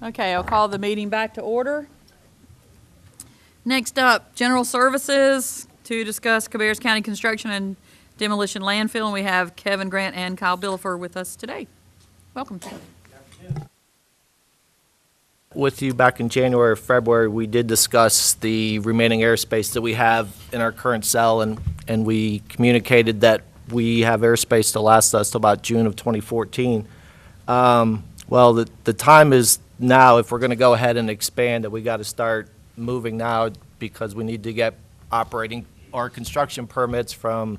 Okay, I'll call the meeting back to order. Next up, General Services to discuss Cabarrus County Construction and Demolition Landfill. And we have Kevin Grant and Kyle Billifer with us today. Welcome. With you back in January or February, we did discuss the remaining airspace that we have in our current cell, and we communicated that we have airspace to last us till about June of 2014. Well, the time is now. If we're going to go ahead and expand, that we got to start moving now because we need to get operating or construction permits from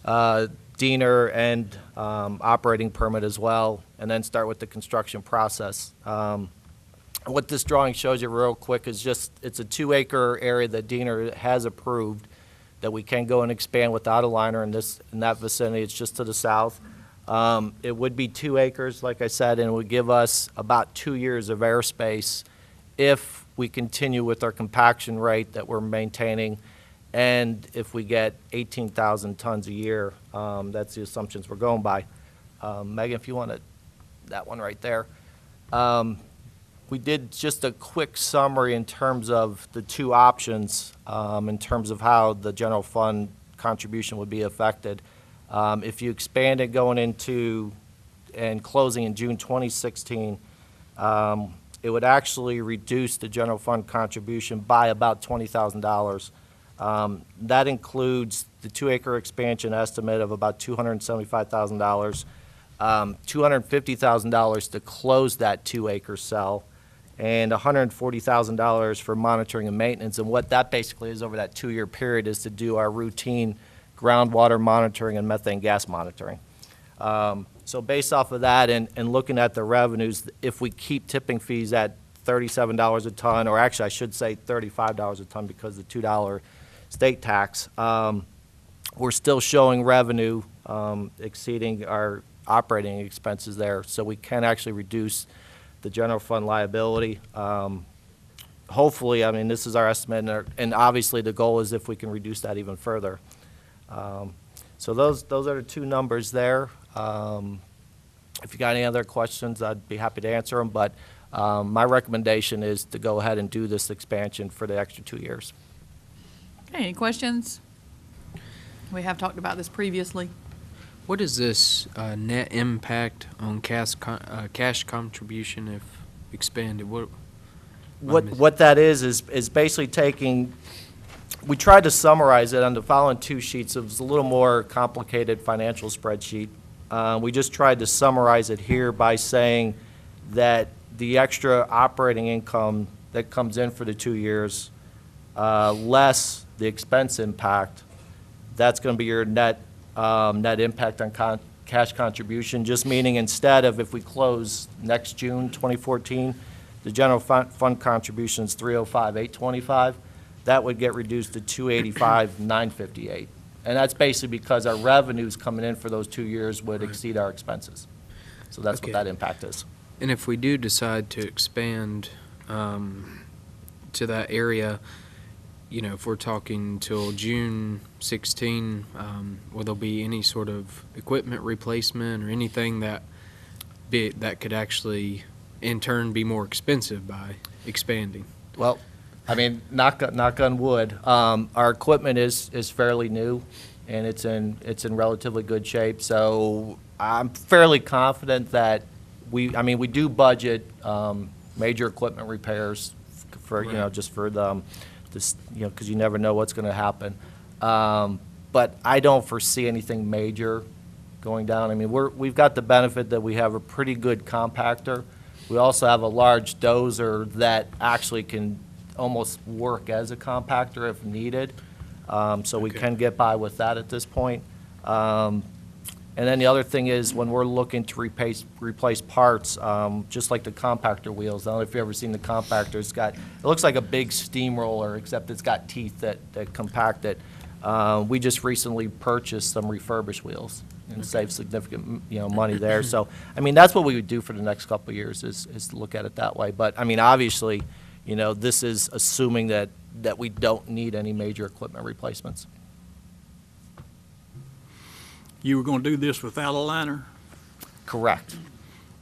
Diener and operating permit as well, and then start with the construction process. What this drawing shows you real quick is just, it's a 2-acre area that Diener has approved that we can go and expand without a liner in that vicinity. It's just to the south. It would be 2 acres, like I said, and it would give us about 2 years of airspace if we continue with our compaction rate that we're maintaining, and if we get 18,000 tons a year. That's the assumptions we're going by. Megan, if you want that one right there. We did just a quick summary in terms of the two options, in terms of how the general fund contribution would be affected. If you expand it going into and closing in June 2016, it would actually reduce the general fund contribution by about $20,000. That includes the 2-acre expansion estimate of about $275,000, $250,000 to close that 2-acre cell, and $140,000 for monitoring and maintenance. And what that basically is over that 2-year period is to do our routine groundwater monitoring and methane gas monitoring. So based off of that and looking at the revenues, if we keep tipping fees at $37 a ton, or actually I should say $35 a ton because of the $2 state tax, we're still showing revenue exceeding our operating expenses there. So we can actually reduce the general fund liability. Hopefully, I mean, this is our estimate, and obviously the goal is if we can reduce that even further. So those are the two numbers there. If you got any other questions, I'd be happy to answer them, but my recommendation is to go ahead and do this expansion for the extra 2 years. Okay, any questions? We have talked about this previously. What is this net impact on cash contribution if expanded? What that is basically taking. We tried to summarize it on the following 2 sheets. It was a little more complicated financial spreadsheet. We just tried to summarize it here by saying that the extra operating income that comes in for the 2 years, less the expense impact, that's going to be your net impact on cash contribution, just meaning instead of if we close next June 2014, the general fund contribution is $305,825, that would get reduced to $285,958. And that's basically because our revenues coming in for those 2 years would exceed our expenses. So that's what that impact is. And if we do decide to expand to that area, you know, if we're talking till June 16, will there be any sort of equipment replacement or anything that could actually, in turn, be more expensive by expanding? Well, I mean, knock on wood. Our equipment is fairly new, and it's in relatively good shape. So I'm fairly confident that we do budget major equipment repairs for just for the. Because you never know what's going to happen. But I don't foresee anything major going down. I mean, we've got the benefit that we have a pretty good compactor. We also have a large dozer that actually can almost work as a compactor if needed. So we can get by with that at this point. And then the other thing is when we're looking to replace parts, just like the compactor wheels. I don't know if you've ever seen the compactor. It looks like a big steamroller, except it's got teeth that compact it. We just recently purchased some refurbished wheels and saved significant money there. So I mean, that's what we would do for the next couple of years is to look at it that way. But I mean, obviously, this is assuming that we don't need any major equipment replacements. You were going to do this without a liner? Correct.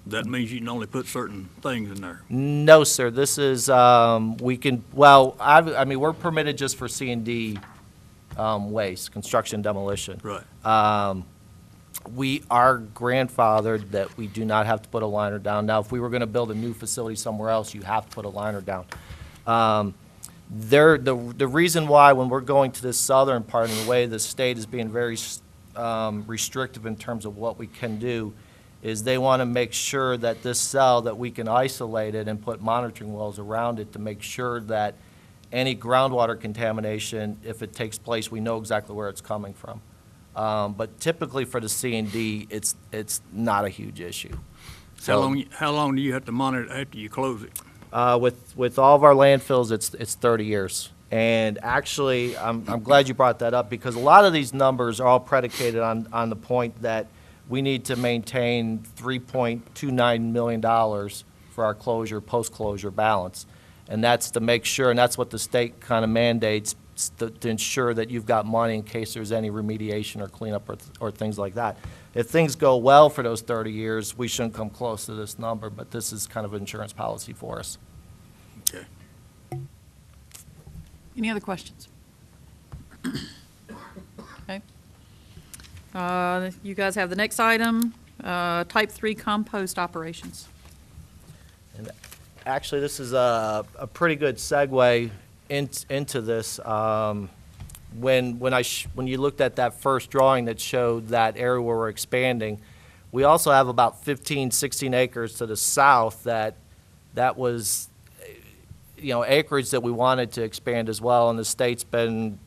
That means you can only put certain things in there. No, sir. This is, we can, I mean, we're permitted just for C&D waste, construction demolition. Right. We are grandfathered that we do not have to put a liner down. Now, if we were going to build a new facility somewhere else, you have to put a liner down. The reason why when we're going to this southern part, in the way the state is being very restrictive in terms of what we can do, is they want to make sure that this cell, that we can isolate it and put monitoring wells around it to make sure that any groundwater contamination, if it takes place, we know exactly where it's coming from. But typically for the C&D, it's not a huge issue. So, How long do you have to monitor after you close it? with all of our landfills, it's 30 years. And actually, I'm glad you brought that up, because a lot of these numbers are all predicated on the point that we need to maintain $3.29 million for our closure, post-closure balance. And that's to make sure, and that's what the state kind of mandates, to ensure that you've got money in case there's any remediation or cleanup or things like that. If things go well for those 30 years, we shouldn't come close to this number, but this is kind of an insurance policy for us. Okay. Any other questions? Okay. You guys have the next item, type 3 compost operations. And actually, this is a pretty good segue into this. When you looked at that first drawing that showed that area where we're expanding, we also have about 15, 16 acres to the south that was, acreage that we wanted to expand as well, and the state's been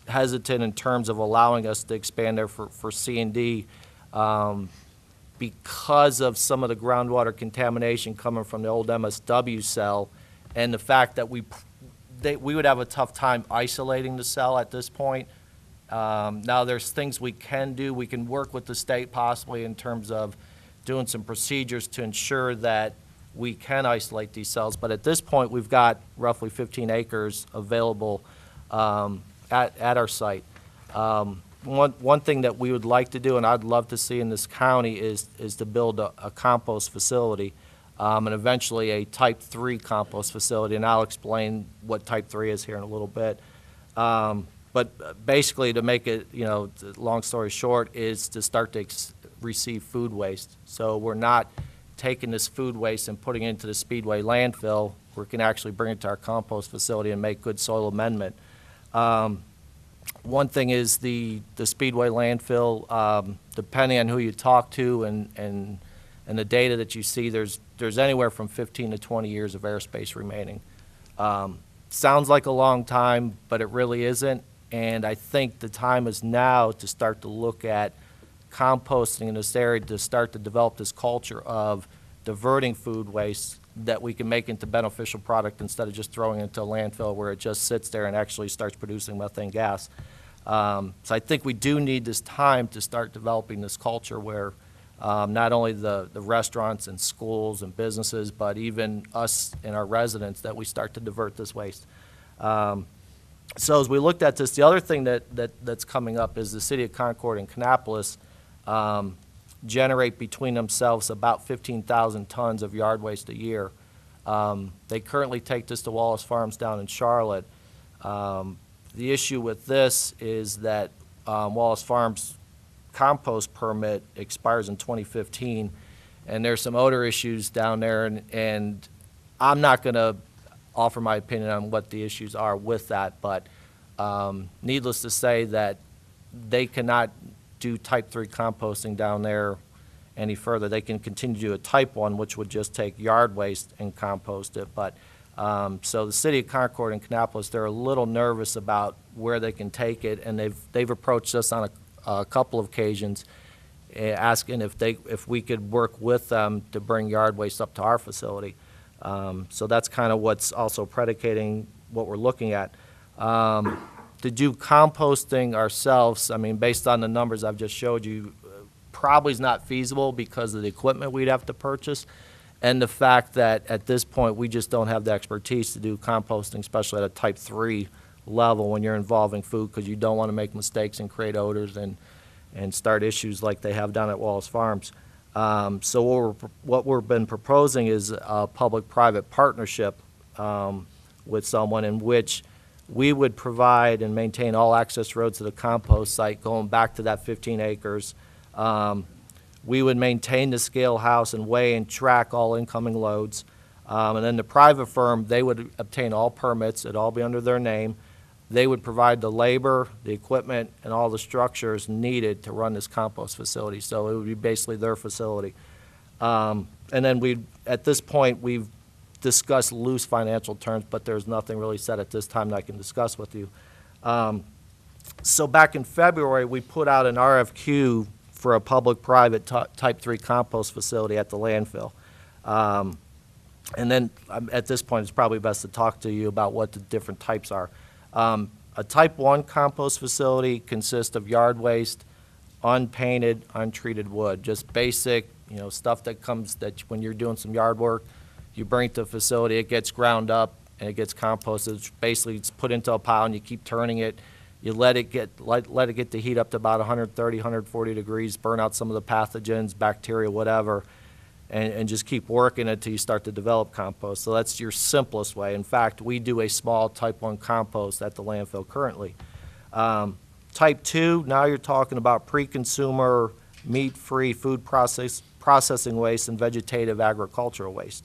hesitant in terms of allowing us to expand there for C&D because of some of the groundwater contamination coming from the old MSW cell, and the fact that we would have a tough time isolating the cell at this point. Now, there's things we can do. We can work with the state possibly in terms of doing some procedures to ensure that we can isolate these cells. But at this point, we've got roughly 15 acres available at our site. One thing that we would like to do, and I'd love to see in this county, is to build a compost facility. And eventually a type 3 compost facility, and I'll explain what type 3 is here in a little bit. But basically, to make it, long story short, is to start to receive food waste. So we're not taking this food waste and putting it into the Speedway landfill. We can actually bring it to our compost facility and make good soil amendment. One thing is the Speedway landfill, depending on who you talk to and the data that you see, there's anywhere from 15 to 20 years of airspace remaining. Sounds like a long time, but it really isn't. And I think the time is now to start to look at composting in this area, to start to develop this culture of diverting food waste that we can make into beneficial product instead of just throwing it into a landfill where it just sits there and actually starts producing methane gas. So I think we do need this time to start developing this culture where not only the restaurants and schools and businesses, but even us and our residents, that we start to divert this waste. So as we looked at this, the other thing that's coming up is the city of Concord and Kannapolis generate between themselves about 15,000 tons of yard waste a year. They currently take this to Wallace Farms down in Charlotte. The issue with this is that Wallace Farms compost permit expires in 2015, and there's some odor issues down there, and I'm not going to offer my opinion on what the issues are with that, but needless to say that they cannot do type 3 composting down there any further. They can continue to do a type 1, which would just take yard waste and compost it, but so the city of Concord and Kannapolis, they're a little nervous about where they can take it, and they've approached us on a couple of occasions asking if we could work with them to bring yard waste up to our facility. So that's kind of what's also predicating what we're looking at. To do composting ourselves, I mean, based on the numbers I've just showed you, probably is not feasible because of the equipment we'd have to purchase and the fact that at this point we just don't have the expertise to do composting, especially at a type 3 level when you're involving food, because you don't want to make mistakes and create odors and start issues like they have down at Wallace Farms. So what we've been proposing is a public-private partnership with someone in which we would provide and maintain all access roads to the compost site going back to that 15 acres. We would maintain the scale house and weigh and track all incoming loads. And then the private firm, they would obtain all permits. It'd all be under their name. They would provide the labor, the equipment, and all the structures needed to run this compost facility. So it would be basically their facility. And then at this point, we've discussed loose financial terms, but there's nothing really said at this time that I can discuss with you. So back in February, we put out an RFQ for a public-private type 3 compost facility at the landfill. And then at this point, it's probably best to talk to you about what the different types are. A type 1 compost facility consists of yard waste, unpainted, untreated wood, just basic, stuff that comes that when you're doing some yard work, you bring it to the facility, it gets ground up, and it gets composted. It's put into a pile, and you keep turning it. You let it get the heat up to about 130, 140 degrees, burn out some of the pathogens, bacteria, whatever, and just keep working until you start to develop compost. So that's your simplest way. In fact, we do a small type 1 compost at the landfill currently. Type 2, now you're talking about pre-consumer, meat-free food processing waste and vegetative agricultural waste.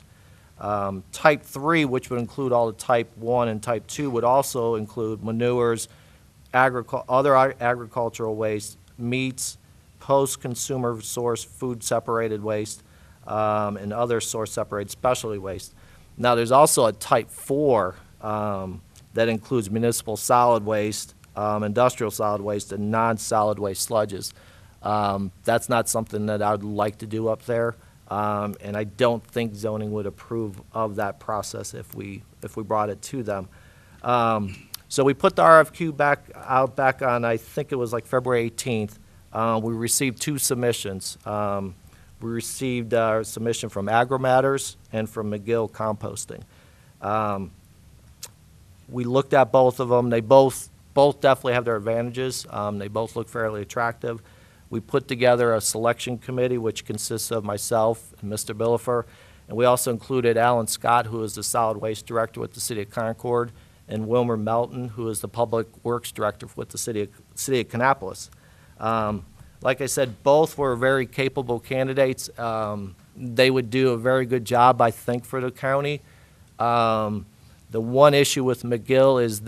Type 3, which would include all the type 1 and type 2, would also include manures, other agricultural waste, meats, post-consumer source food separated waste, and other source separated specialty waste. Now there's also a type 4 that includes municipal solid waste, industrial solid waste, and non-solid waste sludges. That's not something that I would like to do up there. And I don't think zoning would approve of that process if we brought it to them. So we put the RFQ back on, I think it was like February 18th. We received 2 submissions. We received a submission from AgriMatters and from McGill Composting. We looked at both of them. They both definitely have their advantages. They both look fairly attractive. We put together a selection committee, which consists of myself and Mr. Billifer, and we also included Alan Scott, who is the solid waste director with the City of Concord, and Wilmer Melton, who is the public works director with the City of Kannapolis. Like I said, both were very capable candidates. They would do a very good job, I think, for the county. The one issue with McGill is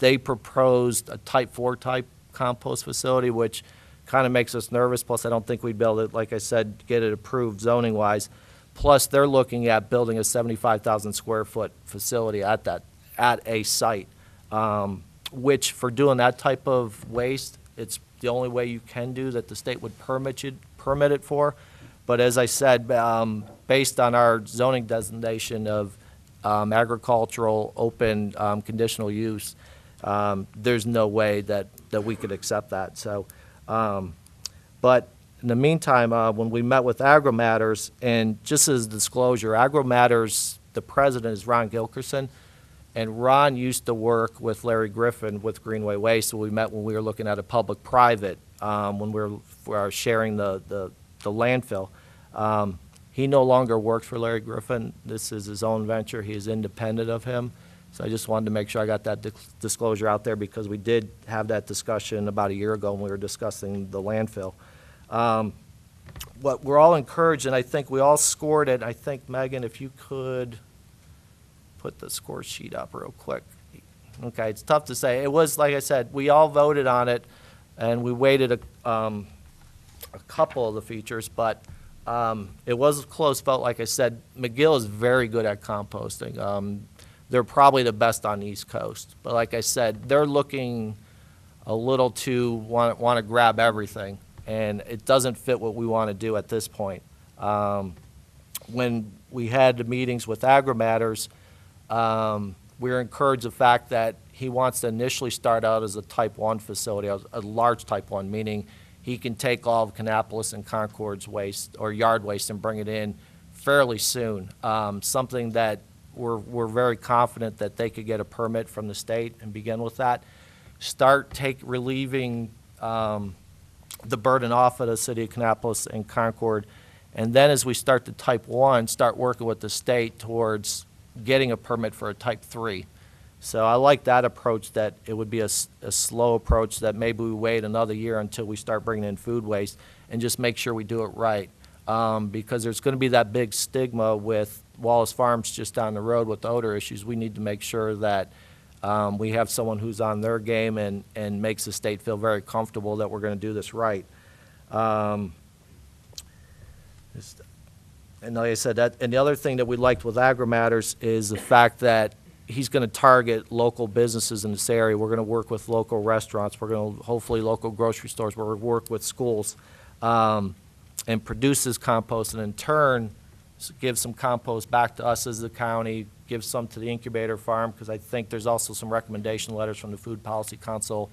they proposed a type 4 type compost facility, which kind of makes us nervous. Plus, I don't think we'd be able to, like I said, get it approved zoning-wise. Plus, they're looking at building a 75,000 square foot facility at a site, which for doing that type of waste, it's the only way you can do that the state would permit it for. But as I said, based on our zoning designation of agricultural open conditional use, there's no way that we could accept that. So. But in the meantime, when we met with AgriMatters, and just as disclosure, AgriMatters, the president is Ron Gilkerson, and Ron used to work with Larry Griffin with Greenway Waste, so we met when we were looking at a public-private, when we were sharing the landfill. He no longer works for Larry Griffin. This is his own venture. He is independent of him. So I just wanted to make sure I got that disclosure out there because we did have that discussion about a year ago when we were discussing the landfill. What we're all encouraged, and I think we all scored it. I think, Megan, if you could put the score sheet up real quick. Okay, it's tough to say. It was, like I said, we all voted on it, and we weighted a couple of the features, but it was a close vote. Like I said, McGill is very good at composting. They're probably the best on the East Coast. But like I said, they're looking a little too want to grab everything, and it doesn't fit what we want to do at this point. When we had the meetings with AgriMatters, we were encouraged the fact that he wants to initially start out as a type 1 facility, a large type 1, meaning he can take all of Kannapolis and Concord's waste or yard waste and bring it in fairly soon, something that we're very confident that they could get a permit from the state and begin with that. Relieving the burden off of the City of Kannapolis and Concord, And then as we start the type 1, start working with the state towards getting a permit for a type 3. So I like that approach, that it would be a slow approach, that maybe we wait another year until we start bringing in food waste and just make sure we do it right. Because there's going to be that big stigma with Wallace Farms just down the road with the odor issues. We need to make sure that we have someone who's on their game and makes the state feel very comfortable that we're going to do this right. And like I said, and the other thing that we liked with AgriMatters is the fact that he's going to target local businesses in this area. We're going to work with local restaurants. We're going to hopefully local grocery stores. We're going to work with schools and produce this compost, and in turn give some compost back to us as the county, give some to the incubator farm, because I think there's also some recommendation letters from the Food Policy Council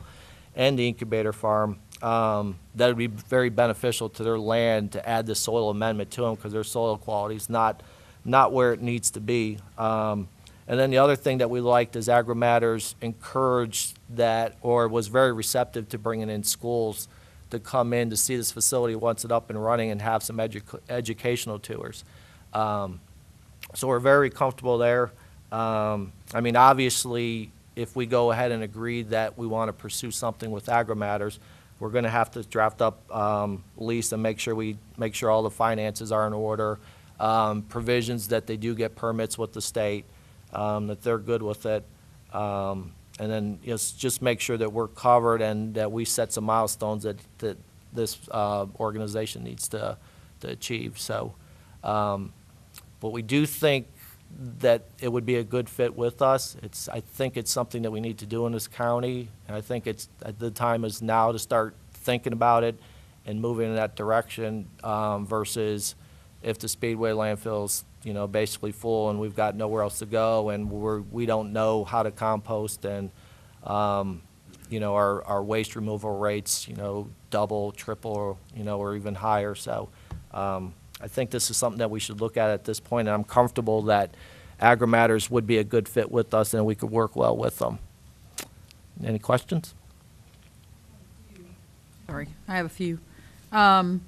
and the incubator farm that would be very beneficial to their land to add the soil amendment to them, because their soil quality is not where it needs to be. And then the other thing that we liked is AgriMatters encouraged that, or was very receptive to bringing in schools to come in to see this facility once it's up and running and have some educational tours. So we're very comfortable there. I mean, obviously, if we go ahead and agree that we want to pursue something with AgriMatters, we're going to have to draft up lease and make sure all the finances are in order, provisions that they do get permits with the state, that they're good with it, and then just make sure that we're covered and that we set some milestones that this organization needs to achieve. So, but we do think that it would be a good fit with us. I think it's something that we need to do in this county, and I think the time is now to start thinking about it and moving in that direction, versus if the Speedway landfill's basically full and we've got nowhere else to go, and we don't know how to compost, and our waste removal rates double, triple, or even higher. So I think this is something that we should look at this point, and I'm comfortable that AgriMatters would be a good fit with us and we could work well with them. Any questions? Sorry, I have a few. So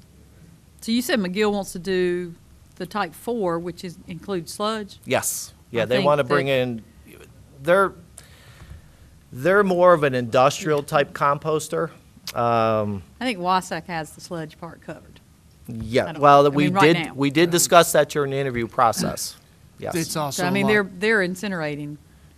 you said McGill wants to do the type 4, which includes sludge? Yes. Yeah, I they think want to bring in, they're more of an industrial type composter. I think Wasac has the sludge part covered. Yeah, well, right now. we did discuss that during the interview process. Yes. It's also So, I mean, they're incinerating.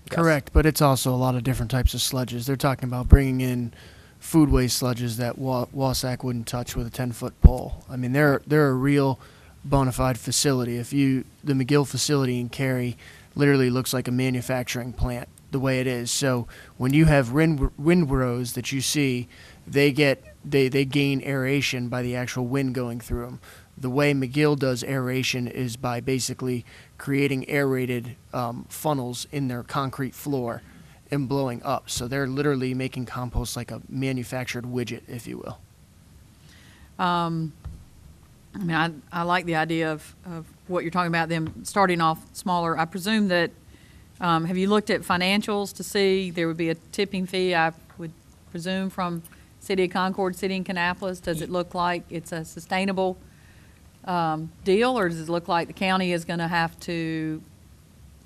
correct, but it's also a lot of different types of sludges. They're talking about bringing in food waste sludges that Wasac wouldn't touch with a 10-foot pole. I mean, they're a real bona fide facility. The McGill facility in Cary literally looks like a manufacturing plant the way it is. So when you have windrows that you see, they gain aeration by the actual wind going through them. The way McGill does aeration is by basically creating aerated funnels in their concrete floor and blowing up. So they're literally making compost like a manufactured widget, if you will. I mean, I like the idea of what you're talking about, them starting off smaller. I presume that, have you looked at financials to see there would be a tipping fee, I would presume, from City of Concord, City of Kannapolis? Does it look like it's a sustainable deal, or does it look like the county is going to have to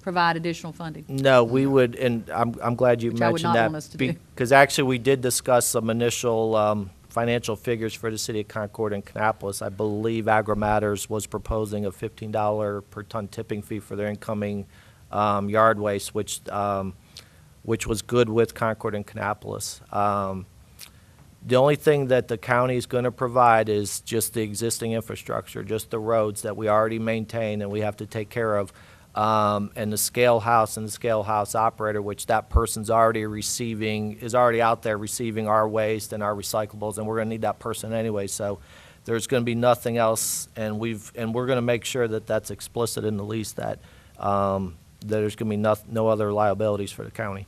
provide additional funding? No, we would, and I'm glad you Which I would mentioned not that. want us to do. Because actually, we did discuss some initial financial figures for the City of Concord and Kannapolis. I believe AgriMatters was proposing a $15 per ton tipping fee for their incoming yard waste, which was good with Concord and Kannapolis. The only thing that the county is going to provide is just the existing infrastructure, just the roads that we already maintain and we have to take care of, and the scale house and the scale house operator, which that person's already is already out there receiving our waste and our recyclables, and we're going to need that person anyway. So there's going to be nothing else, and we're going to make sure that that's explicit in the lease, that there's going to be no other liabilities for the county.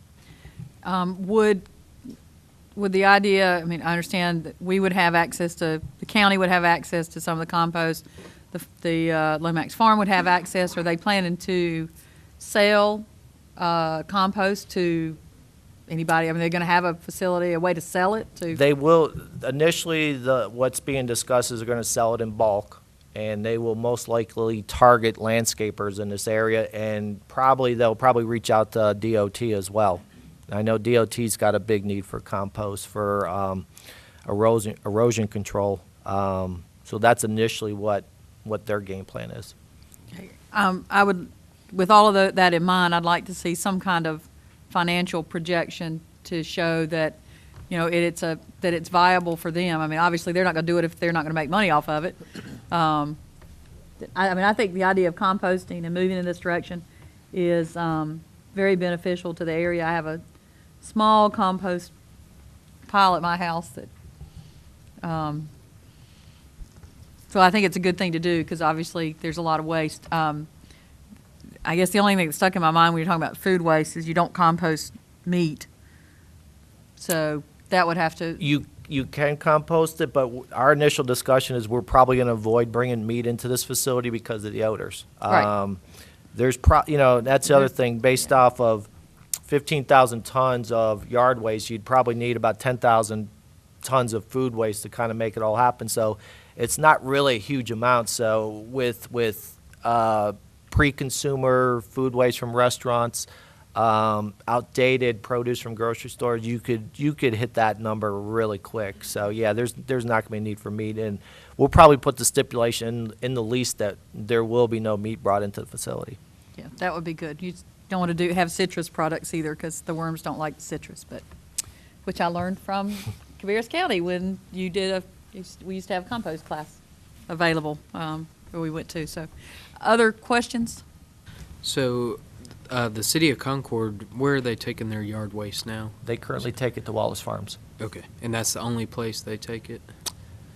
Would the idea, I mean, I understand that we would have access to, the county would have access to some of the compost, the Lomax Farm would have access. Are they planning to sell compost to anybody? I mean, they're going to have a facility, a way to sell it to? They will, initially, what's being discussed is they're going to sell it in bulk, and they will most likely target landscapers in this area, and they'll probably reach out to DOT as well. I know DOT's got a big need for compost for erosion control. So that's initially what their game plan is. I would, with all of that in mind, I'd like to see some kind of financial projection to show that, that it's viable for them. I mean, obviously, they're not going to do it if they're not going to make money off of it. I think the idea of composting and moving in this direction is very beneficial to the area. I have a small compost pile at my house that, so I think it's a good thing to do because obviously there's a lot of waste. I guess the only thing that stuck in my mind when you're talking about food waste is you don't compost meat. So that would have to. You can compost it, but our initial discussion is we're probably going to avoid bringing meat into this facility because of the odors. Right. That's the other thing. Based off of 15,000 tons of yard waste, you'd probably need about 10,000 tons of food waste to kind of make it all happen. So it's not really a huge amount. So with pre-consumer food waste from restaurants, outdated produce from grocery stores, you could hit that number really quick. So yeah, there's not going to be a need for meat, and we'll probably put the stipulation in the lease that there will be no meat brought into the facility. Yeah, that would be good. You don't want to have citrus products either because the worms don't like citrus, which I learned from Cabarrus County when we used to have a compost class available where we went to. So, other questions? So, the city of Concord, where are they taking their yard waste now? They currently take it to Wallace Farms. Okay, and that's the only place they take it?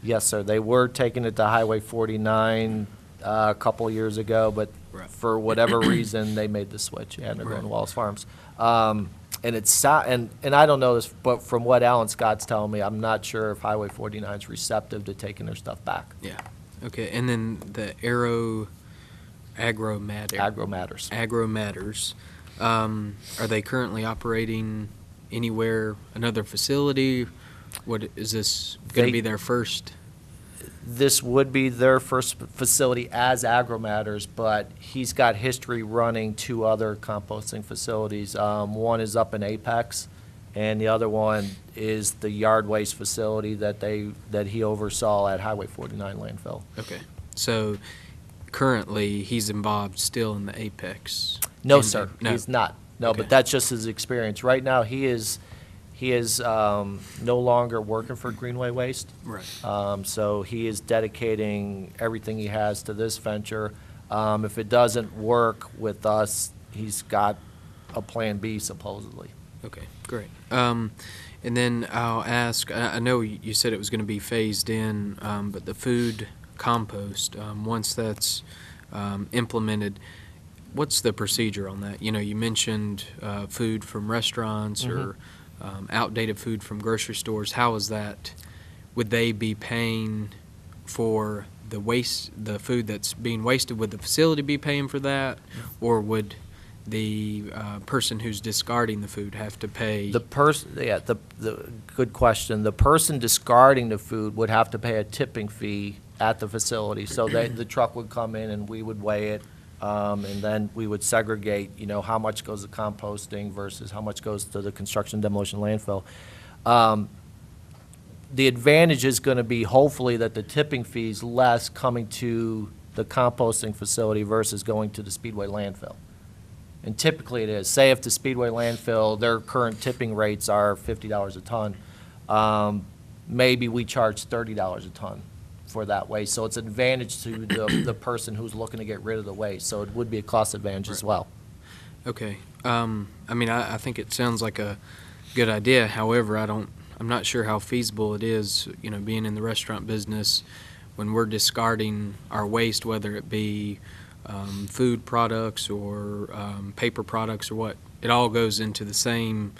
Yes, sir. They were taking it to Highway 49 a couple of years ago, but Right. for whatever reason, they made the switch, and they're going to Wallace Farms. And I don't know this, but from what Alan Scott's telling me, I'm not sure if Highway 49 is receptive to taking their stuff back. Yeah. Okay, and then the Agro Matters. Are they currently operating anywhere, another facility? What is this going to be their first? This would be their first facility as Agro Matters, but he's got history running two other composting facilities. One is up in Apex, and the other one is the yard waste facility that he oversaw at Highway 49 landfill. Okay, so currently he's involved still in the Apex? No, sir, No. he's not. No, Okay. but that's just his experience. Right now, he is no longer working for Greenway Waste. Right. So he is dedicating everything he has to this venture. If it doesn't work with us, he's got a plan B supposedly. Okay, great. And then I'll ask, I know you said it was going to be phased in, but the food compost, once that's implemented, what's the procedure on that? You mentioned food from restaurants or outdated food from grocery stores. How is that? Would they be paying for the food that's being wasted? Would the facility be paying for that, or would the person who's discarding the food have to pay? The good question. The person discarding the food would have to pay a tipping fee at the facility. So the truck would come in and we would weigh it, and then we would segregate, how much goes to composting versus how much goes to the construction demolition landfill. The advantage is going to be hopefully that the tipping fee is less coming to the composting facility versus going to the Speedway landfill. And typically it is. Say if the Speedway landfill, their current tipping rates are $50 a ton, maybe we charge $30 a ton for that waste. So it's an advantage to the person who's looking to get rid of the waste. So it would be a cost advantage as well. Okay. I think it sounds like a good idea. However, I'm not sure how feasible it is, being in the restaurant business when we're discarding our waste, whether it be food products or paper products or what. It all goes into the same,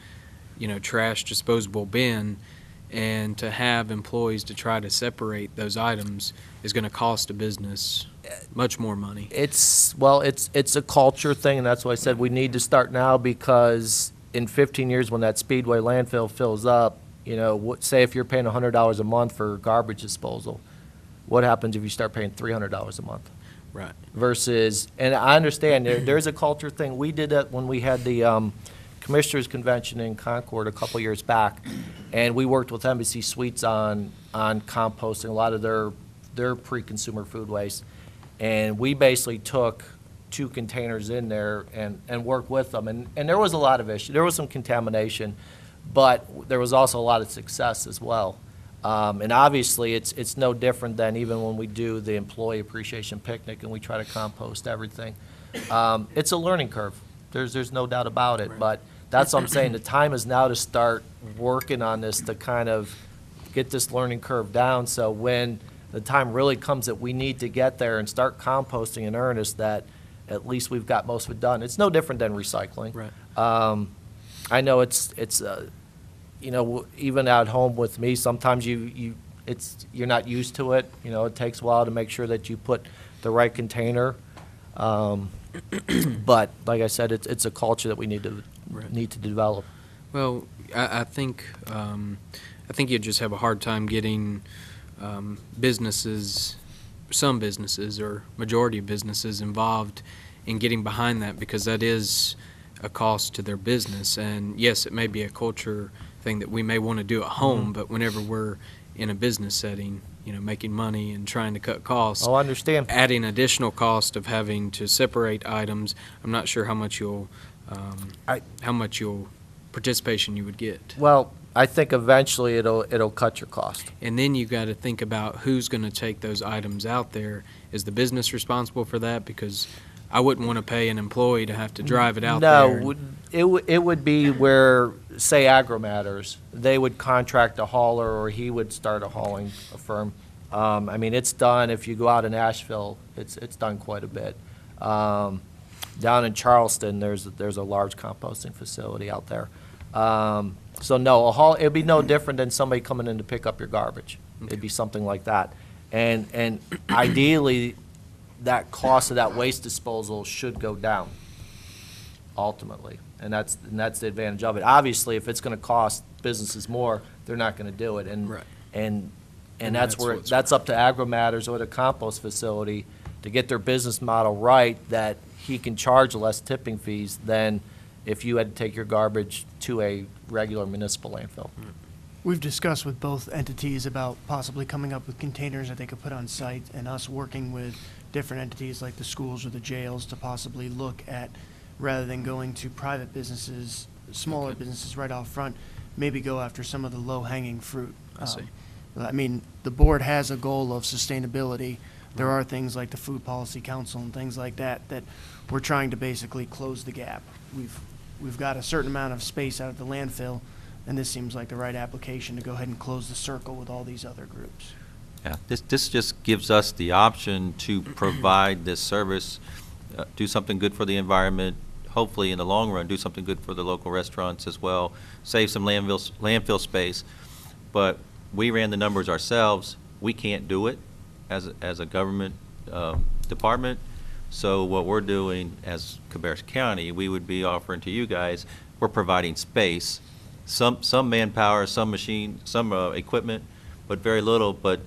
trash disposable bin. And to have employees to try to separate those items is going to cost a business much more money. It's a culture thing, and that's why I said we need to start now, because in 15 years when that Speedway landfill fills up, say if you're paying $100 a month for garbage disposal, What happens if you start paying $300 a month? Right. Versus, and I understand, there's a culture thing. We did that when we had the Commissioners Convention in Concord a couple years back, and we worked with Embassy Suites on composting a lot of their pre-consumer food waste. And we basically took 2 containers in there and worked with them. And there was a lot of issues. There was some contamination, but there was also a lot of success as well. And obviously, it's no different than even when we do the employee appreciation picnic and we try to compost everything. It's a learning curve. There's no doubt about it. But that's what I'm saying. The time is now to start working on this to kind of get this learning curve down. So when the time really comes that we need to get there and start composting in earnest, that at least we've got most of it done. It's no different than recycling. Right. I know it's you know, even at home with me, sometimes you're not used to it. You know, it takes a while to make sure that you put the right container. But like I said, it's a culture that we need to develop. Well, I think you'd just have a hard time getting businesses, some businesses or majority of businesses involved in getting behind that, because that is a cost to their business. And yes, it may be a culture thing that we may want to do at home, but whenever we're in a business setting, you know, making money and trying to cut costs, Oh, I understand. adding additional cost of having to separate items, I'm not sure how much participation you would get. Well, I think eventually it'll cut your cost. And then you got to think about who's going to take those items out there. Is the business responsible for that? Because I wouldn't want to pay an employee to have to drive it out there. No, it would be where, say, Agro Matters, they would contract a hauler, or he would start a hauling firm. I mean, it's done. If you go out in Asheville, it's done quite a bit. Down in Charleston, there's a large composting facility out there. So no, it'd be no different than somebody coming in to pick up your garbage. It'd be something like that. And ideally, that cost of that waste disposal should go down, ultimately. And that's the advantage of it. Obviously, if it's going to cost businesses more, they're not going to do it. And Right. and that's up to Agro Matters or the compost facility to get their business model right, that he can charge less tipping fees than if you had to take your garbage to a regular municipal landfill. We've discussed with both entities about possibly coming up with containers that they could put on site, and us working with different entities like the schools or the jails to possibly look at, rather than going to private businesses, smaller businesses right off front, maybe go after some of the low-hanging fruit. I see. I mean, the board has a goal of sustainability. There are things like the Food Policy Council and things like that we're trying to basically close the gap. We've got a certain amount of space out of the landfill, and this seems like the right application to go ahead and close the circle with all these other groups. Yeah, this just gives us the option to provide this service, do something good for the environment, hopefully in the long run do something good for the local restaurants as well, save some landfill space. But we ran the numbers ourselves. We can't do it as a government department. So what we're doing as Cabarrus County, we would be offering to you guys, we're providing space, some manpower, some machine, some equipment, but very little. But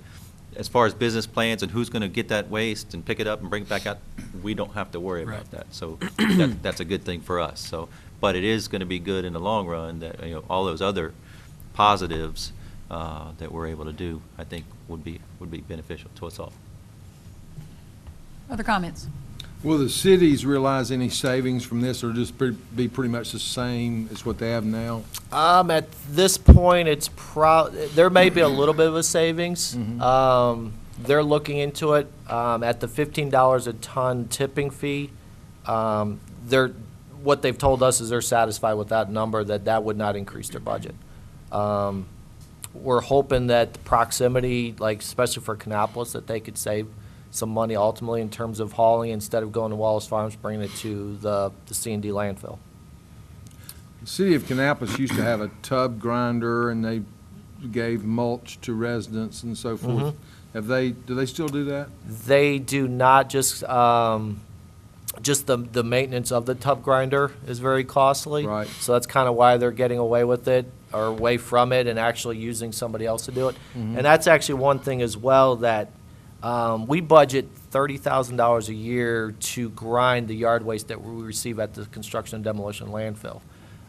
as far as business plans and who's going to get that waste and pick it up and bring it back out, we don't have to worry about that. So that's a good thing for us. So, but it is going to be good in the long run that, you know, all those other positives that we're able to do, I think would be beneficial to us all. Other comments? Will the cities realize any savings from this, or just be pretty much the same as what they have now? At this point, there may be a little bit of a savings. They're looking into it. At the $15 a ton tipping fee, what they've told us is they're satisfied with that number, that would not increase their budget. We're hoping that the proximity, like especially for Kannapolis, that they could save some money ultimately in terms of hauling, instead of going to Wallace Farms, bringing it to the C&D landfill. The city of Kannapolis used to have a tub grinder, and they gave mulch to residents and so forth. Do they still do that? They do not. Just the maintenance of the tub grinder is very costly. Right. So that's kind of why they're getting away with it, or away from it, and actually using somebody else to do it. And that's actually one thing as well that We budget $30,000 a year to grind the yard waste that we receive at the construction and demolition landfill.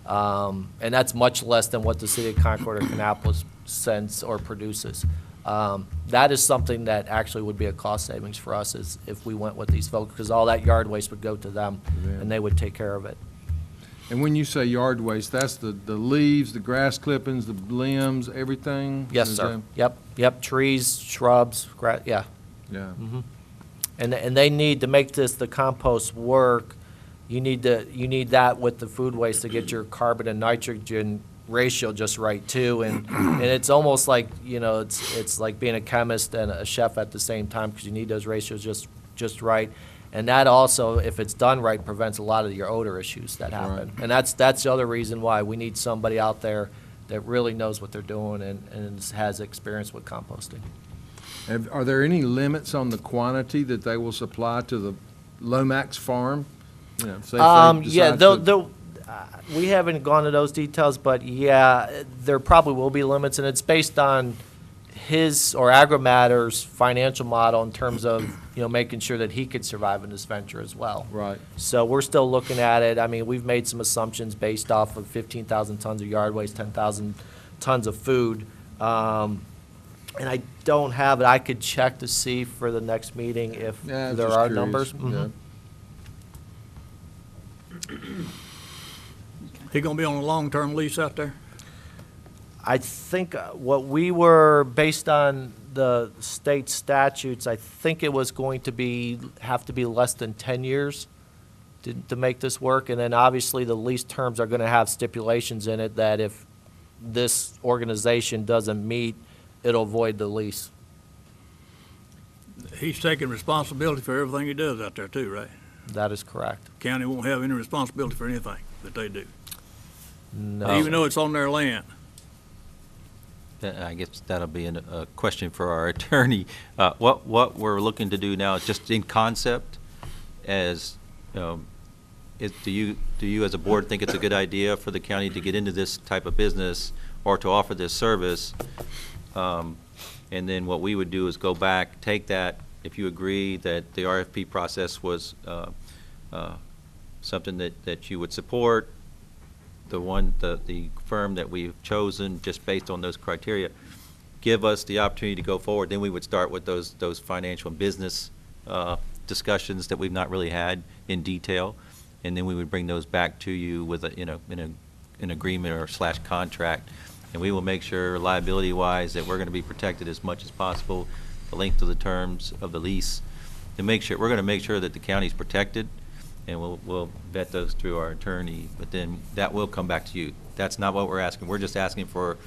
And that's much less than what the city of Concord or Kannapolis sends or produces. That is something that actually would be a cost savings for us is if we went with these folks, because all that yard waste would go to them, and they would take care of it. And when you say yard waste, that's the leaves, the grass clippings, the limbs, everything? Yes, Is sir. that- Yep, trees, shrubs, yeah. Yeah. And they need to make the compost work. You need that with the food waste to get your carbon and nitrogen ratio just right too. And it's almost like, it's like being a chemist and a chef at the same time because you need those ratios just right. And that also, if it's done right, prevents a lot of your odor issues that happen. Right. And that's the other reason why we need somebody out there that really knows what they're doing and has experience with composting. Are there any limits on the quantity that they will supply to the Lomax farm? Say if they Yeah, decide to- we haven't gone to those details, but yeah, there probably will be limits, and it's based on his or Agrimatter's financial model in terms of, making sure that he could survive in this venture as well. Right. So we're still looking at it. I mean, we've made some assumptions based off of 15,000 tons of yard waste, 10,000 tons of food. And I don't have it. I could check to see for the next meeting if Yeah, there just are curious. numbers. Yeah. He gonna be on a long-term lease out there? I think what we were, based on the state statutes, I think it was going to have to be less than 10 years to make this work. And then obviously the lease terms are going to have stipulations in it that if this organization doesn't meet, it'll void the lease. He's taking responsibility for everything he does out there too, right? That is correct. County won't have any responsibility for anything that they do, No. even though it's on their land. I guess that'll be a question for our attorney. What we're looking to do now, just in concept, do you as a board think it's a good idea for the county to get into this type of business or to offer this service? And then what we would do is go back, take that, if you agree that the RFP process was something that you would support, the firm that we've chosen just based on those criteria, give us the opportunity to go forward. Then we would start with those financial and business discussions that we've not really had in detail, and then we would bring those back to you with an agreement or / contract, and we will make sure liability-wise that we're going to be protected as much as possible, the length of the terms of the lease, we're going to make sure that the county's protected. And we'll vet those through our attorney, but then that will come back to you. That's not what we're asking. We're just asking for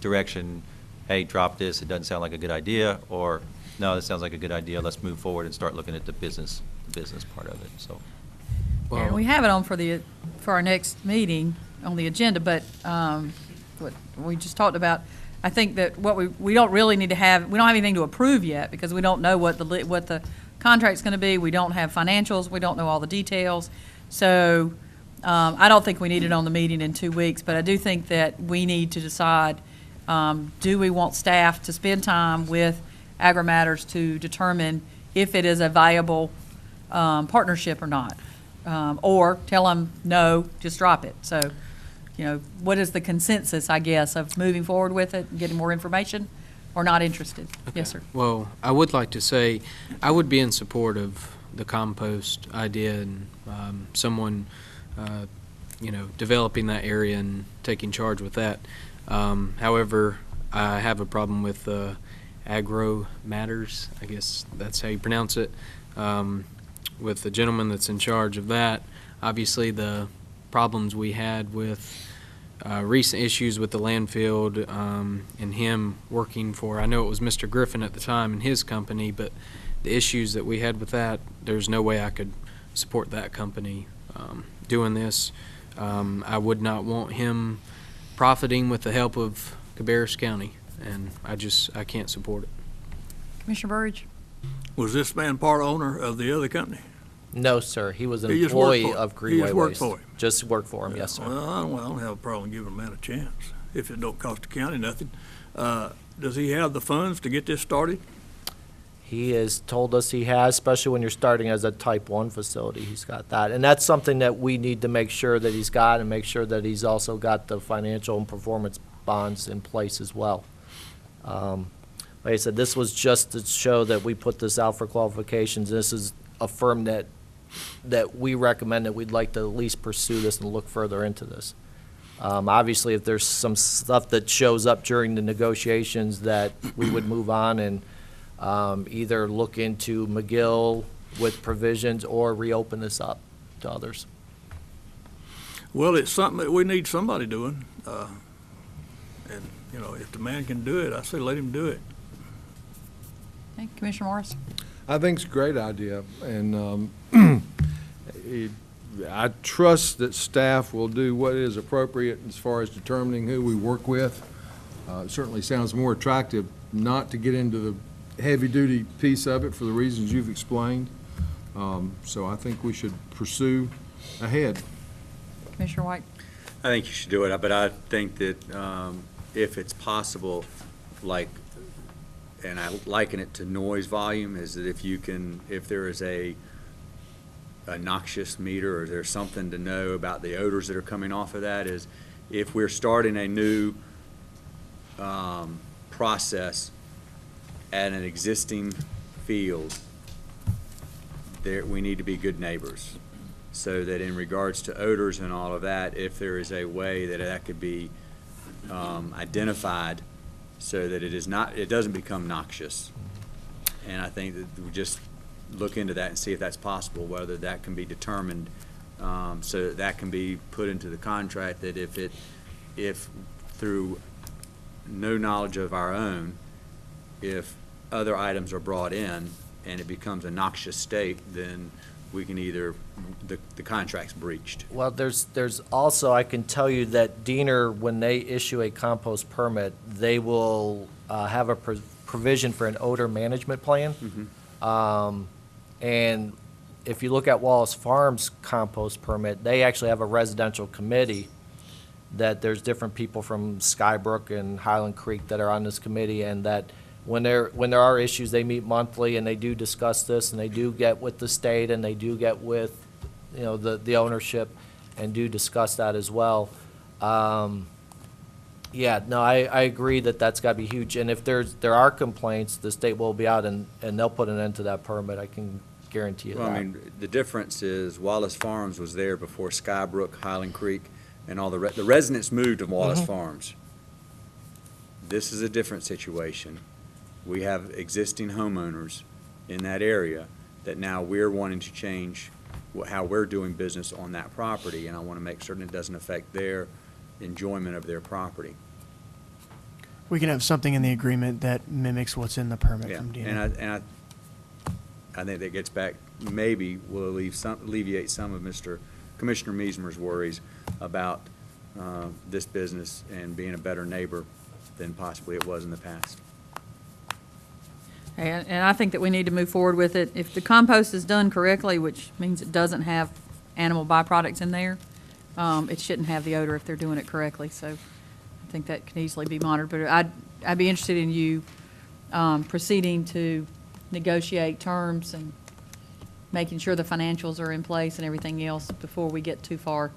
direction. Hey, drop this. It doesn't sound like a good idea, or no, this sounds like a good idea. Let's move forward and start looking at the business part of it. So, And we have it on for our next meeting on the agenda, but what we just talked about, I think that what we don't really need to have, we don't have anything to approve yet because we don't know what the contract's going to be. We don't have financials. We don't know all the details. So I don't think we need it on the meeting in 2 weeks, but I do think that we need to decide, do we want staff to spend time with Agri-Matters to determine if it is a viable partnership or not? Or tell them, no, just drop it. So, what is the consensus, I guess, of moving forward with it and getting more information? Or not interested? Yes, sir. Well, I would like to say I would be in support of the compost idea and someone, developing that area and taking charge with that. However, I have a problem with Agri-Matters, I guess that's how you pronounce it, with the gentleman that's in charge of that. Obviously, the problems we had with recent issues with the landfill and him working for, I know it was Mr. Griffin at the time and his company, but the issues that we had with that, there's no way I could support that company doing this. I would not want him profiting with the help of Cabarrus County, and I can't support it. Commissioner Burridge? Was this man part owner of the other company? No, sir. He was an He just worked employee for- of he Greenway just worked Waste. for him. Just worked for him, yes, sir. Well, I don't have a problem giving a man a chance if it don't cost the county nothing. Does he have the funds to get this started? He has told us he has, especially when you're starting as a type 1 facility. He's got that. And that's something that we need to make sure that he's got, and make sure that he's also got the financial and performance bonds in place as well. Like I said, this was just to show that we put this out for qualifications. This is a firm that we recommend, that we'd like to at least pursue this and look further into this. Obviously, if there's some stuff that shows up during the negotiations, that we would move on and either look into McGill with provisions or reopen this up to others. Well, it's something that we need somebody doing. And, you know, if the man can do it, I say let him do it. Okay, Commissioner Morris? I think it's a great idea, and I trust that staff will do what is appropriate as far as determining who we work with. It certainly sounds more attractive not to get into the heavy-duty piece of it for the reasons you've explained. So I think we should pursue ahead. Commissioner White? I think you should do it, but I think that if it's possible, like, and I liken it to noise volume, is that if there is a noxious meter, or there's something to know about the odors that are coming off of that, is if we're starting a new process at an existing field, we need to be good neighbors. So that in regards to odors and all of that, if there is a way that could be identified so that it doesn't become noxious. And I think that we just look into that and see if that's possible, whether that can be determined, so that can be put into the contract, that if through no knowledge of our own, if other items are brought in and it becomes a noxious state, then we can either, the contract's breached. Well, there's also, I can tell you that Diener, when they issue a compost permit, they will have a provision for an odor management plan. And if you look at Wallace Farms compost permit, they actually have a residential committee that there's different people from Skybrook and Highland Creek that are on this committee, and that when there are issues, they meet monthly and they do discuss this, and they do get with the state, and they do get with, you know, the ownership, and do discuss that as well. Yeah, no, I agree that that's got to be huge. And if there are complaints, the state will be out and they'll put an end to that permit. I can guarantee you that. Well, I mean, the difference is Wallace Farms was there before Skybrook, Highland Creek, and all the residents moved to Wallace Farms. This is a different situation. We have existing homeowners in that area that now we're wanting to change how we're doing business on that property, and I want to make certain it doesn't affect their enjoyment of their property. We can have something in the agreement that mimics what's in the permit from Diener. And I think that gets back, maybe will alleviate some of Commissioner Measmer's worries about this business and being a better neighbor than possibly it was in the past. And I think that we need to move forward with it. If the compost is done correctly, which means it doesn't have animal byproducts in there, it shouldn't have the odor if they're doing it correctly. So I think that can easily be monitored. But I'd be interested in you proceeding to negotiate terms and making sure the financials are in place and everything else before we get too far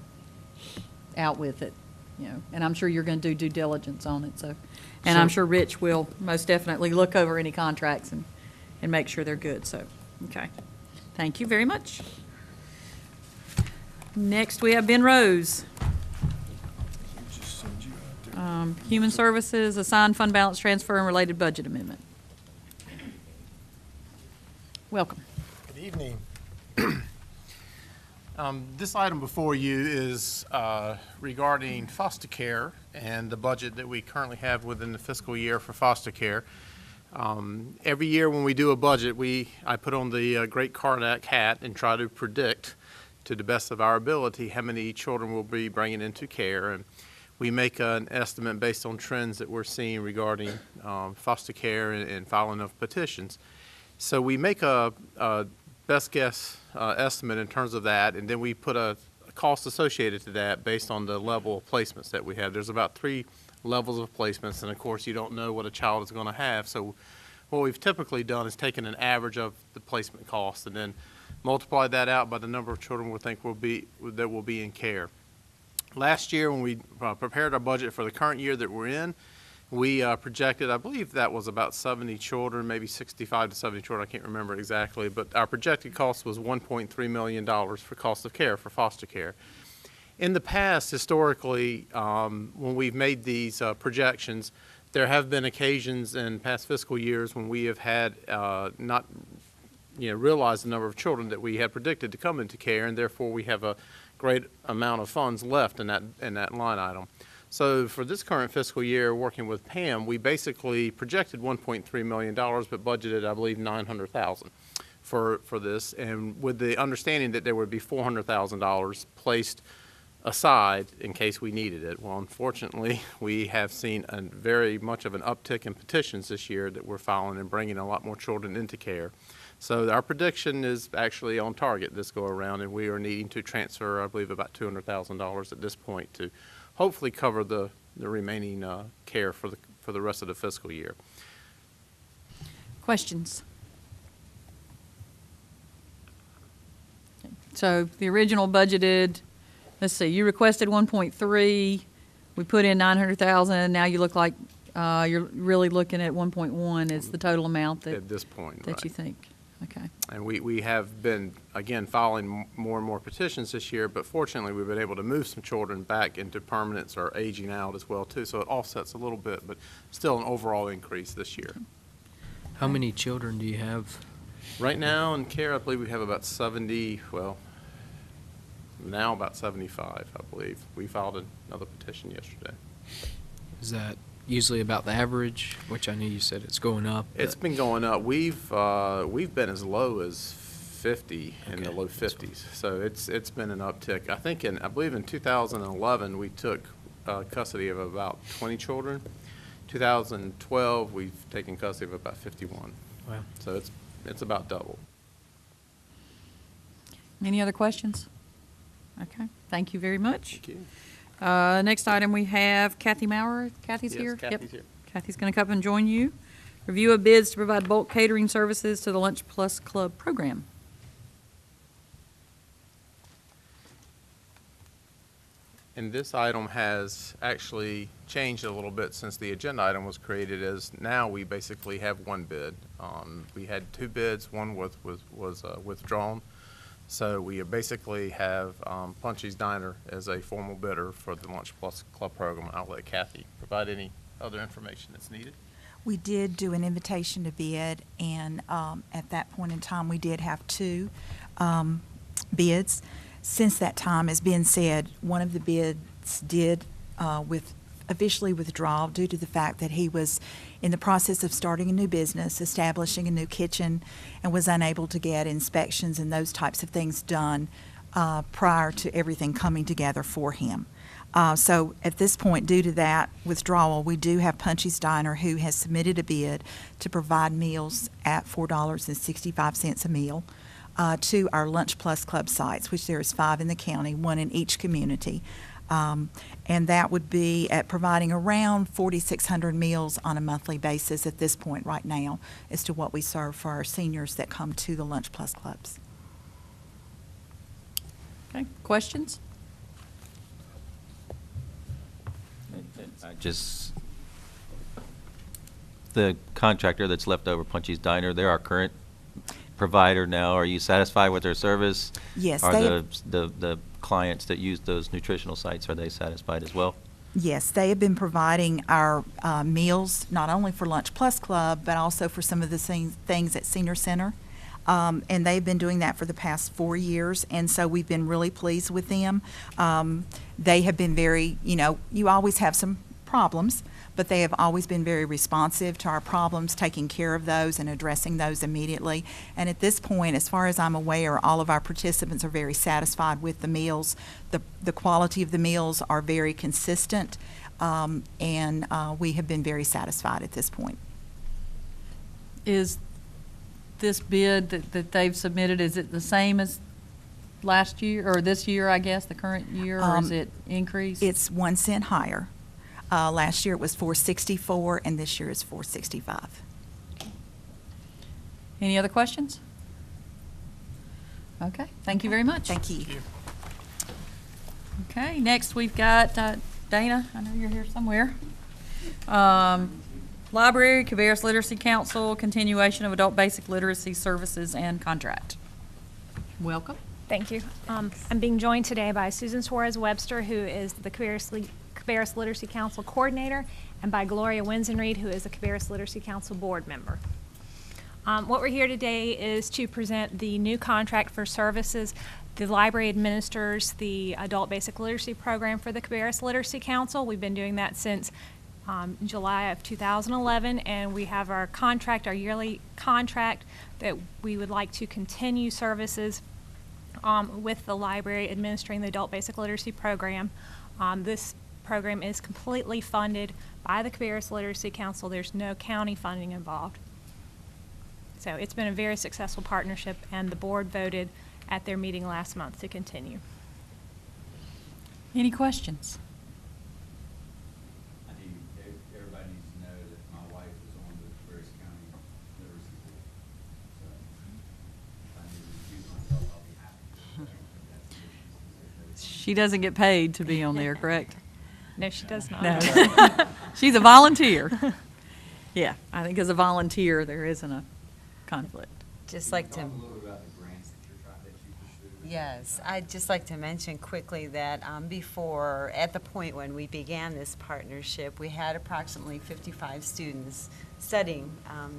out with it. You know, and I'm sure you're going to do due diligence on it. So, and I'm sure Rich will most definitely look over any contracts and make sure they're good. So, okay. Thank you very much. Next, we have Ben Rose. Human Services, assigned fund balance transfer and related budget amendment. Welcome. Good evening. This item before you is regarding foster care and the budget that we currently have within the fiscal year for foster care. Every year when we do a budget, I put on the Great Karnak hat and try to predict, to the best of our ability, how many children we'll be bringing into care. And we make an estimate based on trends that we're seeing regarding foster care and filing of petitions. So we make a best guess estimate in terms of that, and then we put a cost associated to that based on the level of placements that we have. There's about 3 levels of placements, and of course you don't know what a child is going to have, so what we've typically done is taken an average of the placement cost and then multiplied that out by the number of children we think will be in care. Last year, when we prepared our budget for the current year that we're in, we projected, I believe that was about 70 children, maybe 65 to 70 children, I can't remember exactly, but our projected cost was $1.3 million for cost of care for foster care. In the past, historically, when we've made these projections, there have been occasions in past fiscal years when we have had not realized the number of children that we had predicted to come into care, and therefore we have a great amount of funds left in that line item. So for this current fiscal year, working with Pam, we basically projected $1.3 million, but budgeted, I believe, $900,000 for this, and with the understanding that there would be $400,000 placed aside in case we needed it. Well, unfortunately, we have seen very much of an uptick in petitions this year that we're filing and bringing a lot more children into care. So our prediction is actually on target this go around, and we are needing to transfer, I believe, about $200,000 at this point to hopefully cover the remaining care for the rest of the fiscal year. Questions? So the original budgeted, let's see, you requested 1.3, we put in 900,000, now you look like you're really looking at 1.1 is the total amount that At this point, that right. you think. Okay. And we have been, again, filing more and more petitions this year, but fortunately, we've been able to move some children back into permanence or aging out as well, too, so it offsets a little bit, but still an overall increase this year. How many children do you have? Right now in care, I believe we have about 70, well, now about 75, I believe. We filed another petition yesterday. Is that usually about the average, which I know you said it's going up? It's been going up. We've been as low as 50 in the Okay. low 50s. So it's been an uptick. I believe in 2011 we took custody of about 20 children. 2012 we've taken custody of about 51. Wow. So it's about double. Any other questions? Okay, thank you very much. Thank you. Next item we have Kathy Maurer. Kathy's Yes, here? Kathy's Yep. here. Kathy's going to come up and join you. Review of bids to provide bulk catering services to the Lunch Plus Club program. And this item has actually changed a little bit since the agenda item was created, as now we basically have one bid. We had two bids, one was withdrawn. So we basically have Punchy's Diner as a formal bidder for the Lunch Plus Club program. I'll let Kathy provide any other information that's needed. We did do an invitation to bid, and at that point in time, we did have two bids. Since that time, as Ben said, one of the bids did officially withdraw due to the fact that he was in the process of starting a new business, establishing a new kitchen, and was unable to get inspections and those types of things done prior to everything coming together for him. So at this point, due to that withdrawal, we do have Punchy's Diner, who has submitted a bid to provide meals at $4.65 a meal to our Lunch Plus Club sites, which there is 5 in the county, 1 in each community. And that would be at providing around 4,600 meals on a monthly basis at this point right now as to what we serve for our seniors that come to the Lunch Plus Clubs. Okay, questions? The contractor that's left over, Punchy's Diner, they're our current provider now. Are you satisfied with their service? Yes, Are they the clients that use those nutritional sites, are they satisfied as well? Yes, they have been providing our meals, not only for Lunch Plus Club, but also for some of the things at Senior Center. And they've been doing that for the past 4 years, and so we've been really pleased with them. They have been very, you always have some problems, but they have always been very responsive to our problems, taking care of those and addressing those immediately. And at this point, as far as I'm aware, all of our participants are very satisfied with the meals. The quality of the meals are very consistent, and we have been very satisfied at this point. Is this bid that they've submitted, is it the same as last year, or this year, I guess, the current year, or is it increased? It's 1 cent higher. Last year it was $4.64, and this year is $4.65. Any other questions? Okay, thank you very much. Thank you. Okay, next we've got Dana, I know you're here somewhere. Library, Cabarrus Literacy Council, continuation of adult basic literacy services and contract. Welcome. Thank you. I'm being joined today by Susan Suarez-Webster, who is the Cabarrus Literacy Council Coordinator, and by Gloria Winsenreed, who is a Cabarrus Literacy Council Board Member. What we're here today is to present the new contract for services. The library administers the Adult Basic Literacy Program for the Cabarrus Literacy Council. We've been doing that since July of 2011, and we have our contract, our yearly contract, that we would like to continue services with the library administering the Adult Basic Literacy Program. This program is completely funded by the Cabarrus Literacy Council. There's no county funding involved. So it's been a very successful partnership, and the board voted at their meeting last month to continue. Any questions? I think everybody needs to know that my wife is on the Cabarrus County Literacy Board. So if I need to excuse myself, I'll be happy. She doesn't get paid to be on there, correct? No, she does not. No. She's a volunteer. Yeah, I think as a volunteer, there isn't a conflict. Just like to, Talk a little bit about the grants that you pursue. yes, I'd just like to mention quickly that before, at the point when we began this partnership, we had approximately 55 students studying.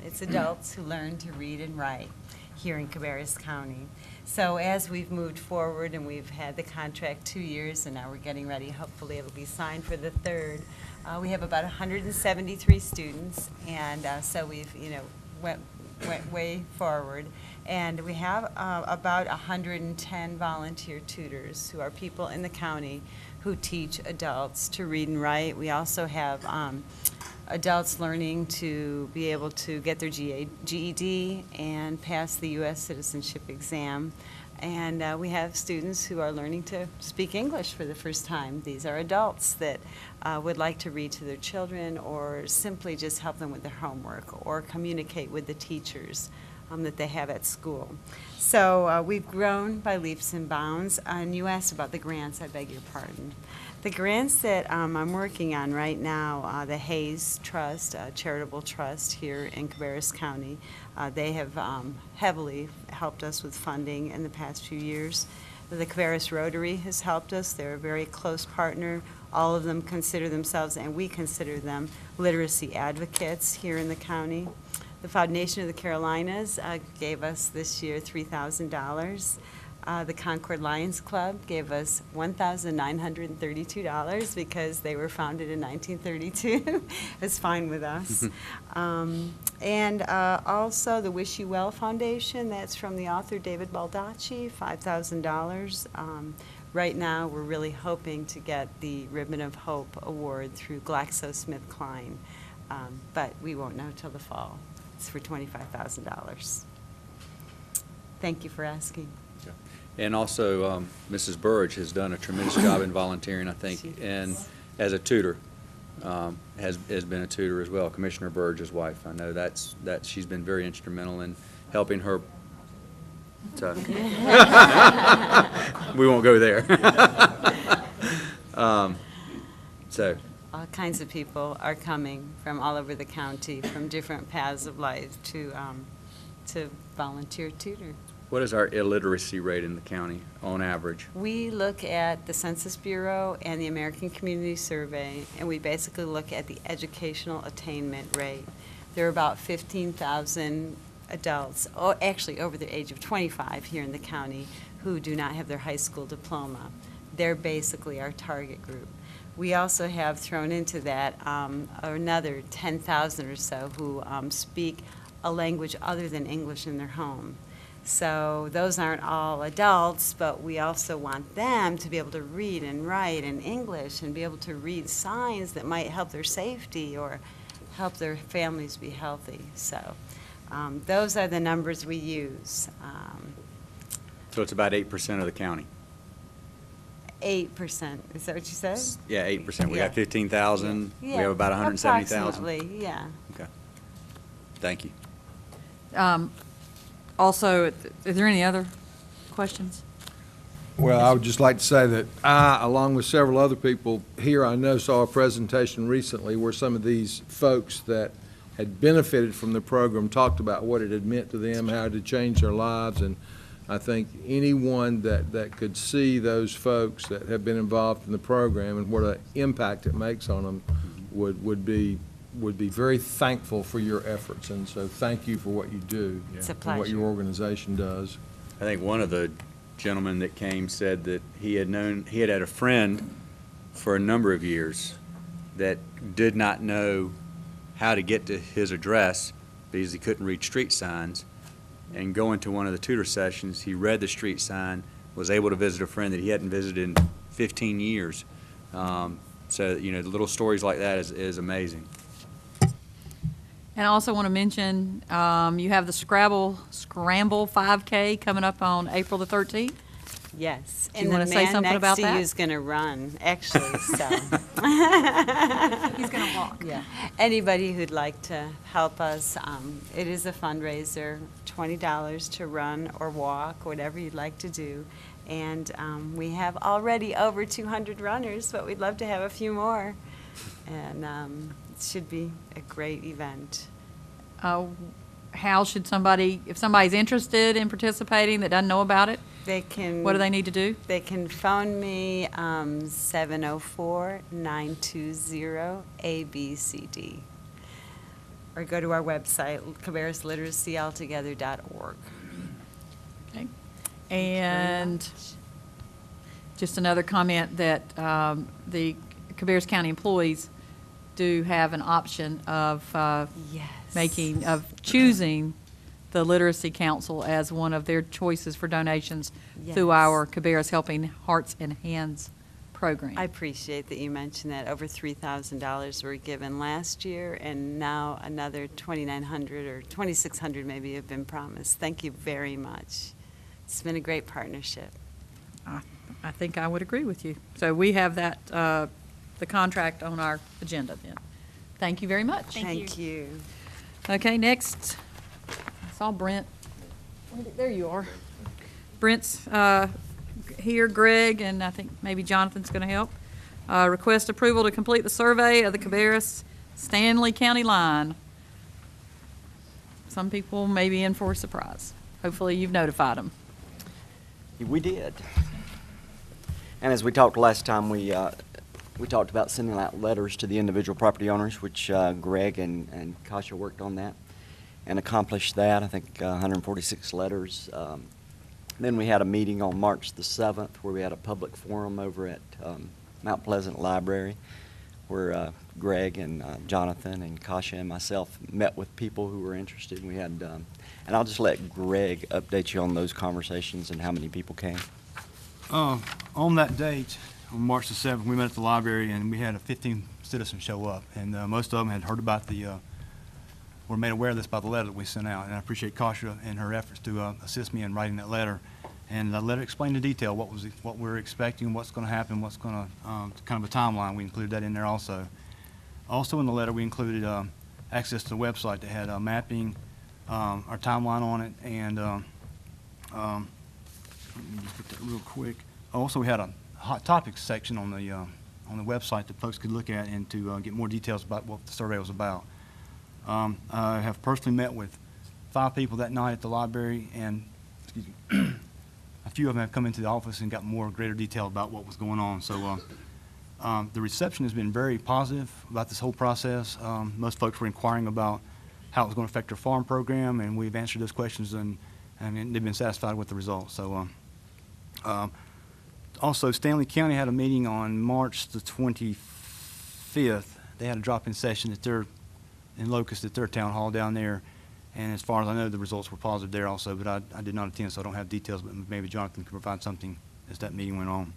It's adults who learn to read and write here in Cabarrus County. So as we've moved forward and we've had the contract 2 years, and now we're getting ready, hopefully it'll be signed for the third, we have about 173 students, and so we've, went way forward. And we have about 110 volunteer tutors who are people in the county who teach adults to read and write. We also have adults learning to be able to get their GED and pass the U.S. citizenship exam. And we have students who are learning to speak English for the first time. These are adults that would like to read to their children, or simply just help them with their homework, or communicate with the teachers that they have at school. So we've grown by leaps and bounds. And you asked about the grants, I beg your pardon. The grants that I'm working on right now, the Hayes Trust, charitable trust here in Cabarrus County, they have heavily helped us with funding in the past few years. The Cabarrus Rotary has helped us. They're a very close partner. All of them consider themselves, and we consider them, literacy advocates here in the county. The Foundation of the Carolinas gave us this year $3,000. The Concord Lions Club gave us $1,932 because they were founded in 1932. It's fine with us. And also the Wish You Well Foundation, that's from the author David Baldacci, $5,000. Right now, we're really hoping to get the Ribbon of Hope Award through GlaxoSmithKline, but we won't know till the fall. It's for $25,000. Thank you for asking. And also, Mrs. Burridge has done a tremendous job in volunteering, I think, and as a tutor, has been a tutor as well, Commissioner Burridge's wife. I know that she's been very instrumental in helping her. So we won't go there. So. All kinds of people are coming from all over the county, from different paths of life, to volunteer tutor. What is our illiteracy rate in the county on average? We look at the Census Bureau and the American Community Survey, and we basically look at the educational attainment rate. There are about 15,000 adults, actually over the age of 25 here in the county, who do not have their high school diploma. They're basically our target group. We also have thrown into that another 10,000 or so who speak a language other than English in their home. So those aren't all adults, but we also want them to be able to read and write in English and be able to read signs that might help their safety or help their families be healthy. So those are the numbers we use. So it's about 8% of the county. 8%, is that what you said? Yeah, 8%. We Yeah. got 15,000. Yeah, We have about 170,000. approximately, yeah. Okay. Thank you. Also, is there any other questions? Well, I would just like to say that I, along with several other people here, I know saw a presentation recently where some of these folks that had benefited from the program talked about what it had meant to them, how it had changed their lives, and I think anyone that could see those folks that have been involved in the program and what an impact it makes on them would be very thankful for your efforts, and so thank you for what you do. It's a and what pleasure. your organization does. I think one of the gentlemen that came said that he had had a friend for a number of years that did not know how to get to his address because he couldn't read street signs. And going to one of the tutor sessions, he read the street sign, was able to visit a friend that he hadn't visited in 15 years. So, you know, little stories like that is amazing. And I also want to mention, you have the Scramble 5K coming up on April the 13th. Yes. Do you want to say something about And the man that? next to you is going to run, actually, so. He's going to walk. Yeah. Anybody who'd like to help us, it is a fundraiser, $20 to run or walk, whatever you'd like to do. And we have already over 200 runners, but we'd love to have a few more. And it should be a great event. How should somebody, if somebody's interested in participating that doesn't know about it, They can. what do they need to do? They can phone me, 704-920-ABCD. Or go to our website, cabarrusliteracyaltogether.org. Okay. And just another comment that the Cabarrus County employees do have an option of Yes. choosing the Literacy Council as one of their choices for donations through Yes. our Cabarrus Helping Hearts and Hands program. I appreciate that you mentioned that. Over $3,000 were given last year, and now another 2,900 or 2,600 maybe have been promised. Thank you very much. It's been a great partnership. I think I would agree with you. So we have that, the contract on our agenda then. Thank you very much. Thank you. Okay, next, I saw Brent. There you are. Brent's here, Greg, and I think maybe Jonathan's going to help. Request approval to complete the survey of the Cabarrus Stanley County line. Some people may be in for a surprise. Hopefully you've notified them. We did. And as we talked last time, we talked about sending out letters to the individual property owners, which Greg and Kasha worked on that and accomplished that. I think 146 letters. Then we had a meeting on March the 7th where we had a public forum over at Mount Pleasant Library where Greg and Jonathan and Kasha and myself met with people who were interested. We had, and I'll just let Greg update you on those conversations and how many people came. On that date, on March the 7th, we met at the library and we had 15 citizens show up, and most of them had heard about were made aware of this by the letter that we sent out, and I appreciate Kasha and her efforts to assist me in writing that letter. And the letter explained in detail what we're expecting, what's going to happen, what's going to kind of a timeline. We included that in there also. Also in the letter, we included access to the website that had mapping, our timeline on it, and let me just get that real quick. Also, we had a hot topics section on the website that folks could look at and to get more details about what the survey was about. I have personally met with 5 people that night at the library, and excuse me, a few of them have come into the office and got more greater detail about what was going on. So the reception has been very positive about this whole process. Most folks were inquiring about how it was going to affect their farm program, and we've answered those questions, and they've been satisfied with the results. So also, Stanley County had a meeting on March the 25th. They had a drop-in session in Locust at their town hall down there. And as far as I know, the results were positive there also, but I did not attend, so I don't have details, but maybe Jonathan can provide something as that meeting went on.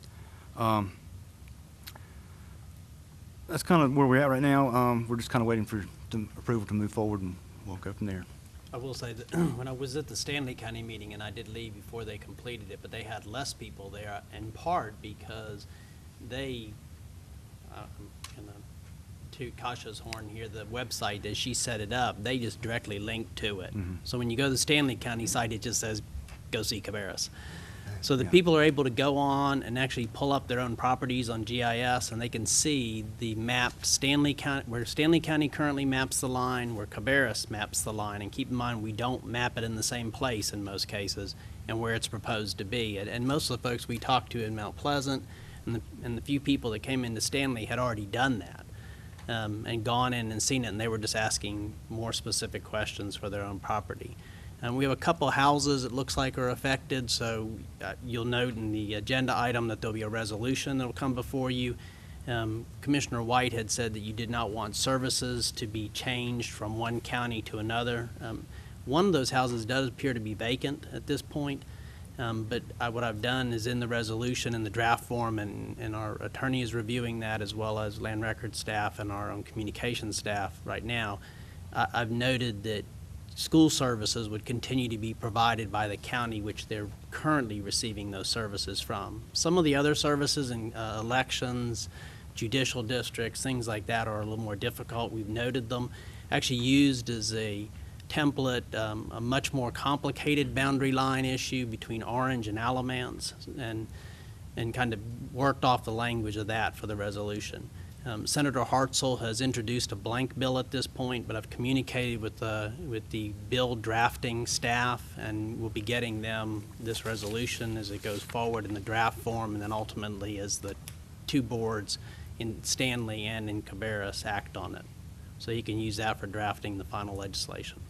That's kind of where we're at right now. We're just kind of waiting for approval to move forward, and we'll go from there. I will say that when I was at the Stanley County meeting, and I did leave before they completed it, but they had less people there, in part because they, toot Kasha's horn here, the website, as she set it up, they just directly link to it. So when you go to the Stanley County site, it just says, go see Cabarrus. So the people are able to go on and actually pull up their own properties on GIS, and they can see the mapped Stanley County, where Stanley County currently maps the line, where Cabarrus maps the line. And keep in mind, we don't map it in the same place in most cases, and where it's proposed to be. And most of the folks we talked to in Mount Pleasant, and the few people that came into Stanley had already done that, and gone in and seen it, and they were just asking more specific questions for their own property. We have a couple houses it looks like are affected, so you'll note in the agenda item that there'll be a resolution that'll come before you. Commissioner White had said that you did not want services to be changed from one county to another. One of those houses does appear to be vacant at this point, but what I've done is in the resolution in the draft form, and our attorney is reviewing that, as well as land record staff and our own communications staff right now. I've noted that school services would continue to be provided by the county, which they're currently receiving those services from. Some of the other services in elections, judicial districts, things like that are a little more difficult. We've noted them. Actually used as a template, a much more complicated boundary line issue between Orange and Alamance, and kind of worked off the language of that for the resolution. Senator Hartzell has introduced a blank bill at this point, but I've communicated with the bill drafting staff, and we'll be getting them this resolution as it goes forward in the draft form, and then ultimately as the two boards in Stanley and in Cabarrus act on it. So you can use that for drafting the final legislation.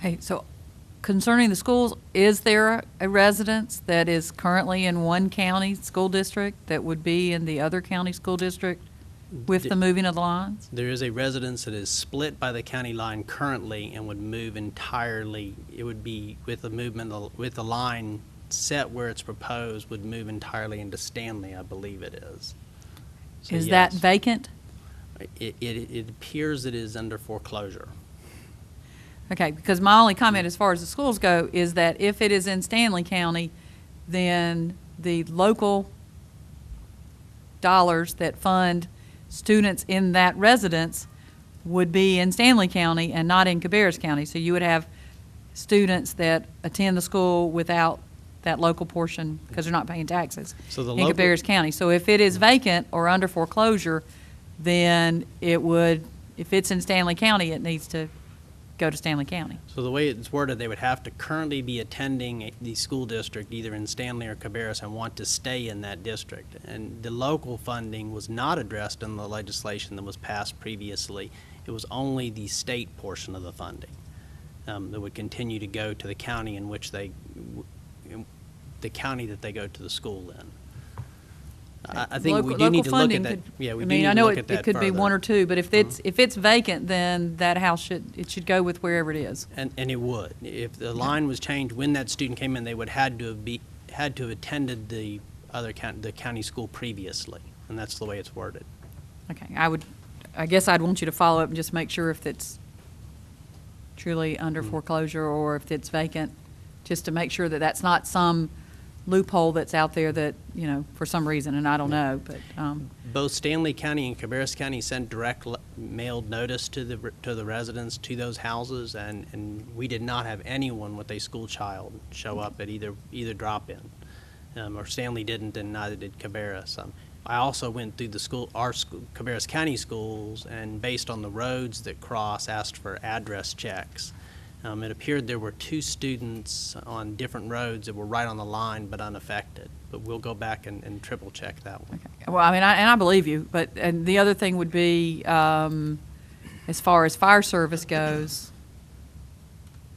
Hey, so concerning the schools, is there a residence that is currently in one county school district that would be in the other county school district with the moving of the lines? There is a residence that is split by the county line currently and would move entirely. It would be with the movement, with the line set where it's proposed, would move entirely into Stanley, I believe it is. So Is yes. that vacant? It appears it is under foreclosure. Okay, because my only comment as far as the schools go is that if it is in Stanley County, then the local dollars that fund students in that residence would be in Stanley County and not in Cabarrus County. So you would have students that attend the school without that local portion because they're not paying taxes So the in Cabarrus County. So if it is vacant or under foreclosure, then it would, if it's in Stanley County, it needs to go to Stanley County. So the way it's worded, they would have to currently be attending the school district either in Stanley or Cabarrus and want to stay in that district. And the local funding was not addressed in the legislation that was passed previously. It was only the state portion of the funding that would continue to go to the county in which the county that they go to the school in. I think we do need to look at that. Yeah, we do need to look at that it could be further. one or two, but if it's vacant, then that house should go with wherever it is. And it would. If the line was changed when that student came in, they would had to have attended the county school previously, and that's the way it's worded. Okay, I guess I'd want you to follow up and just make sure if it's truly under foreclosure or if it's vacant, just to make sure that that's not some loophole that's out there that, you know, for some reason, and I don't know, but. Both Stanley County and Cabarrus County sent direct mailed notice to the residents to those houses, and we did not have anyone with a school child show up at either drop-in. Or Stanley didn't, and neither did Cabarrus. I also went through our Cabarrus County schools, and based on the roads that cross, asked for address checks. It appeared there were 2 students on different roads that were right on the line but unaffected. But we'll go back and triple check that one. Okay. Well, I mean, I believe you, and the other thing would be, as far as fire service goes,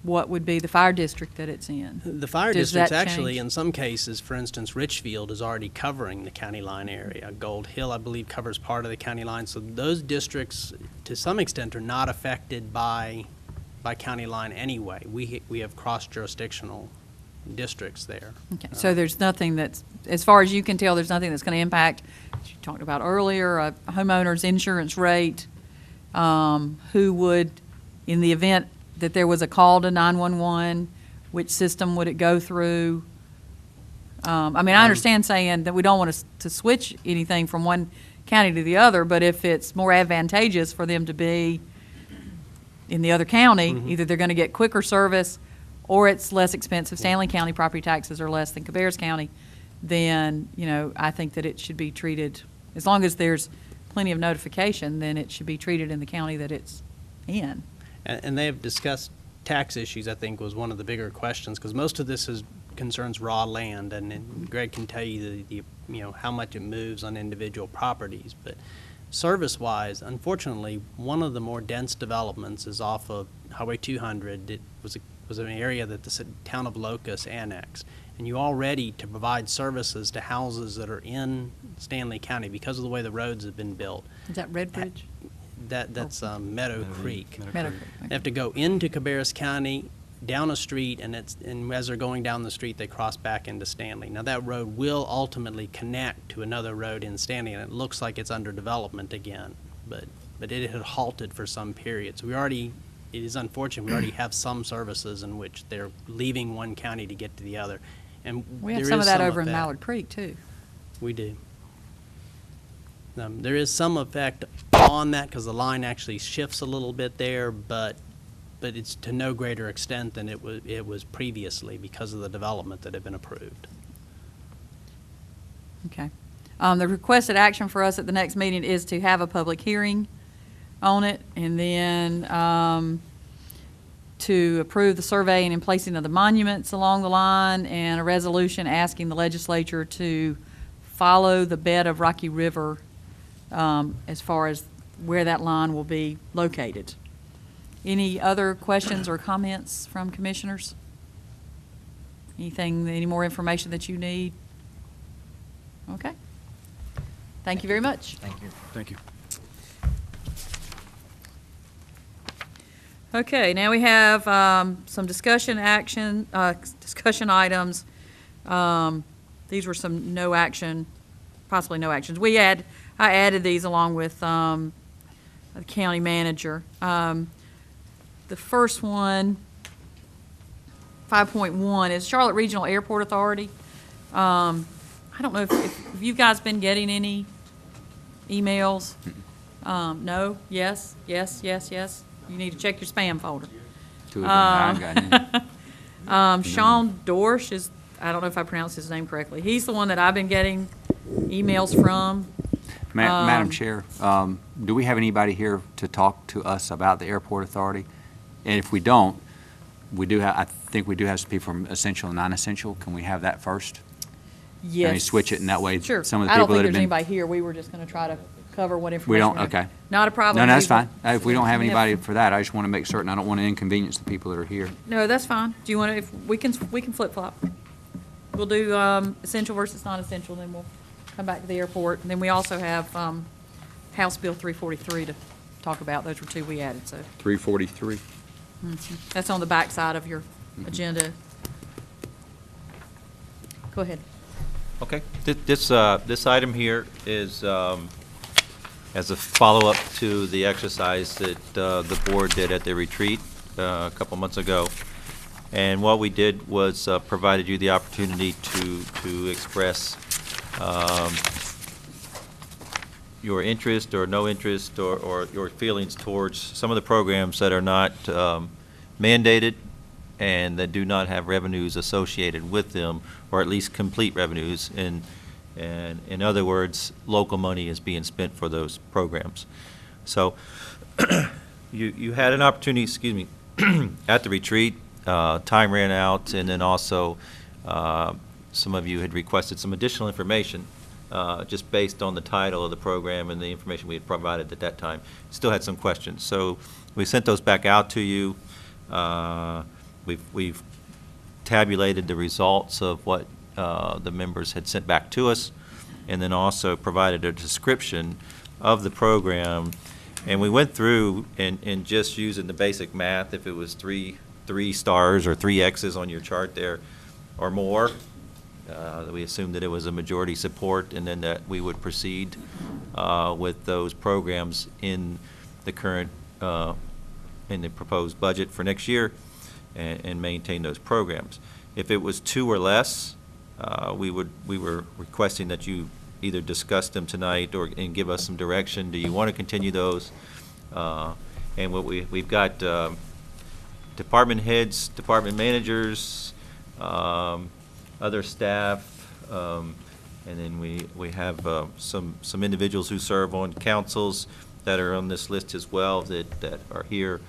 what would be the fire district that it's in? The fire Does districts that actually, change? in some cases, for instance, Richfield is already covering the county line area. Gold Hill, I believe, covers part of the county line. So those districts, to some extent, are not affected by county line anyway. We have cross-jurisdictional districts there. Okay, so there's nothing that's, as far as you can tell, there's nothing that's going to impact, as you talked about earlier, a homeowner's insurance rate, who would, in the event that there was a call to 911, which system would it go through? I mean, I understand saying that we don't want to switch anything from one county to the other, but if it's more advantageous for them to be in the other county, either they're going to get quicker service or it's less expensive. Stanley County property taxes are less than Cabarrus County, then, you know, I think that it should be treated, as long as there's plenty of notification, then it should be treated in the county that it's in. And they have discussed tax issues, I think, was one of the bigger questions, because most of this concerns raw land, and Greg can tell you the you know, how much it moves on individual properties. But service-wise, unfortunately, one of the more dense developments is off of Highway 200. It was an area that the town of Locust annexed. And you already, to provide services to houses that are in Stanley County, because of the way the roads have been built. Is that Red Bridge? That's Meadow Creek. Meadow Creek. They have to go into Cabarrus County, down a street, and as they're going down the street, they cross back into Stanley. Now, that road will ultimately connect to another road in Stanley, and it looks like it's under development again. But it had halted for some period. So it is unfortunate, we already have some services in which they're leaving one county to get to the other. And We have there some is of that over in Mallard Creek, too. We do. There is some effect on that because the line actually shifts a little bit there, but it's to no greater extent than it was previously because of the development that had been approved. Okay. The requested action for us at the next meeting is to have a public hearing on it, and then to approve the surveying and placing of the monuments along the line, and a resolution asking the legislature to follow the bed of Rocky River as far as where that line will be located. Any other questions or comments from commissioners? Any more information that you need? Okay. Thank you very much. Thank you. Thank you. Okay, now we have some discussion items. These were some possibly no actions. I added these along with the county manager. The first one, 5.1, is Charlotte Regional Airport Authority. I don't know if you guys been getting any emails. No? Yes? Yes? Yes? Yes? You need to check your spam folder. Sean Dorsch is, I don't know if I pronounced his name correctly. He's the one that I've been getting emails from. Madam Chair, do we have anybody here to talk to us about the Airport Authority? And if we don't, I think we do have some people from essential and non-essential. Can we have that first? Yes. Can we switch it in that way? Sure. Some of the I don't people think that have there's been. anybody here. We were just going to try to cover what information. We don't, have. okay. Not a problem. No, that's fine. We If we don't have have- anybody for that, I just want to make certain I don't want to inconvenience the people that are here. No, that's fine. Do you want to, if we can flip-flop. We'll do essential versus non-essential, then we'll come back to the airport. And then we also have House Bill 343 to talk about. Those were two we added, so. 343. That's on the back side of your agenda. Go ahead. Okay. This item here is as a follow-up to the exercise that the board did at the retreat a couple months ago. And what we did was provided you the opportunity to express your interest or no interest or your feelings towards some of the programs that are not mandated and that do not have revenues associated with them, or at least complete revenues. And in other words, local money is being spent for those programs. So you had an opportunity, excuse me, at the retreat. Time ran out, and then also some of you had requested some additional information just based on the title of the program and the information we had provided at that time. Still had some questions. So we sent those back out to you. We've tabulated the results of what the members had sent back to us, and then also provided a description of the program. And we went through and just using the basic math, if it was three stars or 3 X's on your chart there or more, we assumed that it was a majority support, and then that we would proceed with those programs in the current, in the proposed budget for next year, and maintain those programs. If it was 2 or less, we were requesting that you either discuss them tonight and give us some direction. Do you want to continue those? And what we've got department heads, department managers, other staff, and then we have some individuals who serve on councils that are on this list as well that are here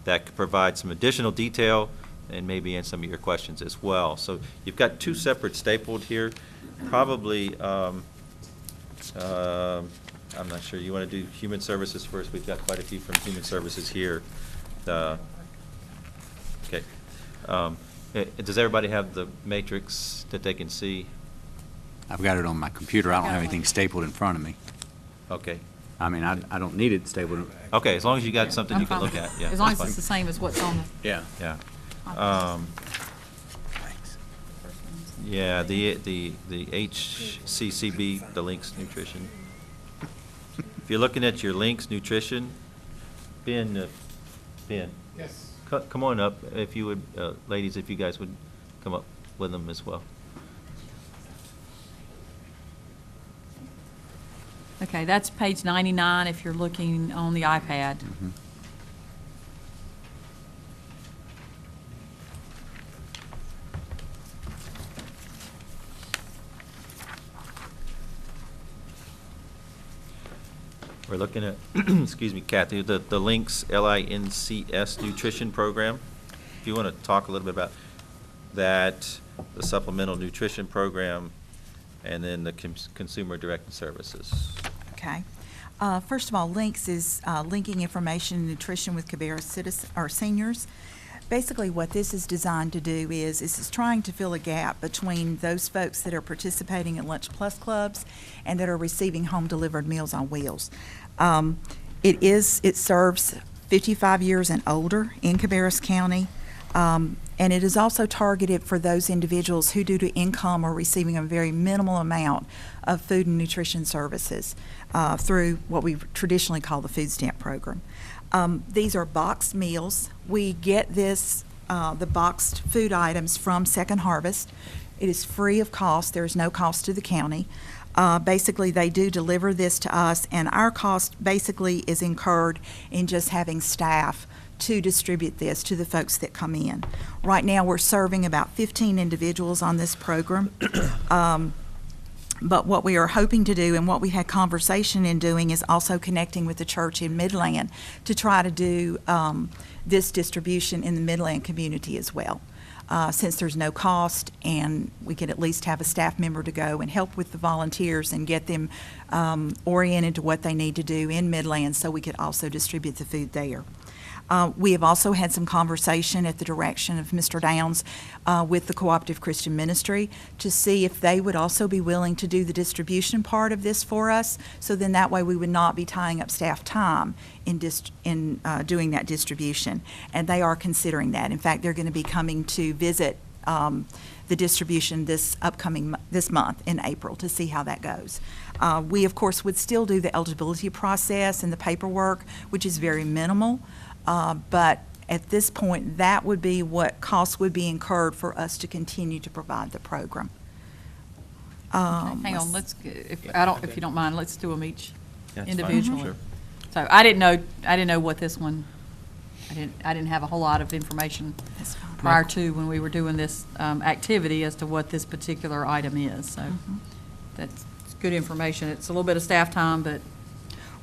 that could provide some additional detail and maybe answer some of your questions as well. So you've got two separate stapled here. Probably, I'm not sure. You want to do human services first? We've got quite a few from human services here. Okay. Does everybody have the matrix that they can see? I've got it on my computer. I don't have anything stapled in front of me. Okay. I mean, I don't need it stapled. Okay, as long as you got something you can look at. Yeah, As long as that's it's the fine. same as what's on the. Yeah. Yeah, the HCCB, the Links Nutrition. If you're looking at your Links Nutrition, Ben. Yes. Come on up, if you would, ladies, if you guys would come up with them as well. Okay, that's page 99 if you're looking on the iPad. We're looking at, excuse me, Kathy, the Links, LINCS Nutrition Program. If you want to talk a little bit about that, the Supplemental Nutrition Program, and then the Consumer Directed Services. Okay. First of all, Links is linking information and nutrition with Cabarrus seniors. Basically, what this is designed to do is it's trying to fill a gap between those folks that are participating in Lunch Plus clubs and that are receiving home-delivered Meals on Wheels. It serves 55 years and older in Cabarrus County, and it is also targeted for those individuals who, due to income, are receiving a very minimal amount of food and nutrition services through what we traditionally call the food stamp program. These are boxed meals. We get the boxed food items from Second Harvest. It is free of cost. There is no cost to the county. Basically, they do deliver this to us, and our cost basically is incurred in just having staff to distribute this to the folks that come in. Right now, we're serving about 15 individuals on this program. But what we are hoping to do and what we had conversation in doing is also connecting with the church in Midland to try to do this distribution in the Midland community as well. Since there's no cost and we could at least have a staff member to go and help with the volunteers and get them oriented to what they need to do in Midland so we could also distribute the food there. We have also had some conversation at the direction of Mr. Downs with the Cooperative Christian Ministry to see if they would also be willing to do the distribution part of this for us, so then that way we would not be tying up staff time in doing that distribution. And they are considering that. In fact, they're going to be coming to visit the distribution this month in April to see how that goes. We, of course, would still do the eligibility process and the paperwork, which is very minimal. But at this point, that would be what costs would be incurred for us to continue to provide the program. Hang on, if you don't mind, let's do them each That's fine. individually. Sure. So I didn't know what this one, I didn't have a whole lot of information prior to when we were doing this activity as to what this particular item is. So that's good information. It's a little bit of staff time, but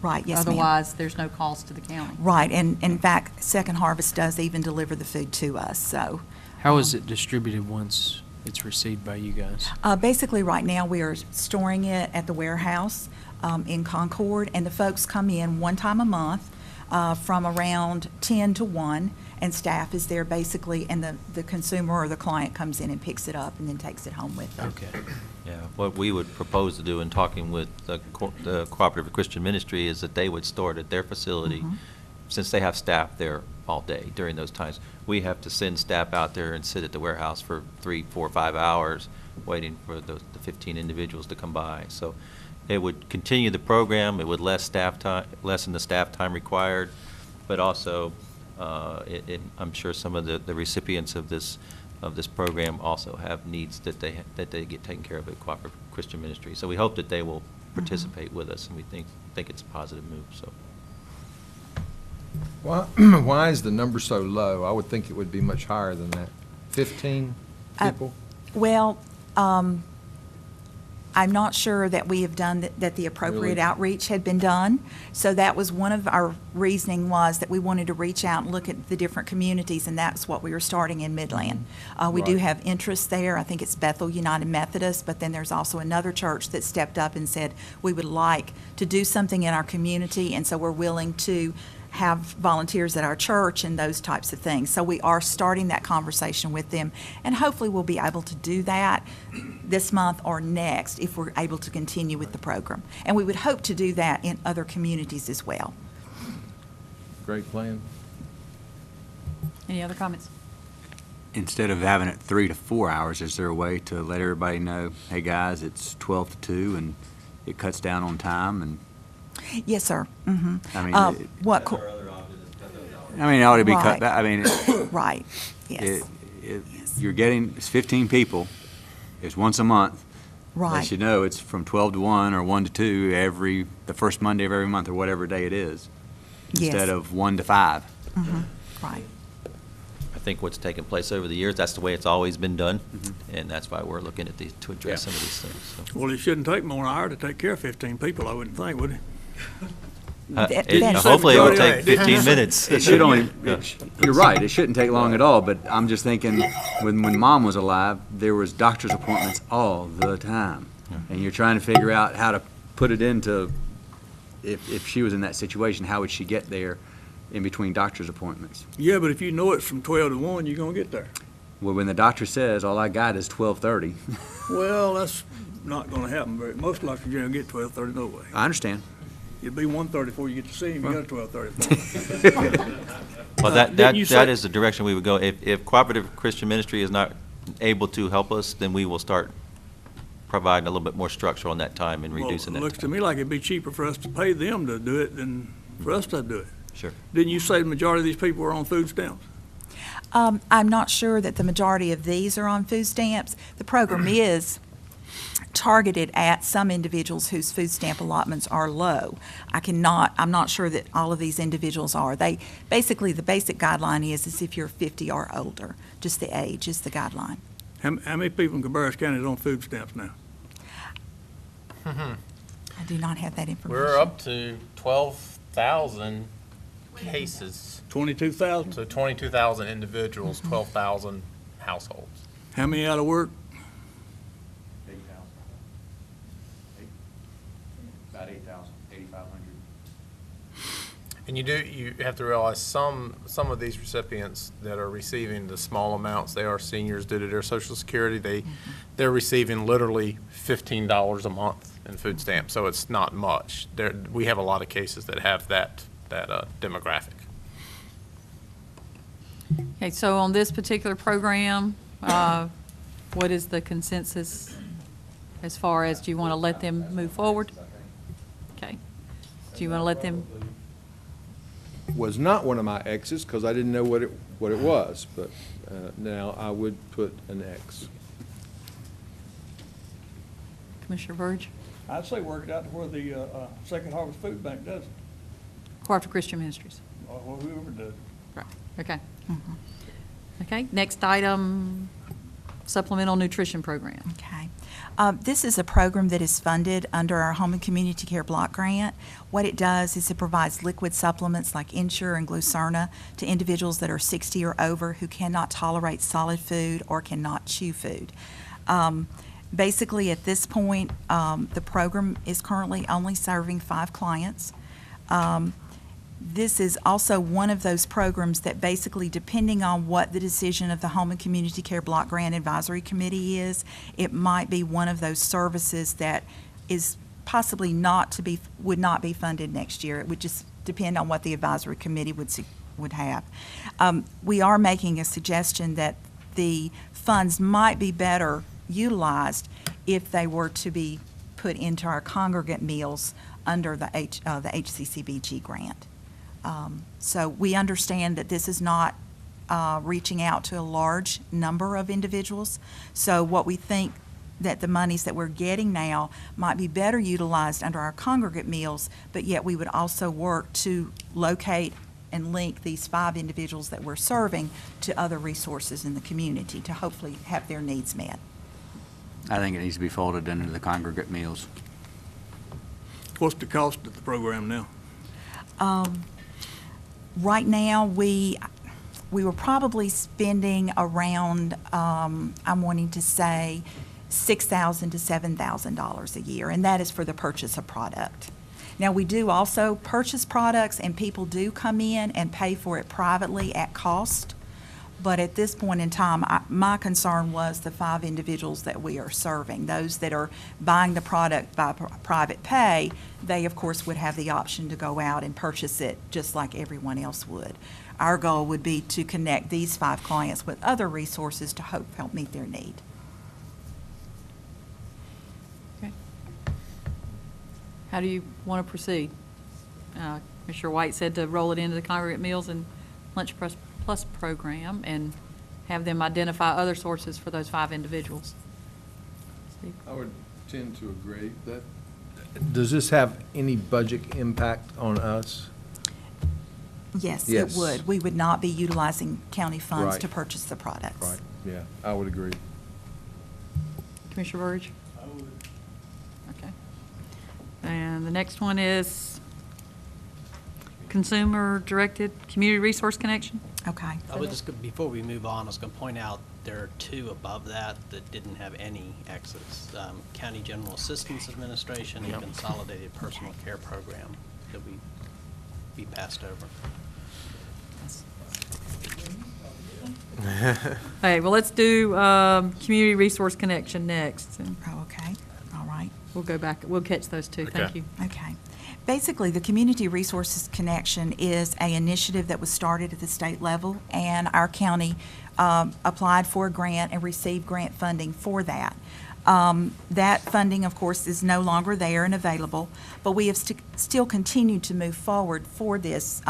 right, yes, ma'am. Otherwise, there's no cost to the county. Right, and in fact, Second Harvest does even deliver the food to us, so. How is it distributed once it's received by you guys? Basically, right now, we are storing it at the warehouse in Concord, and the folks come in one time a month from around 10 to 1, and staff is there basically, and the consumer or the client comes in and picks it up and then takes it home with them. Okay. Yeah, what we would propose to do in talking with the Cooperative Christian Ministry is that they would store it at their facility, since they have staff there all day during those times. We have to send staff out there and sit at the warehouse for 3, 4, 5 hours waiting for the 15 individuals to come by. So it would continue the program. It would lessen the staff time required, but also I'm sure some of the recipients of this of this program also have needs that they get taken care of at Cooperative Christian Ministry. So we hope that they will participate with us, and we think it's a positive move, so. Why is the number so low? I would think it would be much higher than that. 15 people? Well, I'm not sure that we have done, that the appropriate Really? outreach had been done. So that was one of our reasoning, was that we wanted to reach out and look at the different communities, and that's what we were starting in Midland. We do Right. have interest there. I think it's Bethel United Methodist, but then there's also another church that stepped up and said, we would like to do something in our community, and so we're willing to have volunteers at our church and those types of things. So we are starting that conversation with them, and hopefully we'll be able to do that this month or next if we're able to continue with the program. And we would hope to do that in other communities as well. Great plan. Any other comments? Instead of having it 3 to 4 hours, is there a way to let everybody know, hey, guys, it's 12 to 2, and it cuts down on time? And Yes, sir. Mm-hmm. I mean, What? it ought to be cut Right. back. I mean, Right, yes. You're getting, it's 15 people, it's once a month. Right. Let you know it's from 12 to 1 or 1 to 2 the first Monday of every month or whatever day it is, Yes. instead of 1 to 5. Mhm. Right. I think what's taken place over the years, that's the way it's always been done, and that's why we're looking at these, to address some of these things, so. Well, it shouldn't take more than an hour to take care of 15 people, I wouldn't think, would it? Hopefully it will take 15 minutes. It should only, you're right, it shouldn't take long at all, but I'm just thinking, when Mom was alive, there was doctor's appointments all the time. And you're trying to figure out how to put it into, if she was in that situation, how would she get there in between doctor's appointments? Yeah, but if you know it's from 12 to 1, you're gonna get there. Well, when the doctor says, all I got is 12:30, Well, that's not gonna happen most doctors you're gonna get 12:30 no way. I understand. It'd be 1:30 before you get to see him, you got a 12:30. Well, Didn't you say- that is the direction we would go. If Cooperative Christian Ministry is not able to help us, then we will start providing a little bit more structure on that time and reducing Well, it that. looks to me like it'd be cheaper for us to pay them to do it than for us to do it. Sure. Didn't you say the majority of these people are on food stamps? I'm not sure that the majority of these are on food stamps. The program is targeted at some individuals whose food stamp allotments are low. I'm not sure that all of these individuals are. Basically, the basic guideline is if you're 50 or older, just the age is the guideline. How many people in Cabarrus County is on food stamps now? I do not have that information. We're up to 12,000 cases. 22,000? So 22,000 individuals, 12,000 households. How many out of work? 8,000. About 8,000, 8,500. And you have to realize some of these recipients that are receiving the small amounts, they are seniors due to their Social Security. They're receiving literally $15 a month in food stamps, so it's not much. We have a lot of cases that have that demographic. Okay, so on this particular program, what is the consensus as far as, do you want to let them move forward? Okay. Do you want to let them? Was not one of my X's because I didn't know what it was, but now I would put an X. Commissioner Burge? I'd say work it out to where the Second Harvest Food Bank does it, Cooperative Christian Ministries. or whoever does it. Right, okay. Okay, next item, supplemental nutrition program. Okay. This is a program that is funded under our Home and Community Care Block Grant. What it does is it provides liquid supplements like Eure and Glucerna to individuals that are 60 or over who cannot tolerate solid food or cannot chew food. Basically, at this point, the program is currently only serving 5 clients. This is also one of those programs that basically, depending on what the decision of the Home and Community Care Block Grant Advisory Committee is, it might be one of those services that is possibly would not be funded next year. It would just depend on what the advisory committee would have. We are making a suggestion that the funds might be better utilized if they were to be put into our congregate meals under the HCCBG grant. So we understand that this is not reaching out to a large number of individuals. So what we think that the monies that we're getting now might be better utilized under our congregate meals, but yet we would also work to locate and link these 5 individuals that we're serving to other resources in the community to hopefully have their needs met. I think it needs to be folded into the congregate meals. What's the cost of the program now? Right now, we were probably spending around, I'm wanting to say, $6,000 to $7,000 a year, and that is for the purchase of product. Now, we do also purchase products, and people do come in and pay for it privately at cost. But at this point in time, my concern was the 5 individuals that we are serving. Those that are buying the product by private pay, they, of course, would have the option to go out and purchase it just like everyone else would. Our goal would be to connect these 5 clients with other resources to help meet their need. Okay. How do you want to proceed? Commissioner White said to roll it into the congregate meals and lunch plus program and have them identify other sources for those 5 individuals. Steve? I would tend to agree. Does this have any budget impact on us? Yes, Yes. it would. We would not be utilizing county funds Right. to purchase the products. Right, yeah, I would agree. Commissioner Burge? I would. Okay. And the next one is consumer-directed community resource connection. Okay. I would just, before we move on, I was going to point out there are 2 above that that didn't have any exits. County General Assistance Administration and Consolidated Personal Care Program that we passed over. Okay, well, let's do community resource connection next. And Oh, okay, all right. we'll go back, we'll catch those 2. Thank you. Okay. Basically, the Community Resources Connection is an initiative that was started at the state level, and our county applied for a grant and received grant funding for that. That funding, of course, is no longer there and available, but we have still continued to move forward for this,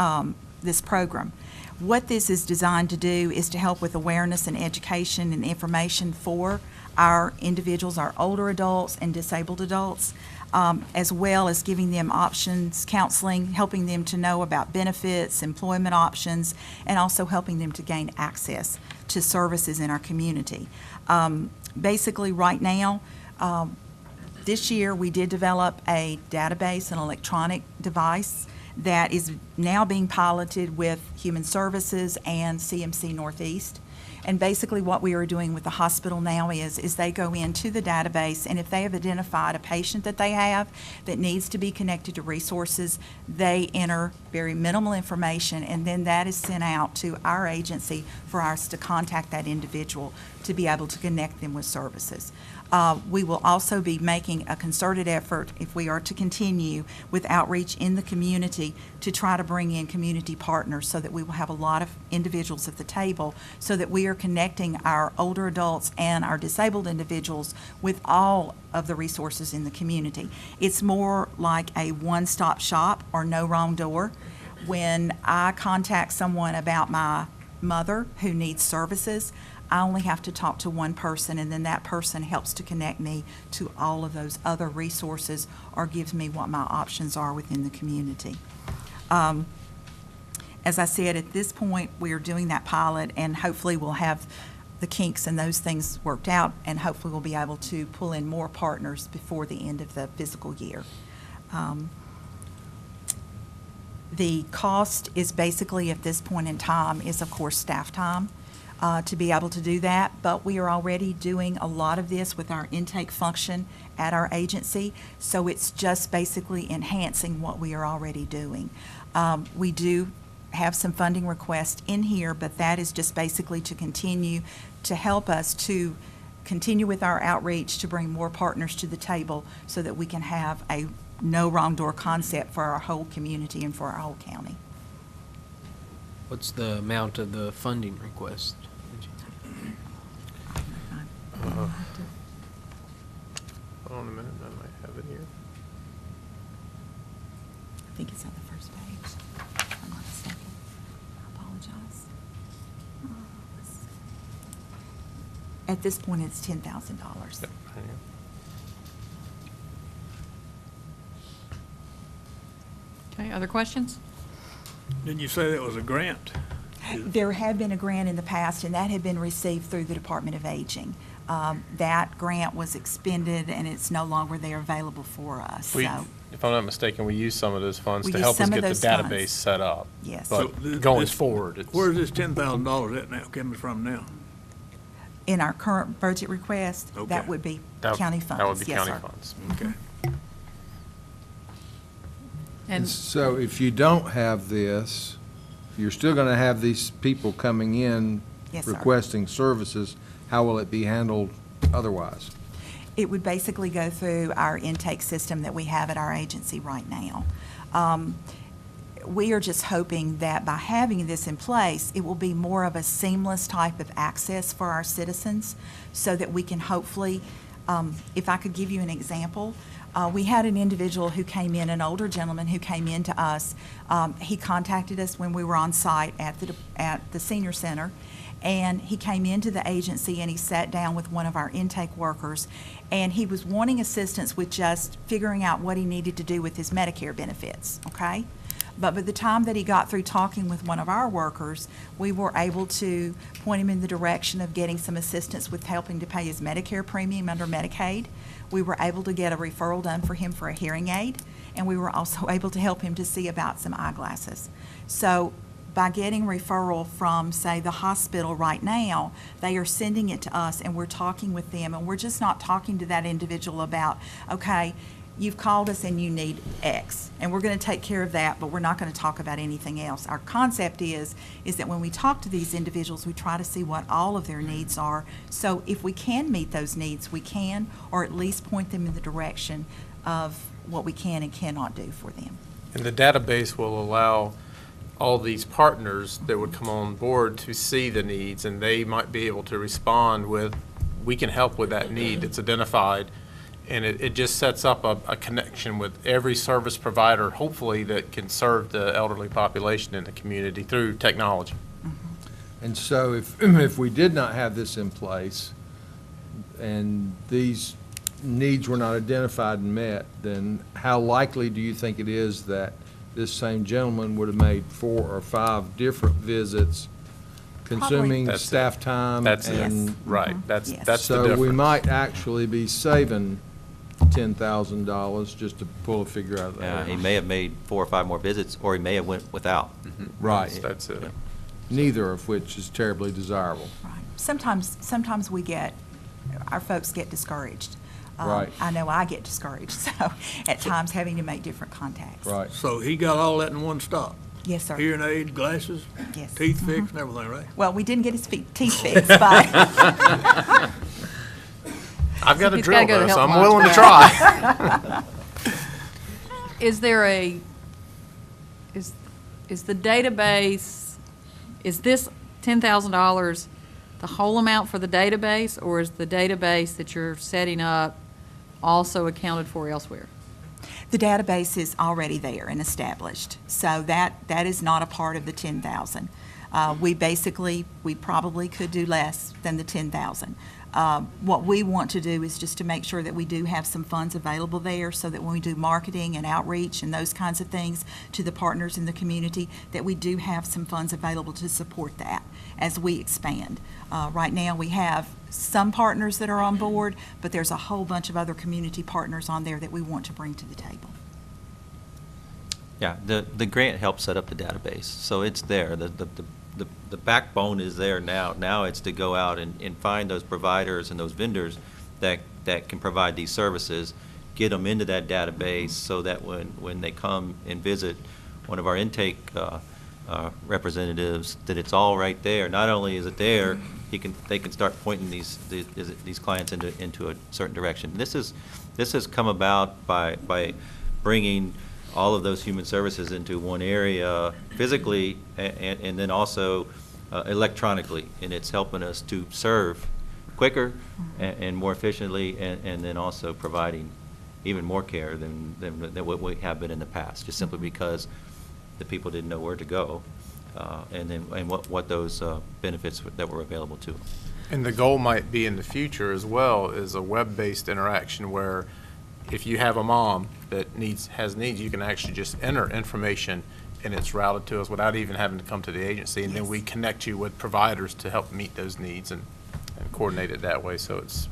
this program. What this is designed to do is to help with awareness and education and information for our individuals, our older adults and disabled adults, as well as giving them options, counseling, helping them to know about benefits, employment options, and also helping them to gain access to services in our community. Basically, right now, this year we did develop a database, an electronic device that is now being piloted with Human Services and CMC Northeast. And basically what we are doing with the hospital now is they go into the database, and if they have identified a patient that they have that needs to be connected to resources, they enter very minimal information, and then that is sent out to our agency for us to contact that individual to be able to connect them with services. We will also be making a concerted effort, if we are to continue, with outreach in the community to try to bring in community partners so that we will have a lot of individuals at the table so that we are connecting our older adults and our disabled individuals with all of the resources in the community. It's more like a one-stop shop or no wrong door. When I contact someone about my mother who needs services, I only have to talk to one person, and then that person helps to connect me to all of those other resources or gives me what my options are within the community. As I said, at this point, we are doing that pilot, and hopefully we'll have the kinks and those things worked out, and hopefully we'll be able to pull in more partners before the end of the fiscal year. The cost is basically, at this point in time, is of course staff time to be able to do that, but we are already doing a lot of this with our intake function at our agency, so it's just basically enhancing what we are already doing. We do have some funding requests in here, but that is just basically to continue to help us to continue with our outreach to bring more partners to the table so that we can have a no wrong door concept for our whole community and for our whole county. What's the amount of the funding request? Hold on a minute, I might have it here. I think it's on the first page, if I'm not mistaken. I apologize. At this point, it's $10,000. Okay, other questions? Didn't you say that was a grant? There had been a grant in the past, and that had been received through the Department of Aging. That grant was expended, and it's no longer there available for us, so. If I'm not mistaken, we use some of those funds We to use help us some of get the those funds. database set up. Yes. But So going this- forward, it's. Where's this $10,000 at now, coming from now? In our current budget request, Okay. that would be That- county funds. That would be Yes, county sir. funds. Okay. And So if you don't have this, you're still going to have these people coming in Yes, sir. requesting services. How will it be handled otherwise? It would basically go through our intake system that we have at our agency right now. We are just hoping that by having this in place, it will be more of a seamless type of access for our citizens so that we can hopefully, if I could give you an example, we had an individual who came in, an older gentleman who came in to us. He contacted us when we were on site at the senior center, and he came into the agency and he sat down with one of our intake workers, and he was wanting assistance with just figuring out what he needed to do with his Medicare benefits, okay? But by the time that he got through talking with one of our workers, we were able to point him in the direction of getting some assistance with helping to pay his Medicare premium under Medicaid. We were able to get a referral done for him for a hearing aid, and we were also able to help him to see about some eyeglasses. So by getting referral from, say, the hospital right now, they are sending it to us, and we're talking with them, and we're just not talking to that individual about, okay, you've called us and you need X, and we're going to take care of that, but we're not going to talk about anything else. Our concept is that when we talk to these individuals, we try to see what all of their needs are. So if we can meet those needs, we can, or at least point them in the direction of what we can and cannot do for them. And the database will allow all these partners that would come on board to see the needs, and they might be able to respond with, we can help with that need that's identified. And it just sets up a connection with every service provider, hopefully, that can serve the elderly population in the community through technology. And so if we did not have this in place and these needs were not identified and met, then how likely do you think it is that this same gentleman would have made 4 or 5 different visits, consuming That's staff it. time? That's it. and Right. That's the So difference. we might actually be saving $10,000 just to pull a figure out of that. He may have made 4 or 5 more visits, or he may have went without. Right. That's it. Neither of which is terribly desirable. Right. Sometimes our folks get discouraged. Right. I know I get discouraged, so at times having to make different contacts. Right. So he got all that in one stop? Yes, sir. Hearing aid, glasses, Yes. teeth fixed, and everything, right? Well, we didn't get his teeth fixed, but I've got a He's drill gotta go to though, so Health I'm Lunch. willing to try. is there is the database, is this $10,000 the whole amount for the database, or is the database that you're setting up also accounted for elsewhere? the database is already there and established. So that is not a part of the 10,000. We probably could do less than the 10,000. What we want to do is just to make sure that we do have some funds available there so that when we do marketing and outreach and those kinds of things to the partners in the community, that we do have some funds available to support that as we expand. Right now, we have some partners that are on board, but there's a whole bunch of other community partners on there that we want to bring to the table. Yeah, the grant helps set up the database, so it's there. The backbone is there now. Now it's to go out and find those providers and those vendors that can provide these services, get them into that database so that when they come and visit one of our intake representatives, that it's all right there. Not only is it there, they can start pointing these clients into a certain direction. This has come about by bringing all of those human services into one area physically and then also electronically, and it's helping us to serve quicker and more efficiently, and then also providing even more care than what we have been in the past, just simply because the people didn't know where to go. and what those benefits that were available to them. And the goal might be in the future as well is a web-based interaction where if you have a mom that has needs, you can actually just enter information and it's routed to us without even having to come to the agency. And then we connect you with providers to help meet those needs and coordinate it that way. So it's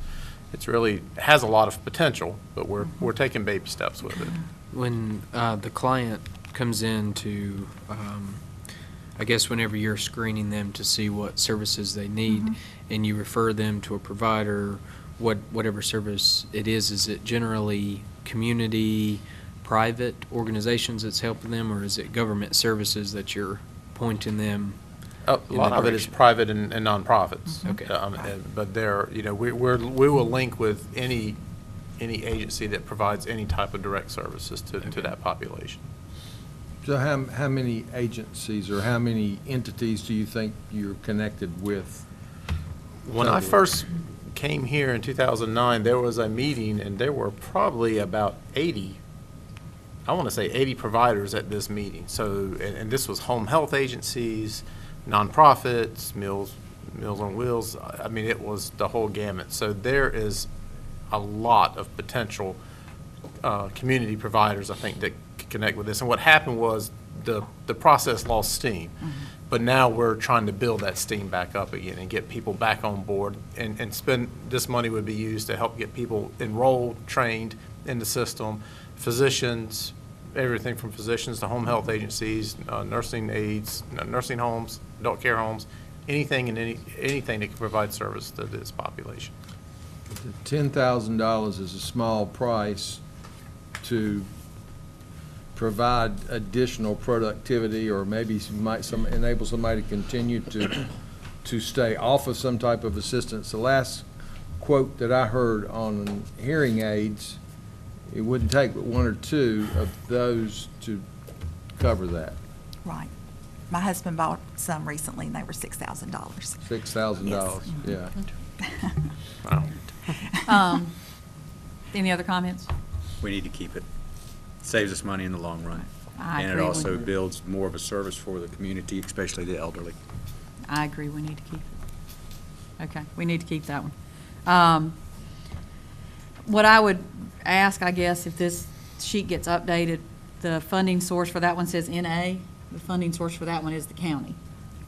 really has a lot of potential, but we're taking baby steps with it. When the client comes in to, I guess whenever you're screening them to see what services they need, and you refer them to a provider, whatever service it is it generally community, private organizations that's helping them, or is it government services that you're pointing them? A lot of it is private and nonprofits. Okay. But we will link with any agency that provides any type of direct services to that population. So how many agencies or how many entities do you think you're connected with? When I first came here in 2009, there was a meeting, and there were probably about 80 providers at this meeting. So, and this was home health agencies, nonprofits, Meals on Wheels. I mean, it was the whole gamut. So there is a lot of potential community providers, I think, that could connect with this. And what happened was the process lost steam. But now we're trying to build that steam back up again and get people back on board and spend, this money would be used to help get people enrolled, trained in the system, physicians, everything from physicians to home health agencies, nursing aides, nursing homes, adult care homes, anything that can provide service to this population. $10,000 is a small price to provide additional productivity, or maybe enable somebody to continue to stay off of some type of assistance. The last quote that I heard on hearing aids, it wouldn't take but one or two of those to cover that. Right. My husband bought some recently, and they were $6,000. $6,000, yes. Yeah. Wow. Any other comments? We need to keep it. Saves us money in the long run. I And it agree also with you. builds more of a service for the community, especially the elderly. I agree, we need to keep it. Okay, we need to keep that one. What I would ask, I guess, if this sheet gets updated, the funding source for that one says NA. The funding source for that one is the county.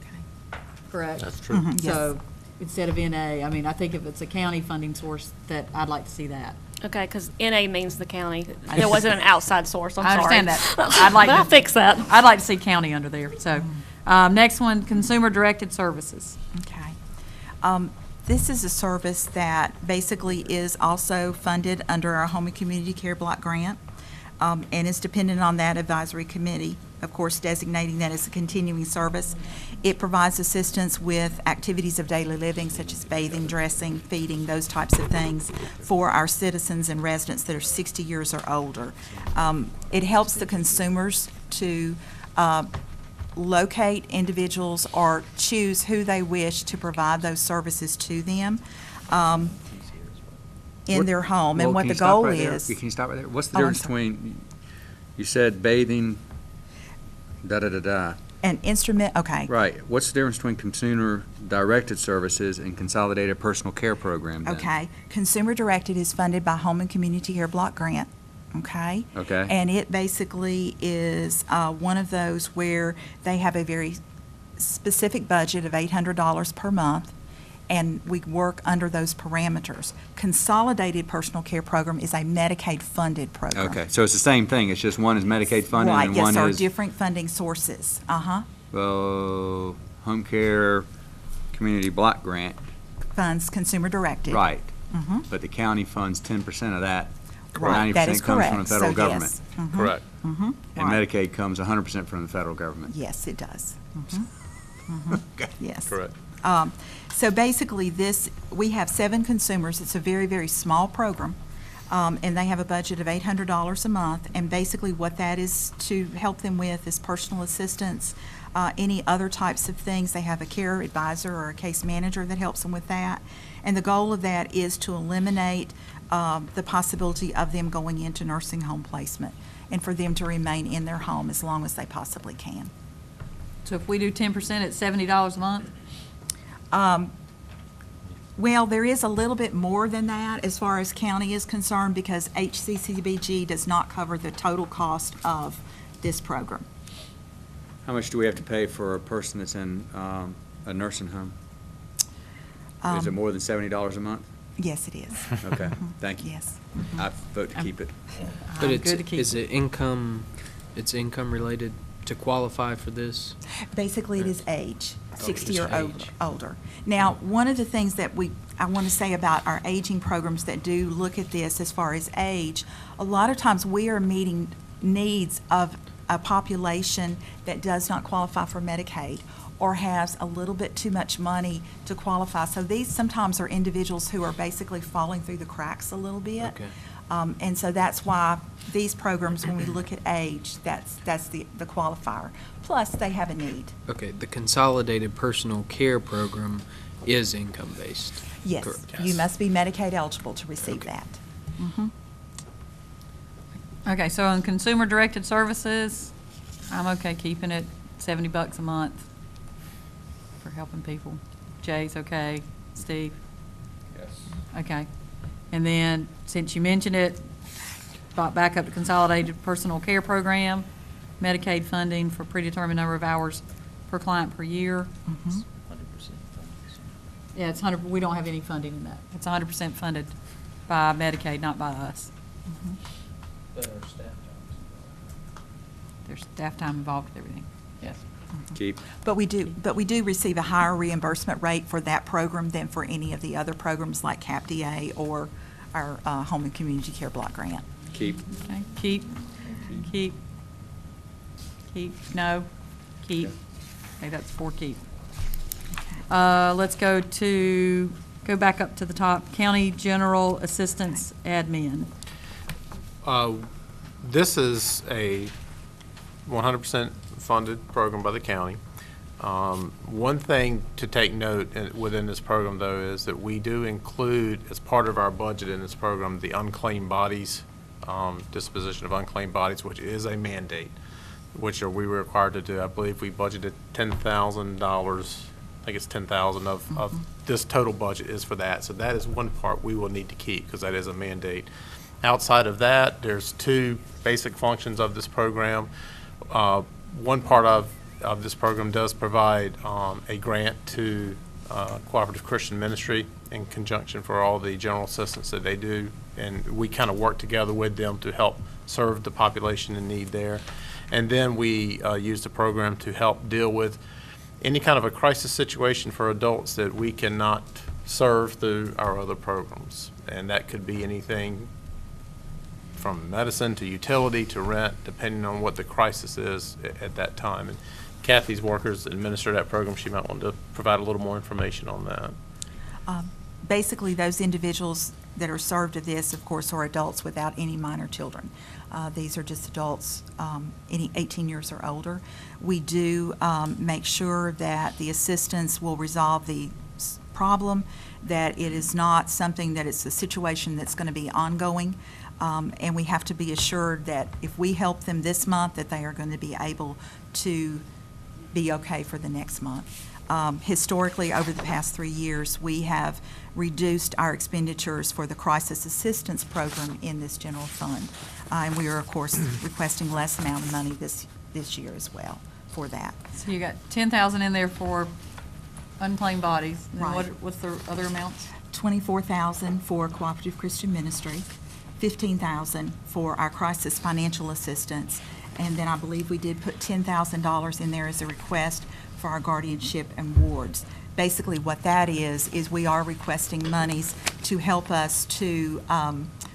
Okay. Correct? That's true. So instead of NA, I mean, I think if it's a county funding source, that I'd like to see that. Okay, because NA means the county. There wasn't an outside source, I'm I sorry. understand that. I'd like But I'll to fix that. I'd like to see county under there. So, next one, consumer-directed services. Okay. This is a service that basically is also funded under our Home and Community Care Block Grant, and is dependent on that advisory committee, of course, designating that as a continuing service. It provides assistance with activities of daily living, such as bathing, dressing, feeding, those types of things for our citizens and residents that are 60 years or older. It helps the consumers to locate individuals or choose who they wish to provide those services to them in their home. And what the goal is. Can you stop right there? What's the Oh, I'm difference between, you said bathing, da-da-da-da. An instrument, okay. Right. What's the difference between consumer-directed services and consolidated personal care program then? Okay. Consumer-directed is funded by Home and Community Care Block Grant, okay? Okay. And it basically is one of those where they have a very specific budget of $800 per month, and we work under those parameters. Consolidated Personal Care Program is a Medicaid-funded program. Okay, so it's the same thing, it's just one is Medicaid funded Right, and yes, one there are is, different funding sources. home care, community block grant, Funds consumer-directed. right. Mhm. But the county funds 10% of that. Right, that is 90% comes from correct. the federal So, government. yes. Mhm. Correct. Mhm. And Right. Medicaid comes 100% from the federal government. Yes, it does. Mhm. Mhm. Yes. Correct. So basically we have 7 consumers. It's a very, very small program. And they have a budget of $800 a month. And basically what that is to help them with is personal assistance, any other types of things. They have a care advisor or a case manager that helps them with that. And the goal of that is to eliminate the possibility of them going into nursing home placement and for them to remain in their home as long as they possibly can. So if we do 10%, it's $70 a month? Well, there is a little bit more than that as far as county is concerned because HCCBG does not cover the total cost of this program. How much do we have to pay for a person that's in a nursing home? Is it more than $70 a month? Yes, it is. Okay, thank you. Yes. I vote to keep it. But good to keep is it income, it's income related to qualify for this? Basically, it is age, 60 or just age. older. Now, one of the things that I want to say about our aging programs that do look at this as far as age, a lot of times we are meeting needs of a population that does not qualify for Medicaid or has a little bit too much money to qualify. So these sometimes are individuals who are basically falling through the cracks a little bit. Okay. And so that's why these programs, when we look at age, that's the qualifier. Plus, they have a need. Okay, the Consolidated Personal Care Program is income-based. Yes, Correct. you must be Medicaid eligible to receive Okay. that. Mhm. Okay, so on consumer-directed services, I'm okay keeping it $70 a month for helping people. Jay's okay, Steve? Yes. Okay. And then, since you mentioned it, thought back up to Consolidated Personal Care Program, Medicaid funding for predetermined number of hours per client per year. Mhm. Yeah, it's 100, we don't have any funding in that. It's 100% funded by Medicaid, not by us. There's staff time involved with everything, yes. Keep. But we do receive a higher reimbursement rate for that program than for any of the other programs like CAPDA or our Home and Community Care Block Grant. Keep. Okay, keep, no, keep. Okay, that's 4 keep. Let's go back up to the top, County General Assistance Admin. This is a 100% funded program by the county. One thing to take note within this program, though, is that we do include, as part of our budget in this program, the unclaimed bodies, disposition of unclaimed bodies, which is a mandate, which we were required to do. I believe we budgeted $10,000. I think it's 10,000 of this total budget is for that. So that is one part we will need to keep because that is a mandate. Outside of that, there's 2 basic functions of this program. One part of this program does provide a grant to Cooperative Christian Ministry in conjunction for all the general assistance that they do, and we kind of work together with them to help serve the population in need there. And then we use the program to help deal with any kind of a crisis situation for adults that we cannot serve through our other programs. And that could be anything from medicine to utility to rent, depending on what the crisis is at that time. And Kathy's workers administer that program. She might want to provide a little more information on that. Basically, those individuals that are served of this, of course, are adults without any minor children. These are just adults, any 18 years or older. We do make sure that the assistance will resolve the problem, that it is not something that it's a situation that's going to be ongoing. And we have to be assured that if we help them this month, that they are going to be able to be okay for the next month. Historically, over the past 3 years, we have reduced our expenditures for the crisis assistance program in this general fund. And we are, of course, requesting less amount of money this year as well for that. So you got 10,000 in there for unclaimed bodies. And Right. What's the other amounts? $24,000 for Cooperative Christian Ministry, $15,000 for our crisis financial assistance, and then I believe we did put $10,000 in there as a request for our guardianship and wards. Basically, what that is we are requesting monies to help us to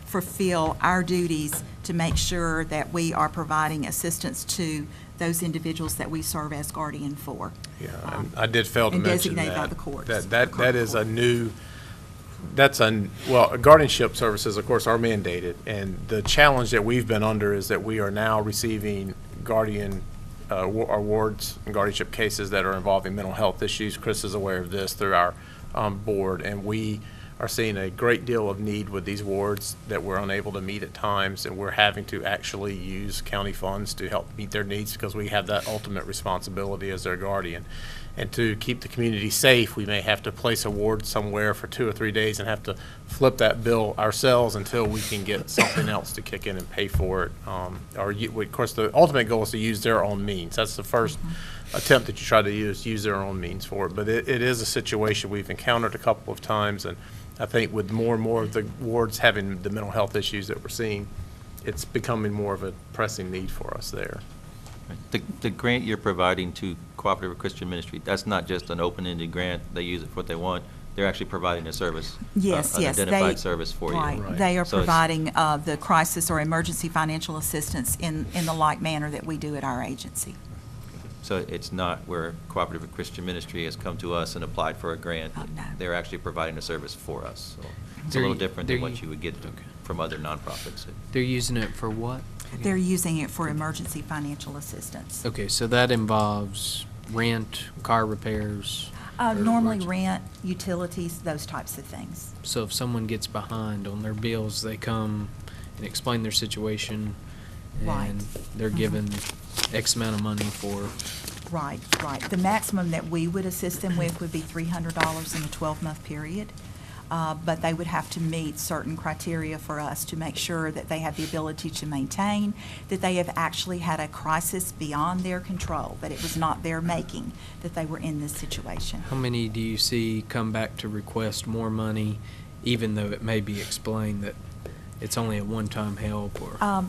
fulfill our duties to make sure that we are providing assistance to those individuals that we serve as guardian for. Yeah, and I did fail to and mention designate that. by the courts. That is a new, guardianship services, of course, are mandated. And the challenge that we've been under is that we are now receiving guardian awards and guardianship cases that are involving mental health issues. Chris is aware of this through our board, and we are seeing a great deal of need with these wards that we're unable to meet at times, and we're having to actually use county funds to help meet their needs because we have that ultimate responsibility as their guardian. And to keep the community safe, we may have to place a ward somewhere for 2 or 3 days and have to flip that bill ourselves until we can get something else to kick in and pay for it. Of course, the ultimate goal is to use their own means. That's the first attempt that you try to use their own means for it. But it is a situation we've encountered a couple of times, and I think with more and more of the wards having the mental health issues that we're seeing, it's becoming more of a pressing need for us there. The grant you're providing to Cooperative Christian Ministry, that's not just an open-ended grant, they use it for what they want, they're actually providing a service. Yes, an yes. identified service for you. Right. They are So it's- providing the crisis or emergency financial assistance in the like manner that we do at our agency. So it's not where Cooperative Christian Ministry has come to us and applied for a grant. Oh, no. They're actually providing a service for us. So it's a They're- little different than they're- what you would get from other nonprofits. They're using it for what? They're using it for emergency financial assistance. Okay, so that involves rent, car repairs. or Normally emerg- rent, utilities, those types of things. So if someone gets behind on their bills, they come and explain their situation, Right. and they're given X amount of money for. Right, right. The maximum that we would assist them with would be $300 in a 12-month period. But they would have to meet certain criteria for us to make sure that they have the ability to maintain, that they have actually had a crisis beyond their control, that it was not their making, that they were in this situation. How many do you see come back to request more money, even though it may be explained that it's only a one-time help or?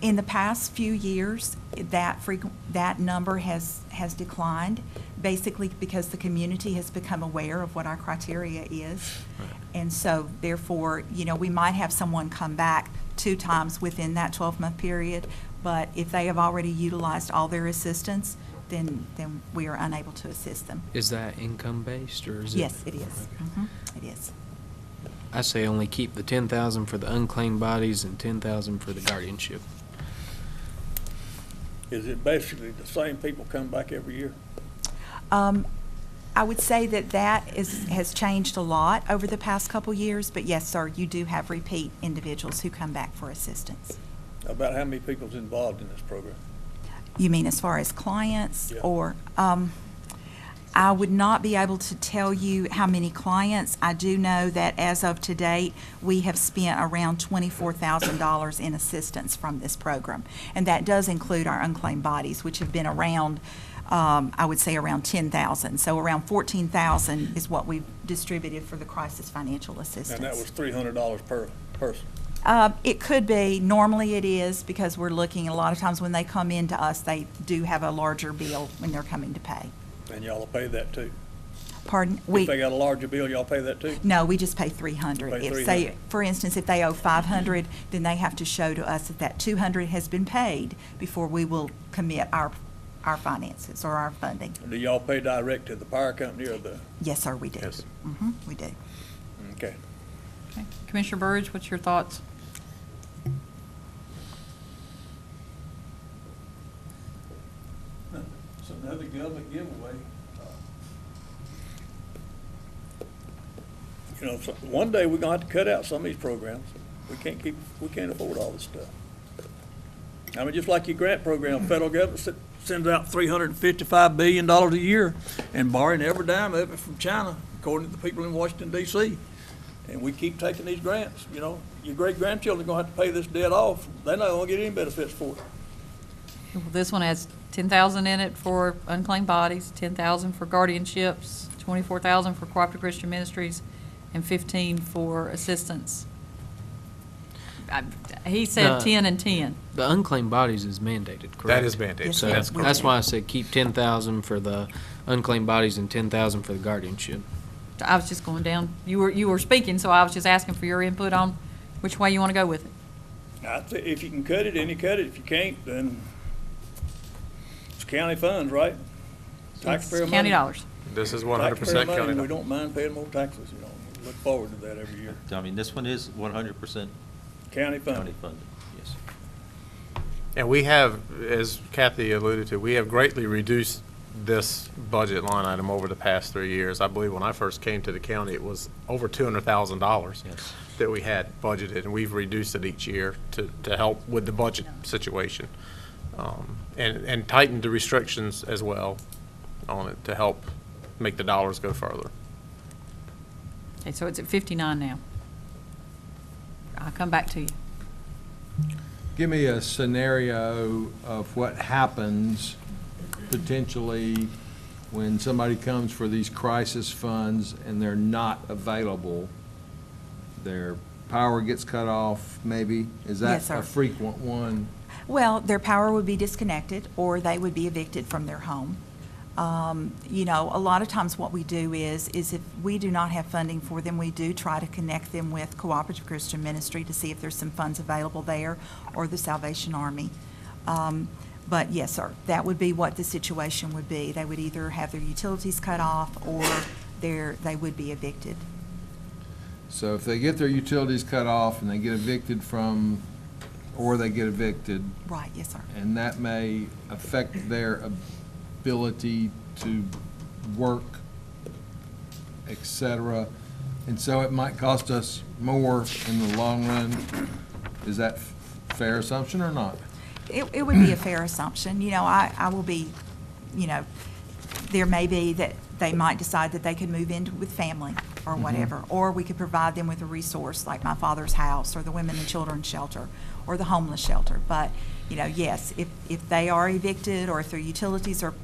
In the past few years, that number has declined, basically because the community has become aware of what our criteria is. Right. And so therefore, we might have someone come back 2 times within that 12-month period, but if they have already utilized all their assistance, then we are unable to assist them. Is that income-based, or is it? Yes, it is. Okay. Mhm, it is. I say only keep the 10,000 for the unclaimed bodies and 10,000 for the guardianship. Is it basically the same people come back every year? I would say that has changed a lot over the past couple years, but yes, sir, you do have repeat individuals who come back for assistance. About how many people's involved in this program? You mean as far as clients Yeah. or, I would not be able to tell you how many clients. I do know that as of to date, we have spent around $24,000 in assistance from this program. And that does include our unclaimed bodies, which have been around, I would say around 10,000. So around 14,000 is what we've distributed for the crisis financial assistance. And that was $300 per person. It could be. Normally it is, because we're looking, a lot of times when they come in to us, they do have a larger bill when they're coming to pay. And y'all will pay that too? Pardon? If they got a larger bill, y'all pay that too? No, we just pay $300. Pay If $300. they, for instance, if they owe $500, then they have to show to us that $200 has been paid before we will commit our finances or our funding. Do y'all pay direct to the power company or the? Yes, sir, we do. Yes. We do. Okay. Okay. Commissioner Burridge, what's your thoughts? It's another government giveaway. One day we're gonna have to cut out some of these programs. We can't afford all this stuff. I mean, just like your grant program, federal government sends out $355 billion a year and borrowing every dime of it from China, according to the people in Washington, D.C. And we keep taking these grants, your great-grandchildren are gonna have to pay this debt off. They're not gonna get any benefits for it. Well, this one has 10,000 in it for unclaimed bodies, 10,000 for guardianships, 24,000 for Cooperative Christian Ministries, and 15 for assistance. He said 10 and 10. The unclaimed bodies is mandated, correct? That is mandated. Yes, So yes, that's why I said keep 10,000 for the unclaimed bodies and 10,000 for the guardianship. I was just going down. You were speaking, so I was just asking for your input on which way you want to go with it. I'd say if you can cut it, then you cut it. If you can't, then it's county funds, right? Taxpayer It's money. county dollars. This is Taxpayer 100% money, county. We don't mind paying more taxes, Look forward to that every year. I mean, this one is 100% County county funded. funded, yes. And we have, as Kathy alluded to, we have greatly reduced this budget line item over the past 3 years. I believe when I first came to the county, it was over $200,000 that we had budgeted, and we've reduced it each year to help with the budget situation. And tightened the restrictions as well on it to help make the dollars go further. Okay, so it's at 59 now. I'll come back to you. Give me a scenario of what happens potentially when somebody comes for these crisis funds and they're not available. Their power gets cut off, maybe? Is that Yes, sir. a frequent one? Well, their power would be disconnected, or they would be evicted from their home. You know, a lot of times what we do is if we do not have funding for them, we do try to connect them with Cooperative Christian Ministry to see if there's some funds available there, or the Salvation Army. But yes, sir, that would be what the situation would be. They would either have their utilities cut off, or they would be evicted. So if they get their utilities cut off and they get evicted from, or they get evicted. Right, yes, sir. And that may affect their ability to work, et cetera. And so it might cost us more in the long run. Is that fair assumption or not? It would be a fair assumption. You know, I will be, you know, there may be that they might decide that they could move in with family or whatever, or we could provide them with a resource like my father's house or the Women and Children's Shelter or the homeless shelter. But, you know, yes, if they are evicted or if their utilities are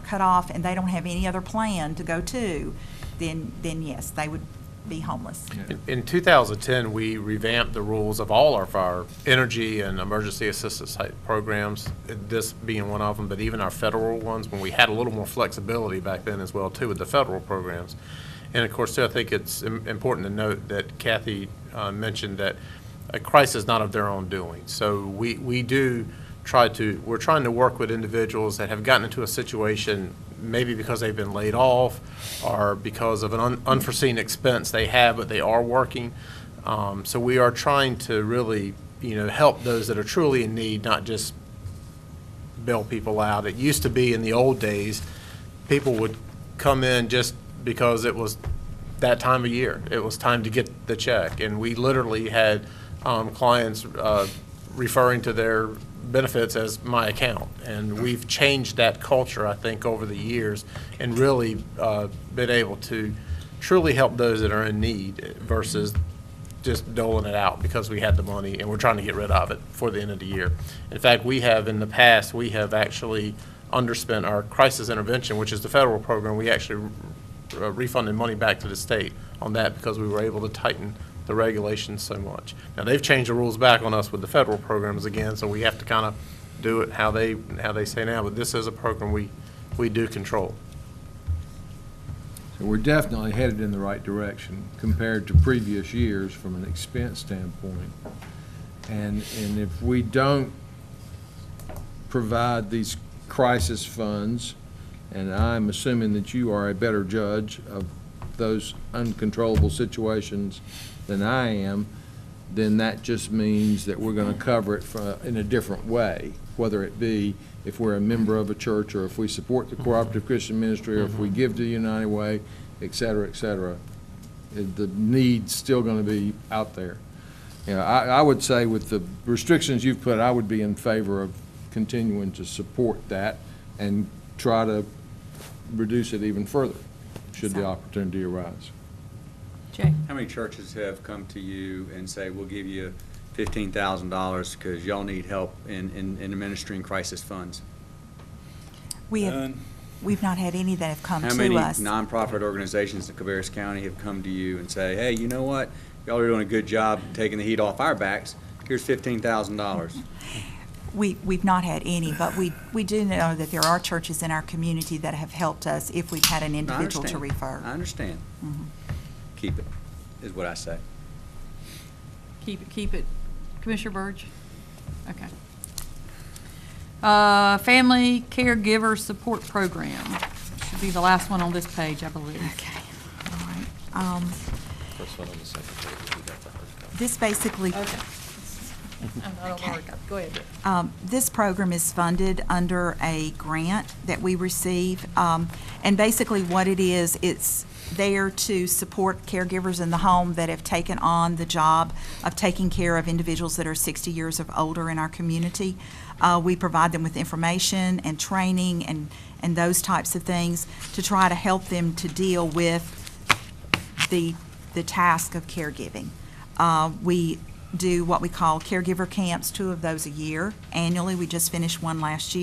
cut off and they don't have any other plan to go to, then yes, they would be homeless. In 2010, we revamped the rules of all of our energy and emergency assistance type programs, this being one of them, but even our federal ones, when we had a little more flexibility back then as well, too, with the federal programs. And of course, too, I think it's important to note that Kathy mentioned that a crisis is not of their own doing. So we're trying to work with individuals that have gotten into a situation maybe because they've been laid off or because of an unforeseen expense they have, but they are working. So we are trying to really, you know, help those that are truly in need, not just bail people out. It used to be in the old days, people would come in just because it was that time of year. It was time to get the check. And we literally had clients referring to their benefits as my account. And we've changed that culture, I think, over the years and really been able to truly help those that are in need versus just doling it out because we had the money and we're trying to get rid of it for the end of the year. In fact, we have in the past, we have actually underspent our crisis intervention, which is the federal program. We actually refunded money back to the state on that because we were able to tighten the regulations so much. Now, they've changed the rules back on us with the federal programs again, so we have to kind of do it how they say now, but this is a program we do control. So we're definitely headed in the right direction compared to previous years from an expense standpoint. And if we don't provide these crisis funds, and I'm assuming that you are a better judge of those uncontrollable situations than I am, then that just means that we're going to cover it in a different way, whether it be if we're a member of a church or if we support the Cooperative Christian Ministry or if we give to the United Way, et cetera, et cetera. The need's still going to be out there. You know, I would say with the restrictions you've put, I would be in favor of continuing to support that and try to reduce it even further should the opportunity arise. Jay? How many churches have come to you and say, we'll give you $15,000 because y'all need help in administering crisis funds? We've not had any that have come to us. How many nonprofit organizations in Cabarrus County have come to you and say, hey, you know what? Y'all are doing a good job taking the heat off our backs. Here's $15,000. We've not had any, but we do know that there are churches in our community that have helped us if we've had an individual to refer. I understand. Mm-hmm. Keep it, is what I say. Keep it. Commissioner Burge? Okay. Family Caregiver Support Program. Should be the last one on this page, I believe. Okay. All right. First one on the second page. We got the hard copy. This basically, Go ahead. This program is funded under a grant that we receive. And basically what it is, it's there to support caregivers in the home that have taken on the job of taking care of individuals that are 60 years of older in our community. We provide them with information and training and those types of things to try to help them to deal with the task of caregiving. We do what we call caregiver camps, 2 of those a year. Annually, we just finished one last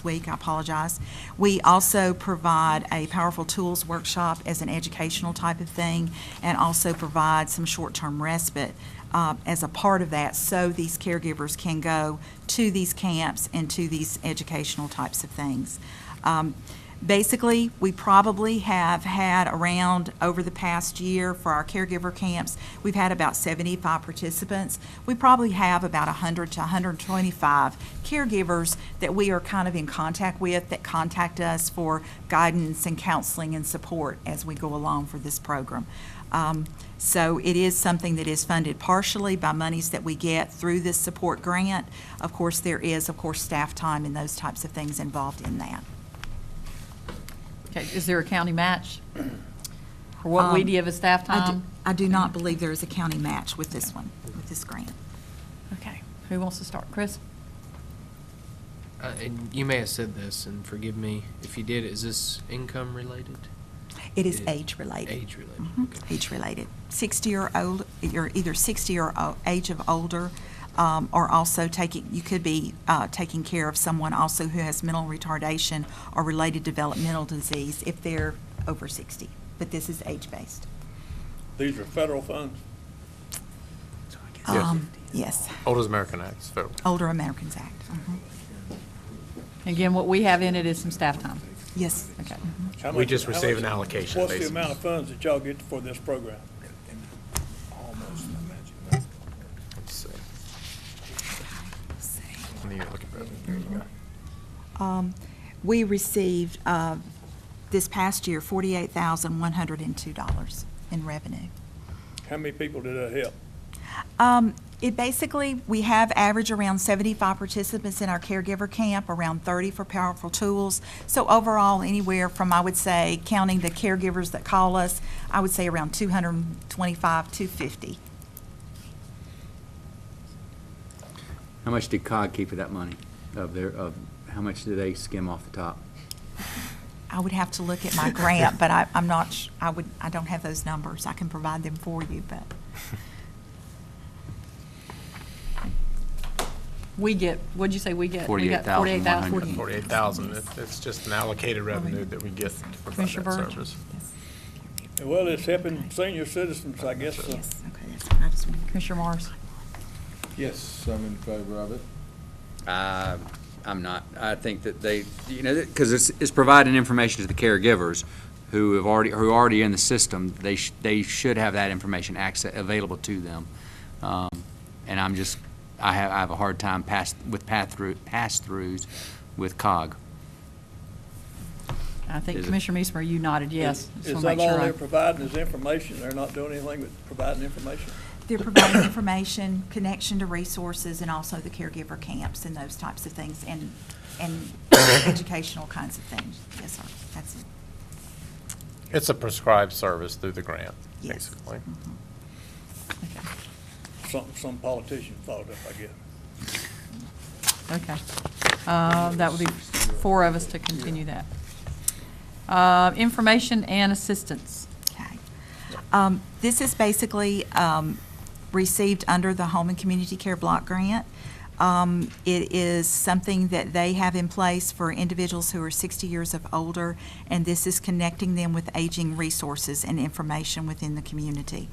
week, I apologize. We also provide a powerful tools workshop as an educational type of thing, and also provide some short-term respite as a part of that, so these caregivers can go to these camps and to these educational types of things. Basically, we probably have had around, over the past year for our caregiver camps, we've had about 75 participants. We probably have about 100 to 125 caregivers that we are kind of in contact with, that contact us for guidance and counseling and support as we go along for this program. So it is something that is funded partially by monies that we get through this support grant. Of course, there is, staff time and those types of things involved in that. Okay, is there a county match for what we give as staff time? I do not believe there is a county match with this one, with this grant. Okay, who wants to start? Chris? And you may have said this, and forgive me if you did. Is this income related? It is age related. Age related. Okay. Age related. 60 or old, you're either 60 or age of older, or also you could be taking care of someone also who has mental retardation or related developmental disease if they're over 60. But this is age-based. These are federal funds? Yes. Older American Act, federal. Older Americans Act. Again, what we have in it is some staff time. Yes. Okay. We just receive an allocation, What's basically. the amount of funds that y'all get for this program? Let's see. I need to look at that. There you go. We received this past year $48,102 in revenue. How many people did that help? It basically, we have average around 75 participants in our caregiver camp, around 30 for powerful tools. So overall, anywhere from, I would say, counting the caregivers that call us, I would say around 225, 250. How much did COG keep of that money? How much did they skim off the top? I would have to look at my grant, but I'm not, I don't have those numbers. I can provide them for you, but. We get, what'd you say we get? We got 48,100. 48,000. It's just an allocated revenue that we get to provide Commissioner that Burge? service. Well, it's helping senior citizens, I guess. Yes, okay, that's what I just wanted. Commissioner Morris? Yes, I'm in favor of it. I'm not. I think that they, because it's providing information to the caregivers who are already in the system. They should have that information available to them. And I have a hard time with pass-throughs with COG. I think Commissioner MEASMER, you nodded yes. Is that all they're providing is information? They're not doing anything but providing information? They're providing information, connection to resources, and also the caregiver camps and those types of things, and educational kinds of things. Yes, sir. That's it. It's a prescribed service through the grant, Yes. basically. Some politician thought up, I guess. Okay. That would be 4 of us to continue that. Information and assistance. Okay. This is basically received under the Home and Community Care Block Grant. It is something that they have in place for individuals who are 60 years of older, and this is connecting them with aging resources and information within the community.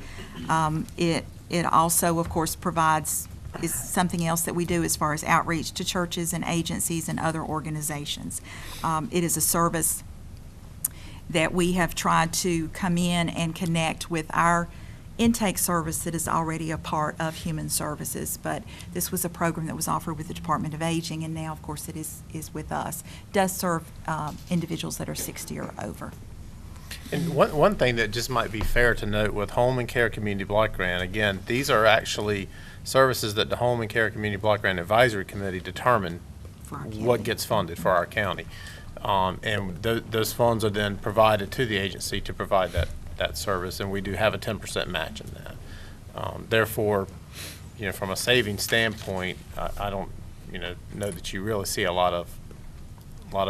It also, of course, is something else that we do as far as outreach to churches and agencies and other organizations. It is a service that we have tried to come in and connect with our intake service that is already a part of Human Services, but this was a program that was offered with the Department of Aging, and now, of course, it is with us. It does serve individuals that are 60 or over. And one thing that just might be fair to note with Home and Care Community Block Grant, again, these are actually services that the Home and Care Community Block Grant Advisory Committee determine what gets funded for our county. And those funds are then provided to the agency to provide that service, and we do have a 10% match in that. Therefore, you know, from a saving standpoint, I don't, you know that you really see a lot of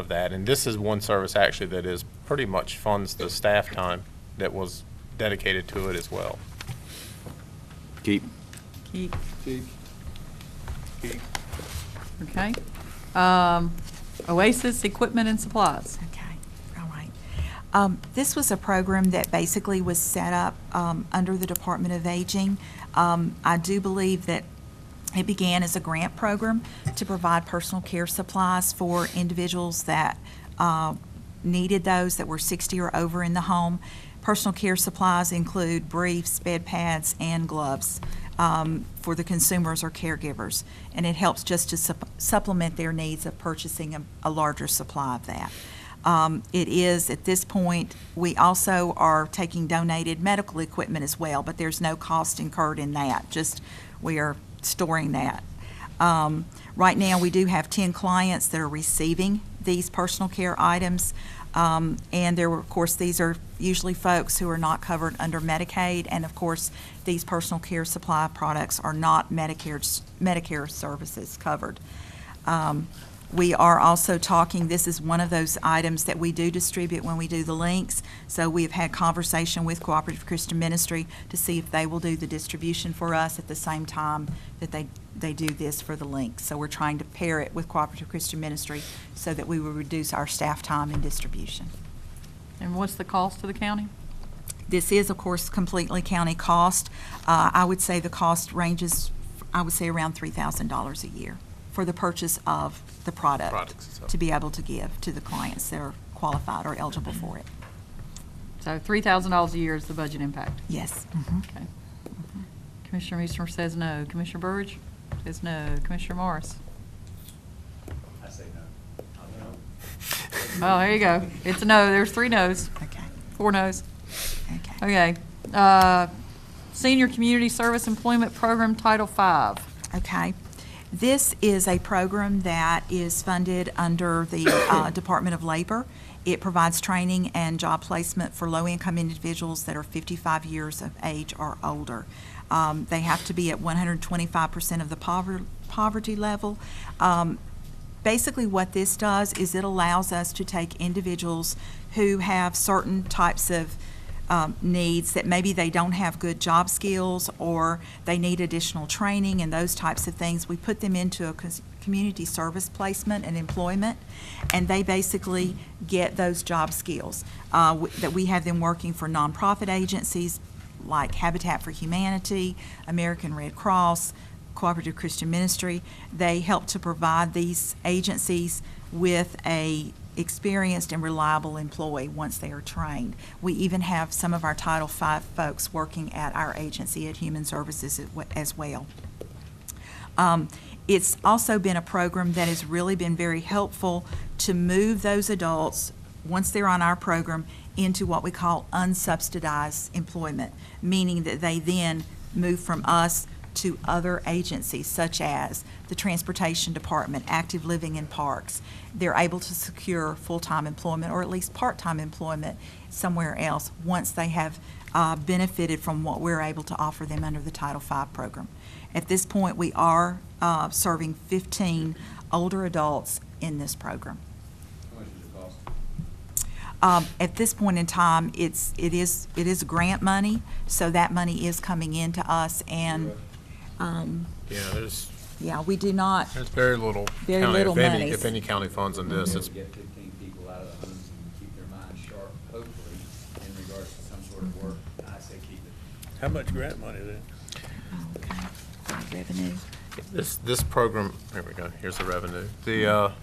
that. And this is one service actually that is pretty much funds the staff time that was dedicated to it as well. Keep. Keep. Keep. Okay. Oasis Equipment and Supplies. Okay, all right. This was a program that basically was set up under the Department of Aging. I do believe that it began as a grant program to provide personal care supplies for individuals that needed those, that were 60 or over in the home. Personal care supplies include briefs, bed pads, and gloves for the consumers or caregivers. And it helps just to supplement their needs of purchasing a larger supply of that. It is, at this point, we also are taking donated medical equipment as well, but there's no cost incurred in that, just we are storing that. Right now, we do have 10 clients that are receiving these personal care items, and there were, of course, these are usually folks who are not covered under Medicaid, and of course, these personal care supply products are not Medicare services covered. We are also talking, this is one of those items that we do distribute when we do the links. So we have had conversation with Cooperative Christian Ministry to see if they will do the distribution for us at the same time that they do this for the links. So we're trying to pair it with Cooperative Christian Ministry so that we will reduce our staff time in distribution. And what's the cost to the county? This is, of course, completely county cost. I would say the cost ranges, I would say around $3,000 a year for the purchase of the product to be able to give to the clients that are qualified or eligible for it. So $3,000 a year is the budget impact? Yes. Okay. Commissioner Measmer says no. Commissioner Burridge says no. Commissioner Morris? I say no. Oh, there you go. It's a no. There's 3 no's. Okay. 4 no's. Okay. Okay. Senior Community Service Employment Program, Title V. Okay. This is a program that is funded under the Department of Labor. It provides training and job placement for low-income individuals that are 55 years of age or older. They have to be at 125% of the poverty level. Basically what this does is it allows us to take individuals who have certain types of needs that maybe they don't have good job skills or they need additional training and those types of things. We put them into a community service placement and employment, and they basically get those job skills. That we have them working for nonprofit agencies like Habitat for Humanity, American Red Cross, Cooperative Christian Ministry. They help to provide these agencies with a experienced and reliable employee once they are trained. We even have some of our Title V folks working at our agency at Human Services as well. It's also been a program that has really been very helpful to move those adults, once they're on our program, into what we call unsubsidized employment, meaning that they then move from us to other agencies such as the Transportation Department, Active Living and Parks. They're able to secure full-time employment or at least part-time employment somewhere else once they have benefited from what we're able to offer them under the Title V program. At this point, we are serving 15 older adults in this program. How much does it cost? At this point in time, it is grant money, so that money is coming into us, and we do not. There's very little. Very county, little money. If any county funds on this, it's Get 15 people out of the homes and keep their minds sharp, hopefully, in regards to some sort of work. I say keep it. How much grant money then? Okay. Revenue. this program. Here we go. Here's the revenue. The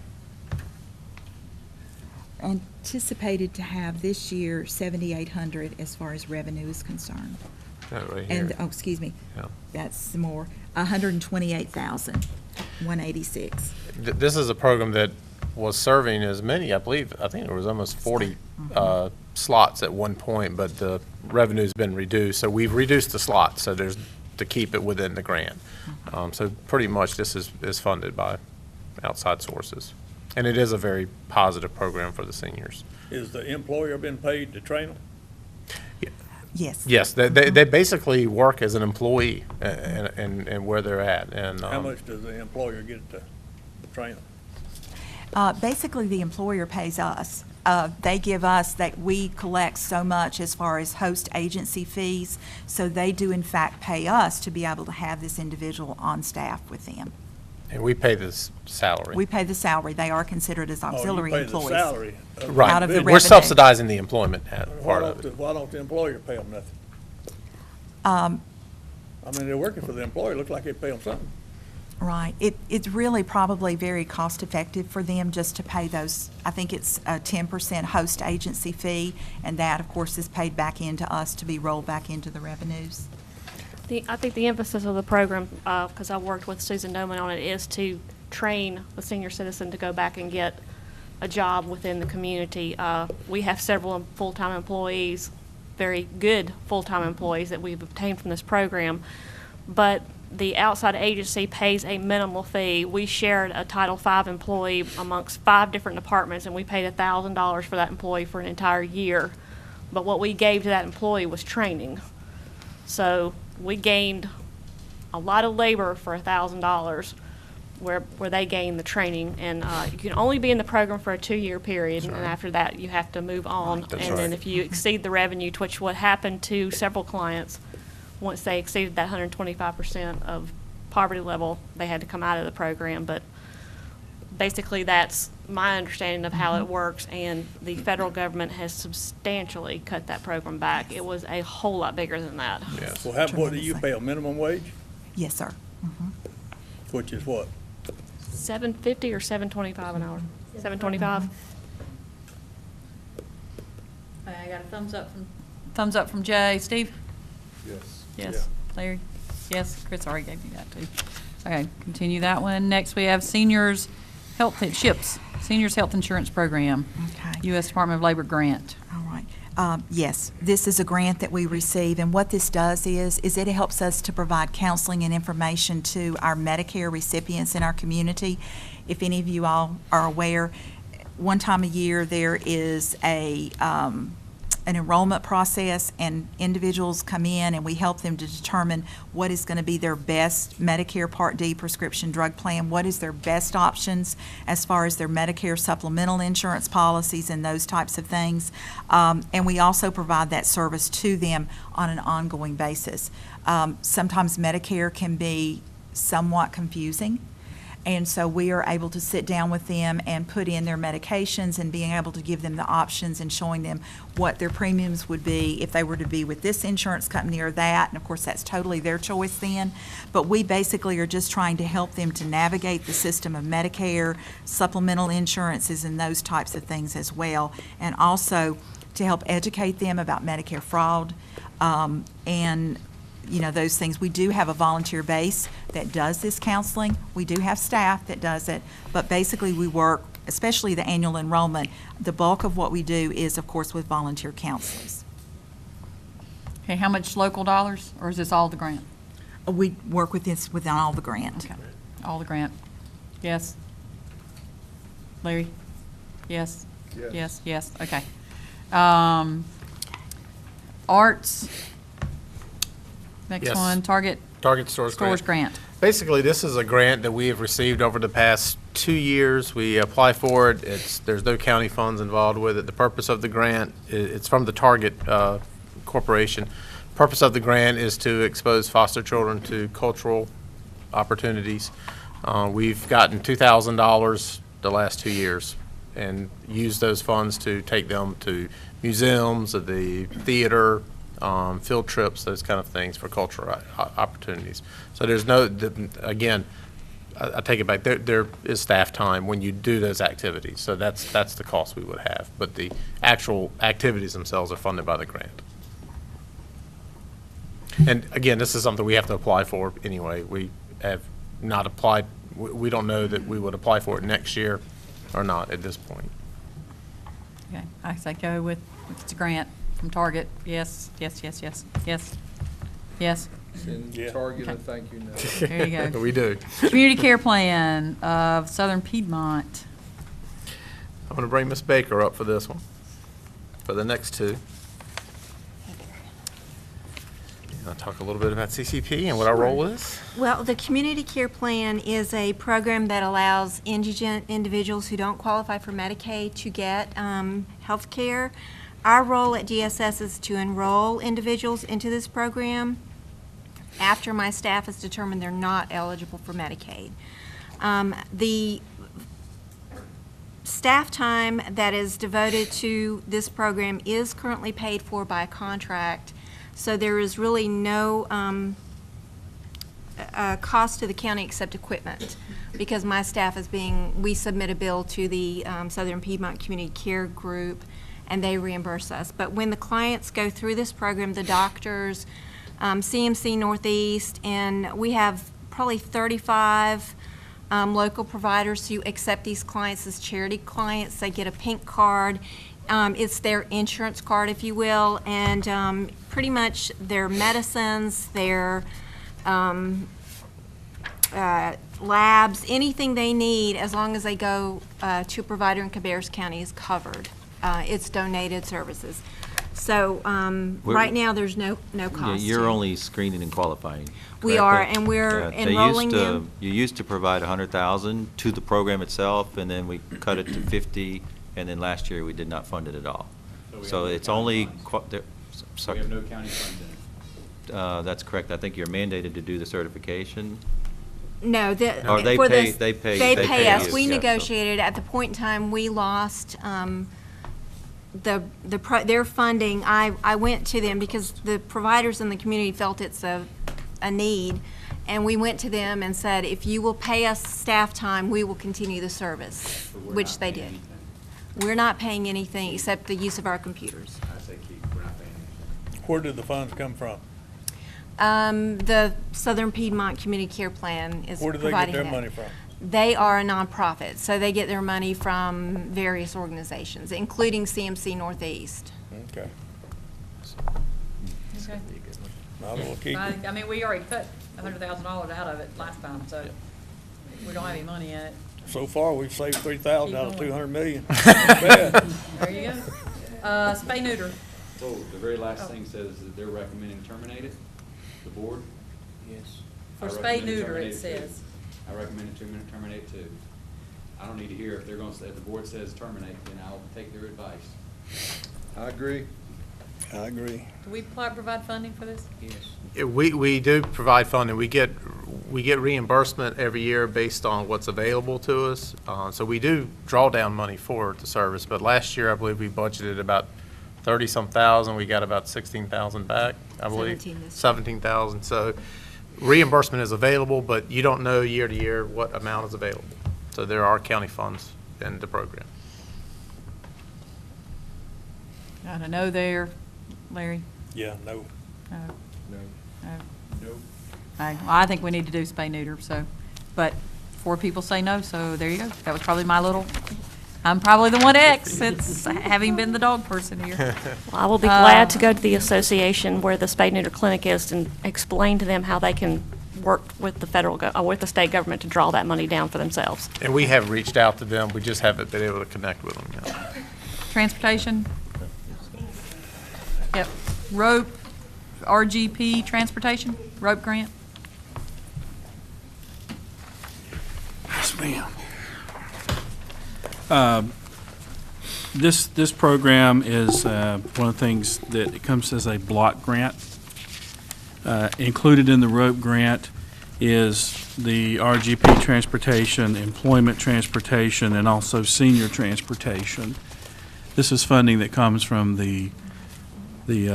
Anticipated to have this year 7,800 as far as revenue is concerned. that right here. And, excuse me, Yeah. that's more, 128,186. This is a program that was serving as many, I think there was almost 40 slots at one point, but the revenue's been reduced. So we've reduced the slots, so there's, to keep it within the grant. So pretty much this is funded by outside sources. And it is a very positive program for the seniors. Is the employer been paid to train them? Yes. Yes, they basically work as an employee and where they're at. And How much does the employer get to train them? Basically, the employer pays us. They give us that we collect so much as far as host agency fees, so they do in fact pay us to be able to have this individual on staff with them. And we pay this salary. We pay the salary. They are considered as auxiliary Oh, you pay employees. the salary of Right. Out of the We're revenue. subsidizing the employment Why part of it. don't the employer pay them nothing? Um, I mean, they're working for the employer, looks like they pay them something. Right. It's really probably very cost-effective for them just to pay those, I think it's a 10% host agency fee, and that, of course, is paid back into us to be rolled back into the revenues. I think the emphasis of the program, because I worked with Susan Doman on it, is to train the senior citizen to go back and get a job within the community. We have several full-time employees, very good full-time employees that we've obtained from this program, but the outside agency pays a minimal fee. We shared a Title V employee amongst 5 different departments, and we paid $1,000 for that employee for an entire year. But what we gave to that employee was training. So we gained a lot of labor for $1,000 where they gained the training. And you can only be in the program for a 2-year period, and after that you have to move on. And then if you exceed the revenue, which what happened to several clients, once they exceeded that 125% of poverty level, they had to come out of the program. But basically, that's my understanding of how it works, and the federal government has substantially cut that program back. It was a whole lot bigger than that. Yes. Well, what do you pay, a minimum wage? Yes, sir. Which is what? $7.50 or $7.25 an hour? $7.25. I got a thumbs up from Jay. Steve? Yes. Yes. Larry? Yes. Chris already gave me that too. Okay, continue that one. Next, we have Seniors Health Insurance Program. Okay. U.S. Department of Labor grant. All right. Yes, this is a grant that we receive, and what this does is it helps us to provide counseling and information to our Medicare recipients in our community. If any of you all are aware, one time a year there is an enrollment process, and individuals come in and we help them to determine what is going to be their best Medicare Part D prescription drug plan, what is their best options as far as their Medicare supplemental insurance policies and those types of things. And we also provide that service to them on an ongoing basis. Sometimes Medicare can be somewhat confusing. And so we are able to sit down with them and put in their medications and being able to give them the options and showing them what their premiums would be if they were to be with this insurance company or that. And of course, that's totally their choice then. But we basically are just trying to help them to navigate the system of Medicare, supplemental insurances, and those types of things as well. And also to help educate them about Medicare fraud and those things. We do have a volunteer base that does this counseling. We do have staff that does it, but basically we work, especially the annual enrollment, the bulk of what we do is, of course, with volunteer counselors. Okay, how much local dollars, or is this all the grant? We work with this within all the grant. Okay, all the grant. Yes? Larry? Yes? Yes. Yes, okay. Arts. Next Yes. one, Target Stores grant. Basically, this is a grant that we have received over the past 2 years. We apply for it. There's no county funds involved with it. The purpose of the grant, it's from the Target Corporation. Purpose of the grant is to expose foster children to cultural opportunities. We've gotten $2,000 the last 2 years and used those funds to take them to museums, the theater, field trips, those kind of things for cultural opportunities. So there's again, I take it back, there is staff time when you do those activities. So that's the cost we would have. But the actual activities themselves are funded by the grant. And again, this is something we have to apply for anyway. We have not applied, we don't know that we would apply for it next year or not at this point. Okay, I say go with If it's a grant from Target, yes, yes, yes, yes, yes, yes. Send Yeah. Target a Okay. thank you note. There you go. We do. Community Care Plan of Southern Piedmont. I'm going to bring Ms. Baker up for this one, for the next two. I'll talk a little bit about CCP and what our role is. Well, the Community Care Plan is a program that allows indigent individuals who don't qualify for Medicaid to get health care. Our role at DSS is to enroll individuals into this program after my staff has determined they're not eligible for Medicaid. The staff time that is devoted to this program is currently paid for by contract, so there is really no cost to the county except equipment, because my staff we submit a bill to the Southern Piedmont Community Care Group, and they reimburse us. But when the clients go through this program, the doctors, CMC Northeast, and we have probably 35 local providers who accept these clients as charity clients. They get a pink card. It's their insurance card, if you will, and pretty much their medicines, their labs, anything they need, as long as they go to a provider in Cabarrus County, is covered. It's donated services. So right now, there's no cost. You're only screening and qualifying. We correct? are, and we're enrolling them. You used to provide 100,000 to the program itself, and then we cut it to 50, and then last year we did not fund it at all. So it's only. Sorry. We have no county funds in it. That's correct. I think you're mandated to do the certification. No, Or they for pay- this, they pay us. you, We yeah, so- negotiated at the point in time we lost their funding. I went to them because the providers in the community felt it's a need, and we went to them and said, if you will pay us staff time, we will continue the service, which they did. We're not paying anything except the use of our computers. I say keep, we're not paying anything. Where did the funds come from? The Southern Piedmont Community Care Plan is Where do they get providing their that. money from? They are a nonprofit, so they get their money from various organizations, including CMC Northeast. Okay. Okay. Might as well keep it. I mean, we already cut $100,000 out of it last time, so we don't have any money in it. So far, we've saved 3,000 out of Keep going. 200 million. Bad. There you go. Spay neuter. So the very last thing says that they're recommending terminate it, the board? Yes. For I spay recommend neuter, terminate it too. says. I recommend it terminate too. I don't need to hear if they're going to, if the board says terminate, then I'll take their advice. I agree. I agree. Do we provide funding for this? Yes. We do provide funding. We get reimbursement every year based on what's available to us. So we do draw down money for the service, but last year, I believe we budgeted about 30-some thousand. We got about 16,000 back, I believe. 17,000. So reimbursement is available, but you don't know year to year what amount is available. So there are county funds in the program. Got a no there, Larry? Yeah, no. No. No. No. No. I think we need to do spay neuter, so, but 4 people say no, so there you go. That was probably I'm probably the one X, since having been the dog person here. Well, I will be glad to go to the association where the spay neuter clinic is and explain to them how they can work with the with the state government to draw that money down for themselves. And we have reached out to them. We just haven't been able to connect with them yet. Transportation? Yep. Rope, RGP transportation, rope grant? Yes, ma'am. This program is one of the things that it comes as a block grant. Included in the rope grant is the RGP transportation, employment transportation, and also senior transportation. This is funding that comes from the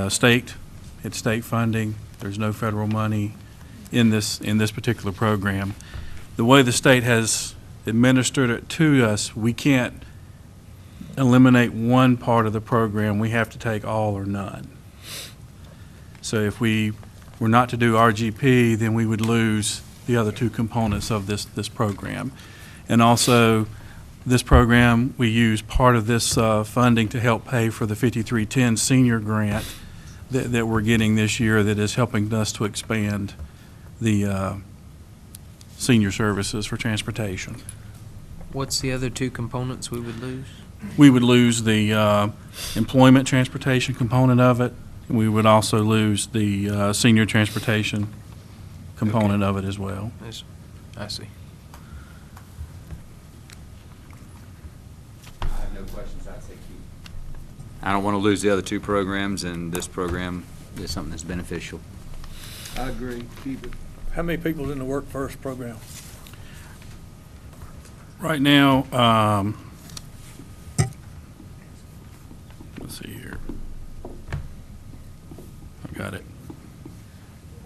state. It's state funding. There's no federal money in this particular program. The way the state has administered it to us, we can't eliminate one part of the program. We have to take all or none. So if we were not to do RGP, then we would lose the other 2 components of this program. And also, This program, we use part of this funding to help pay for the 5310 senior grant that we're getting this year that is helping us to expand the senior services for transportation. What's the other two components we would lose? We would lose the employment transportation component of it. We would also lose the senior transportation component of it as well. I see. I have no questions. I'd say keep. I don't want to lose the other two programs, and this program is something that's beneficial. I agree, keep it. How many people in the Work First program? Right now, let's see here. I got it.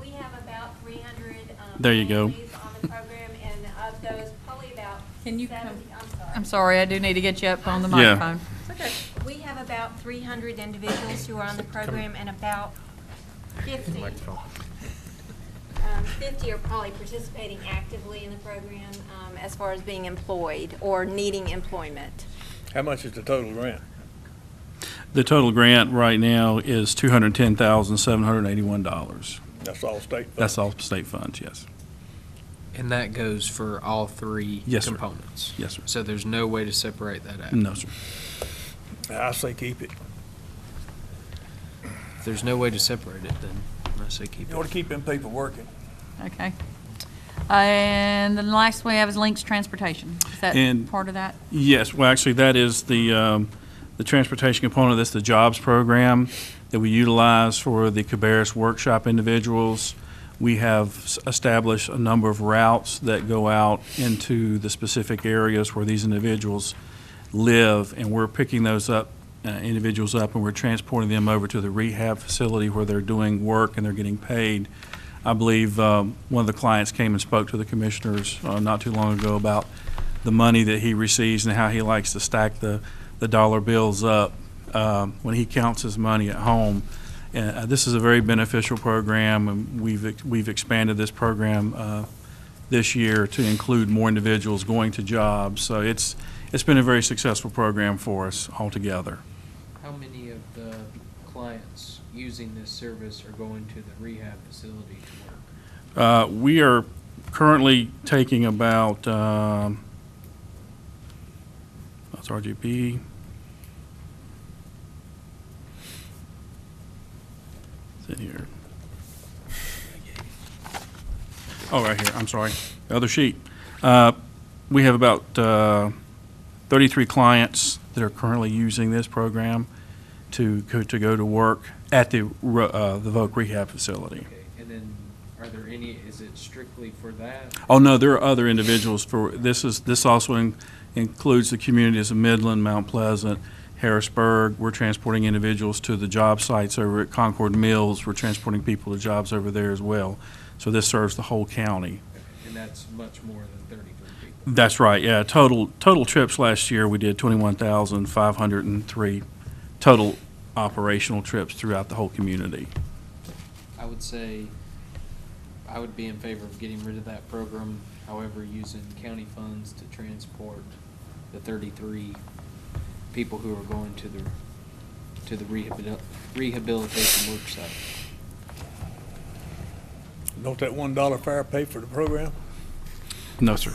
We have about 300 There you go. families on the program, and of those, probably about Can you 70, I'm sorry, I do need to get you up on the Yeah. microphone. We have about 300 individuals who are on the program, and about 50. 50 are probably participating actively in the program as far as being employed or needing employment. How much is the total grant? The total grant right now is $210,781. That's all state funds? That's all state funds, yes. And that goes for all three Yes, sir. components? Yes, sir. So there's no way to separate that out? No, sir. I say keep it. If there's no way to separate it, then I say keep it. You ought to keep them people working. Okay. And the last we have is Links Transportation. Is that And- part of that? Yes, well, actually, that is the transportation component. That's the jobs program that we utilize for the Cabarrus workshop individuals. We have established a number of routes that go out into the specific areas where these individuals live, and we're picking those up, individuals up, and we're transporting them over to the rehab facility where they're doing work and they're getting paid. I believe one of the clients came and spoke to the commissioners not too long ago about the money that he receives and how he likes to stack the dollar bills up when he counts his money at home. This is a very beneficial program, and we've expanded this program this year to include more individuals going to jobs. So it's been a very successful program for us altogether. How many of the clients using this service are going to the rehab facility to work? We are currently taking about, that's RGP. It's in here. Oh, right here, I'm sorry, the other sheet. We have about 33 clients that are currently using this program to go to work at the Voc Rehab Facility. Okay, and then are there any, is it strictly for that? Oh, no, there are other individuals for, this also includes the communities of Midland, Mount Pleasant, Harrisburg. We're transporting individuals to the job sites over at Concord Mills. We're transporting people to jobs over there as well. So this serves the whole county. And that's much more than 33 people? That's right, yeah. Total trips last year, we did 21,503 total operational trips throughout the whole community. I would say I would be in favor of getting rid of that program, however, using county funds to transport the 33 people who are going to the rehabilitation work site. Don't that $1 fare pay for the program? No, sir.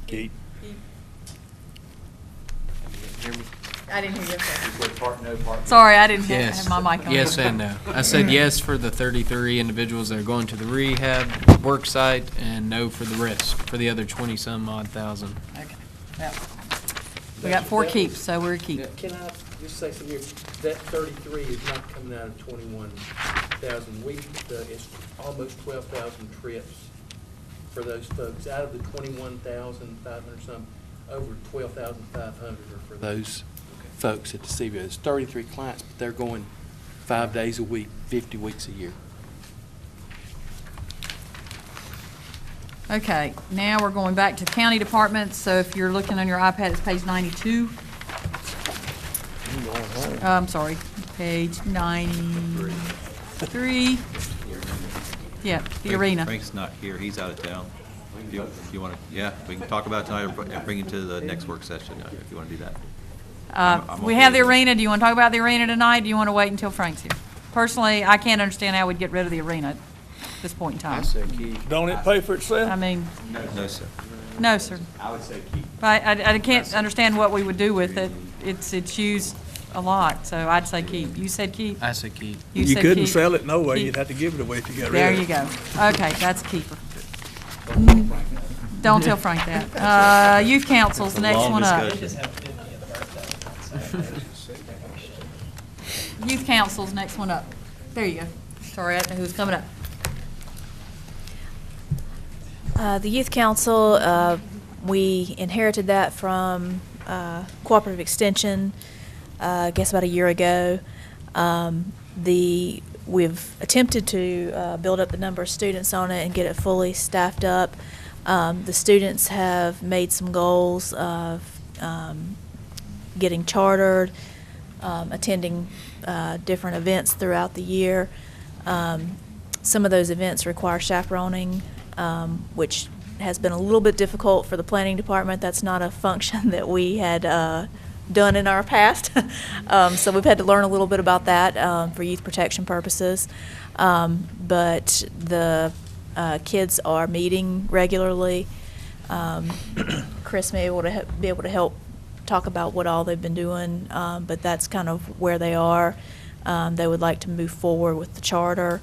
Keep. Hear me? I didn't hear you. Part no, part Sorry, I didn't Yes. have my mic on. Yes and no. I said yes for the 33 individuals that are going to the rehab work site, and no for the rest, for the other 20-some odd thousand. Okay. Yep. We got 4 keeps, so we're a keep. Can I just say something here? That 33 is not coming out of 21,000. It's almost 12,000 trips for those folks. Out of the 21,500 some, over 12,500 are for those folks at the CBO. It's 33 clients, but they're going 5 days a week, 50 weeks a year. Okay, now we're going back to county departments. So if you're looking on your iPad, it's page 92. I'm sorry, page 93. Yeah, the arena. Frank's not here, he's out of town. If you want to, yeah, we can talk about it tonight or bring it to the next work session if you want to do that. I'm We okay have the with it. arena. Do you want to talk about the arena tonight? Do you want to wait until Frank's here? Personally, I can't understand how we'd get rid of the arena at this point in time. Don't it pay for itself? I mean, No, sir. no, sir. I would say keep. I can't understand what we would do with it. It's used a lot, so I'd say keep. You said keep? I say keep. You You said couldn't keep. sell it no way, Keep. you'd have to give it away if you got rid There of it. you go. Okay, that's a keeper. Don't tell Frank that. Youth council's the next Long one up. discussion. Youth council's next one up. There you go. Sorry, I didn't know who was coming up. The Youth Council, we inherited that from Cooperative Extension, I guess about a year ago. We've attempted to build up the number of students on it and get it fully staffed up. The students have made some goals of getting chartered, attending different events throughout the year. Some of those events require chaperoning, which has been a little bit difficult for the planning department. That's not a function that we had done in our past. So we've had to learn a little bit about that for youth protection purposes. But the kids are meeting regularly. Chris may be able to help talk about what all they've been doing, but that's kind of where they are. They would like to move forward with the charter,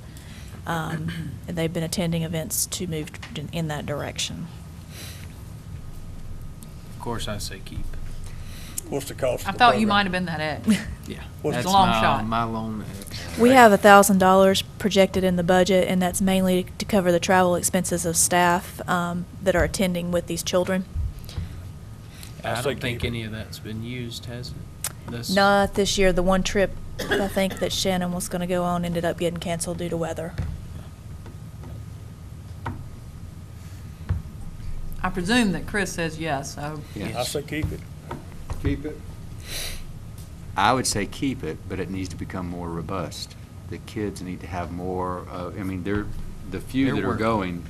and they've been attending events to move in that direction. Of course, I say keep. What's the cost I of the thought you program? might have been that egg. Yeah. What's It's That's a long my, shot. My long We have $1,000 projected in the budget, and that's mainly to cover the travel expenses of staff that are attending with these children. I don't think any of that's been used, has it? This- Not this year. The one trip I think that Shannon was going to go on ended up getting canceled due to weather. I presume that Chris says yes, so. I say keep it. Keep it. I would say keep it, but it needs to become more robust. The kids need to have more, I mean, the few They're that are working. going,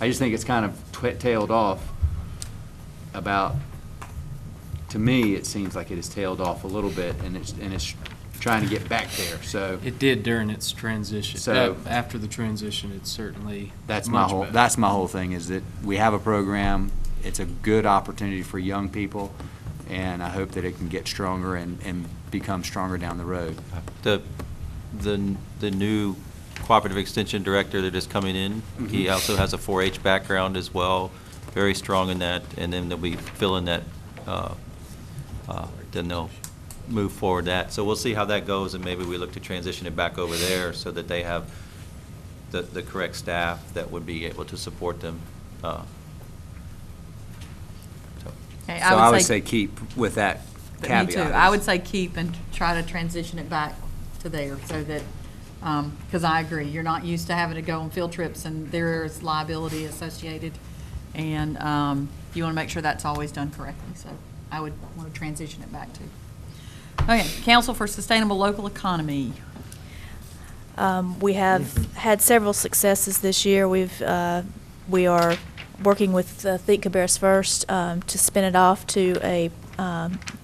I just think it's kind of tailed off about, to me, it seems like it has tailed off a little bit, and it's trying to get back there, so. It did during its transition. So- After the transition, it's certainly That's much my better. that's my whole thing, is that we have a program, it's a good opportunity for young people, and I hope that it can get stronger and become stronger down the road. The new cooperative extension director that is coming in, he also has a 4-H background as well, very strong in that, and then they'll be filling that, then they'll move forward that. So we'll see how that goes, and maybe we look to transition it back over there so that they have the correct staff that would be able to support them. Okay, So I would say keep with that Me caveat. too. I would say keep and try to transition it back to there so that, because I agree, you're not used to having to go on field trips and there is liability associated. And you want to make sure that's always done correctly. So I would want to transition it back to. Okay, Council for Sustainable Local Economy. We have had several successes this year. We are working with Think Cabarrus First to spin it off to a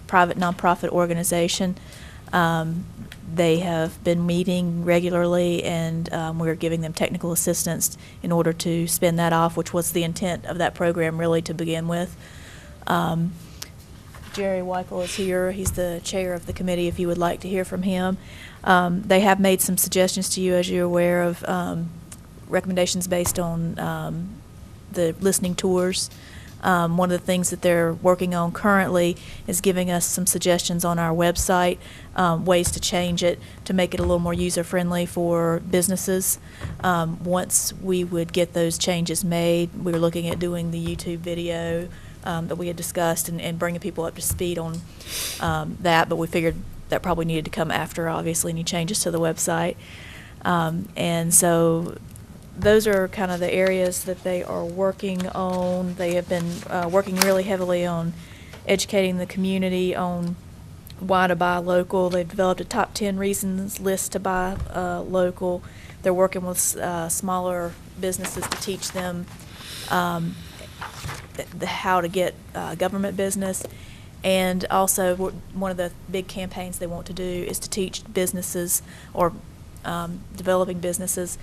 private nonprofit organization. They have been meeting regularly, and we're giving them technical assistance in order to spin that off, which was the intent of that program really to begin with. Jerry Weichel is here. He's the chair of the committee if you would like to hear from him. They have made some suggestions to you, as you're aware of, recommendations based on the listening tours. One of the things that they're working on currently is giving us some suggestions on our website, ways to change it to make it a little more user-friendly for businesses. Once we would get those changes made, we were looking at doing the YouTube video that we had discussed and bringing people up to speed on that, but we figured that probably needed to come after, obviously, any changes to the website. And so those are kind of the areas that they are working on. They have been working really heavily on educating the community on why to buy local. They've developed a top 10 reasons list to buy local. They're working with smaller businesses to teach them how to get government business. And also, one of the big campaigns they want to do is to teach businesses or developing businesses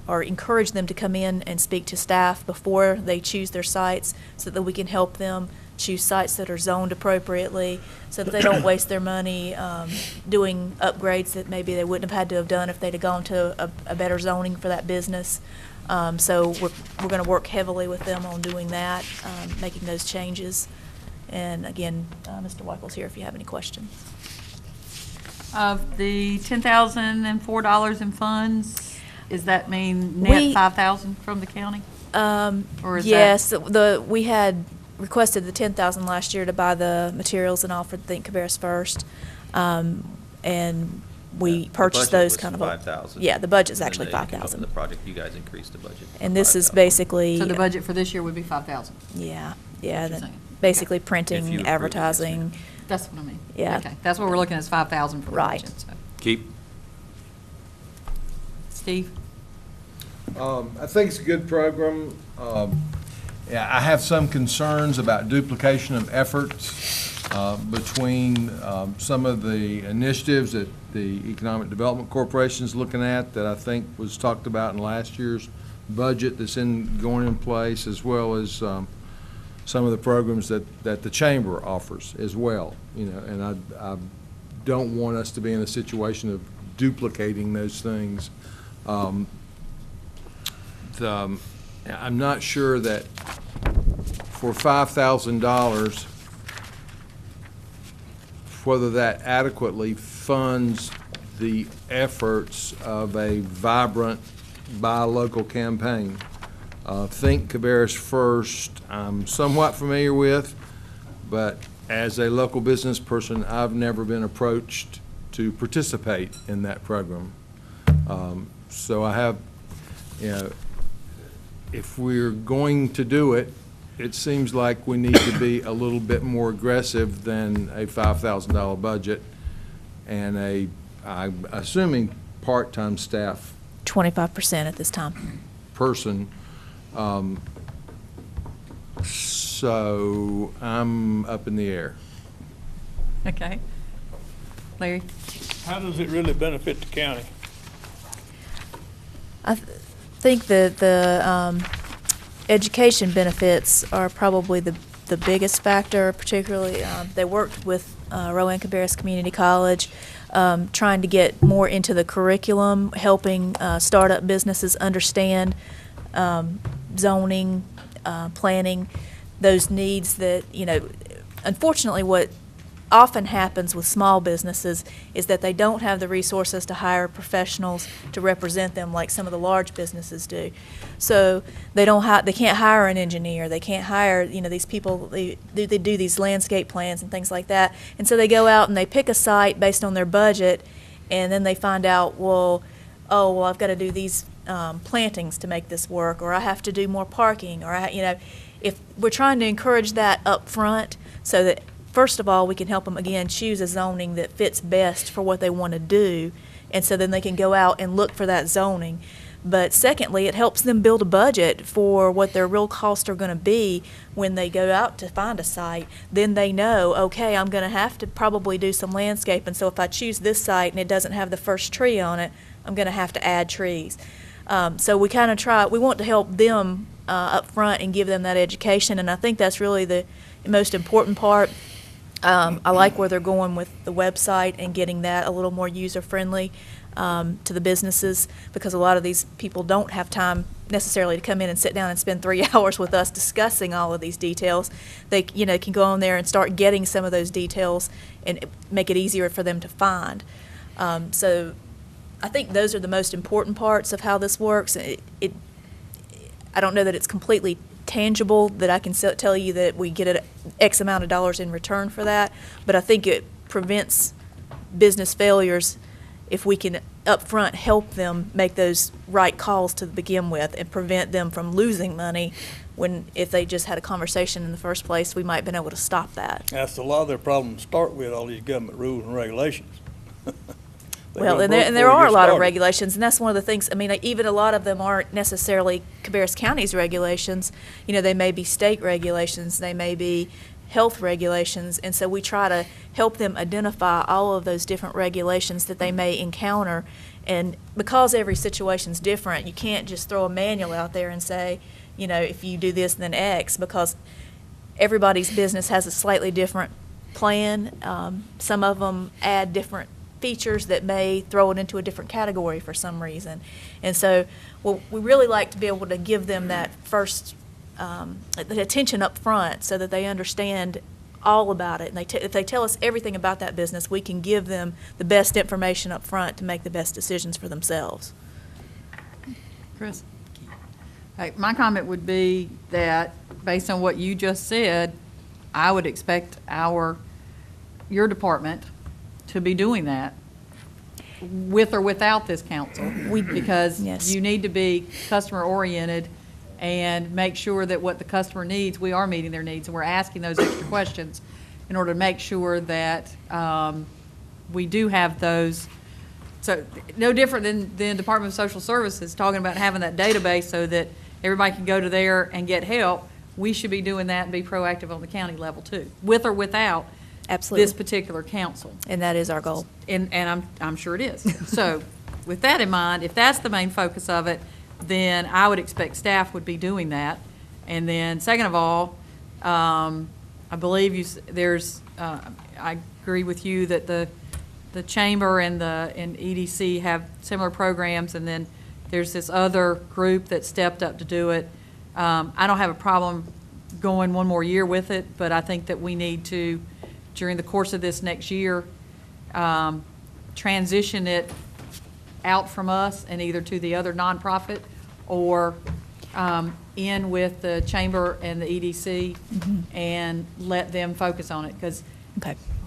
or encourage them to come in and speak to staff before they choose their sites, so that we can help them choose sites that are zoned appropriately, so that they don't waste their money doing upgrades that maybe they wouldn't have had to have done if they'd have gone to a better zoning for that business. So we're going to work heavily with them on doing that, making those changes. And again, Mr. Weichels here if you have any questions. Of the $10,004 in funds, does that mean net $5,000 from the county? Or is yes, we had requested the $10,000 last year to buy the materials and all for Think Cabarrus First, and we purchased those kind of. $5,000. Yeah, the budget's And actually then they came up with $5,000. The project, you guys increased the budget. And this is basically. So the budget for this year would be $5,000? Yeah, you're that, saying. basically Okay. printing, advertising. That's what I mean. Yeah. Okay, that's what we're looking at, is $5,000 for the Right. budget, so. Keep. Steve? I think it's a good program. Yeah, I have some concerns about duplication of efforts between some of the initiatives that the Economic Development Corporation is looking at that I think was talked about in last year's budget that's going in place, as well as some of the programs that the Chamber offers as well. And I don't want us to be in a situation of duplicating those things. I'm not sure that for $5,000, whether that adequately funds the efforts of a vibrant buy local campaign. Think Cabarrus First, I'm somewhat familiar with, but as a local business person, I've never been approached to participate in that program. So I have, if we're going to do it, it seems like we need to be a little bit more aggressive than a $5,000 budget and I'm assuming part-time staff 25% at this time. person. So I'm up in the air. Okay. Larry? How does it really benefit the county? I think that the education benefits are probably the biggest factor, particularly they worked with Rowan Cabarrus Community College, trying to get more into the curriculum, helping startup businesses understand zoning, planning, those needs that, unfortunately what often happens with small businesses is that they don't have the resources to hire professionals to represent them like some of the large businesses do. So they can't hire an engineer, they can't hire, these people, they do these landscape plans and things like that. And so they go out and they pick a site based on their budget, and then they find out, I've got to do these plantings to make this work, or I have to do more parking, or if we're trying to encourage that up front so that first of all, we can help them, again, choose a zoning that fits best for what they want to do, and so then they can go out and look for that zoning. But secondly, it helps them build a budget for what their real costs are going to be when they go out to find a site. Then they know, okay, I'm going to have to probably do some landscape, and so if I choose this site and it doesn't have the first tree on it, I'm going to have to add trees. So we kind of we want to help them up front and give them that education, and I think that's really the most important part. I like where they're going with the website and getting that a little more user-friendly to the businesses, because a lot of these people don't have time necessarily to come in and sit down and spend 3 hours with us discussing all of these details. They can go on there and start getting some of those details and make it easier for them to find. So I think those are the most important parts of how this works. I don't know that it's completely tangible that I can tell you that we get X amount of dollars in return for that, but I think it prevents business failures if we can up front help them make those right calls to begin with and prevent them from losing money when, if they just had a conversation in the first place, we might have been able to stop that. That's a lot of their problems start with, all these government rules and regulations. They Well, go and broke there before are you a get lot of started. regulations, and that's one of the things, I mean, like, even a lot of them aren't necessarily Cabarrus County's regulations. You know, they may be state regulations, they may be health regulations, and so we try to help them identify all of those different regulations that they may encounter. And because every situation's different, you can't just throw a manual out there and say, you know, if you do this, then X, because everybody's business has a slightly different plan. Some of them add different features that may throw it into a different category for some reason. And so, well, we really like to be able to give them that first the attention up front so that they understand all about it. And if they tell us everything about that business, we can give them the best information up front to make the best decisions for themselves. Chris? My comment would be that, based on what you just said, I would expect your department to be doing that, with or without this council. Because Yes. you need to be customer-oriented and make sure that what the customer needs, we are meeting their needs, and we're asking those extra questions in order to make sure that we do have those. So no different than Department of Social Services talking about having that database so that everybody can go to there and get help. We should be doing that and be proactive on the county level too, with or without Absolutely. this particular council. And that is our goal. And I'm sure it is. So with that in mind, if that's the main focus of it, then I would expect staff would be doing that. And then second of all, I believe I agree with you that the chamber and EDC have similar programs, and then there's this other group that stepped up to do it. I don't have a problem going one more year with it, but I think that we need to, during the course of this next year, transition it out from us and either to the other nonprofit or in with the chamber and the EDC and let them focus on it. Because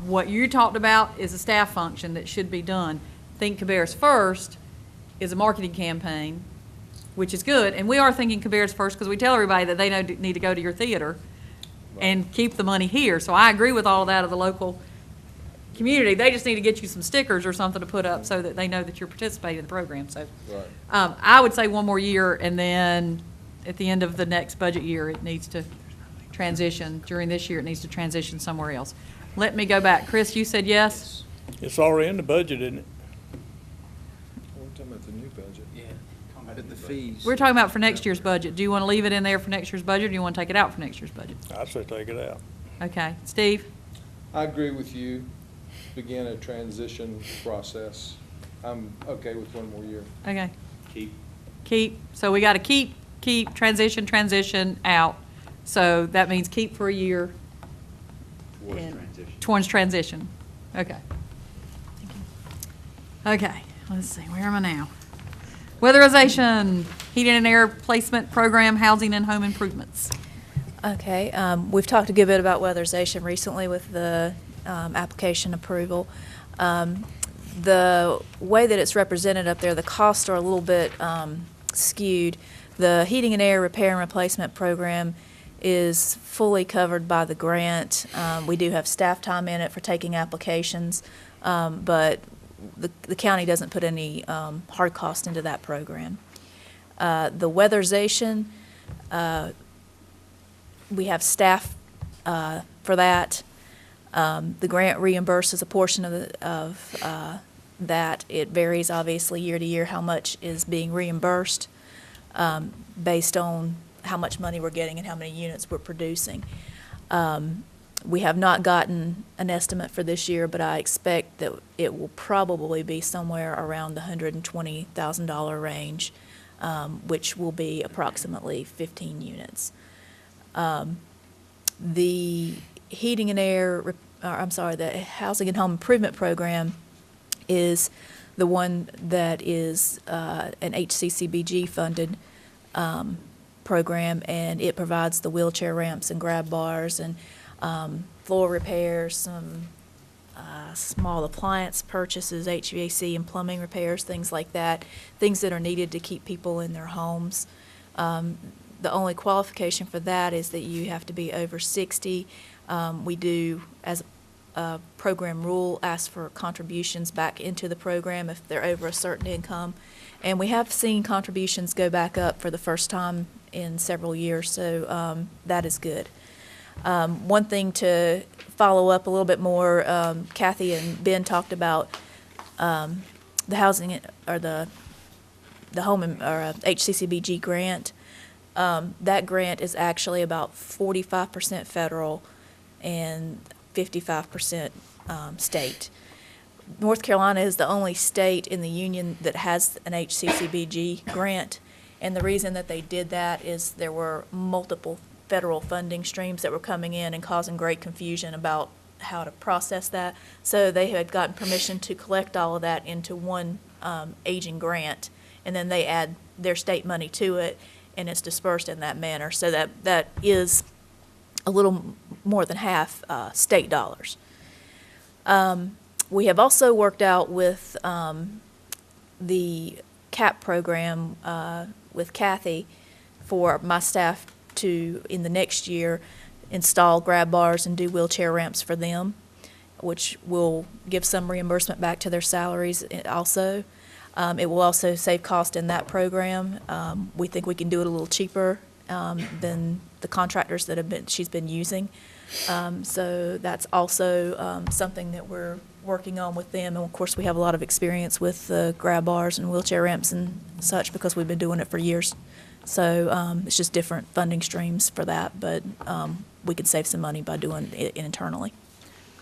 what you talked about is a staff function that should be done. Think Cabarrus First is a marketing campaign, which is good. And we are thinking Cabarrus First because we tell everybody that they need to go to your theater and keep the money here. So I agree with all of that of the local community. They just need to get you some stickers or something to put up so that they know that you're participating in the program. So I would say one more year, and then at the end of the next budget year, it needs to transition. During this year, it needs to transition somewhere else. Let me go back. Chris, you said yes? It's already in the budget, isn't it? We're talking about the new budget. Yeah, talking about the fees. We're talking about for next year's budget. Do you want to leave it in there for next year's budget, or do you want to take it out for next year's budget? I'd say take it out. Okay. Steve? I agree with you. Begin a transition process. I'm okay with one more year. Okay. Keep. So we got to keep, transition out. So that means keep for a year. Towards transition. Okay. Okay, let's see, where am I now? Weatherization, heating and air placement program, housing and home improvements. Okay, we've talked a good bit about weatherization recently with the application approval. The way that it's represented up there, the costs are a little bit skewed. The heating and air repair and replacement program is fully covered by the grant. We do have staff time in it for taking applications, but the county doesn't put any hard cost into that program. The weatherization, we have staff for that. The grant reimburses a portion of that. It varies obviously year to year how much is being reimbursed based on how much money we're getting and how many units we're producing. We have not gotten an estimate for this year, but I expect that it will probably be somewhere around the $120,000 range, which will be approximately 15 units. The heating and air, the housing and home improvement program is the one that is an HCCBG funded program, and it provides the wheelchair ramps and grab bars and floor repairs, some small appliance purchases, HVAC and plumbing repairs, things like that, things that are needed to keep people in their homes. The only qualification for that is that you have to be over 60. We do, as program rule asks for contributions back into the program if they're over a certain income. And we have seen contributions go back up for the first time in several years, so that is good. One thing to follow up a little bit more, Kathy and Ben talked about the housing or the home or HCCBG grant. That grant is actually about 45% federal and 55% state. North Carolina is the only state in the union that has an HCCBG grant, and the reason that they did that is there were multiple federal funding streams that were coming in and causing great confusion about how to process that. So they had gotten permission to collect all of that into one aging grant, and then they add their state money to it, and it's dispersed in that manner. So that is a little more than half state dollars. We have also worked out with the CAP program with Kathy for my staff to, in the next year, install grab bars and do wheelchair ramps for them, which will give some reimbursement back to their salaries also. It will also save cost in that program. We think we can do it a little cheaper than the contractors that she's been using. So that's also something that we're working on with them. And of course, we have a lot of experience with grab bars and wheelchair ramps and such because we've been doing it for years. So it's just different funding streams for that, but we could save some money by doing it internally.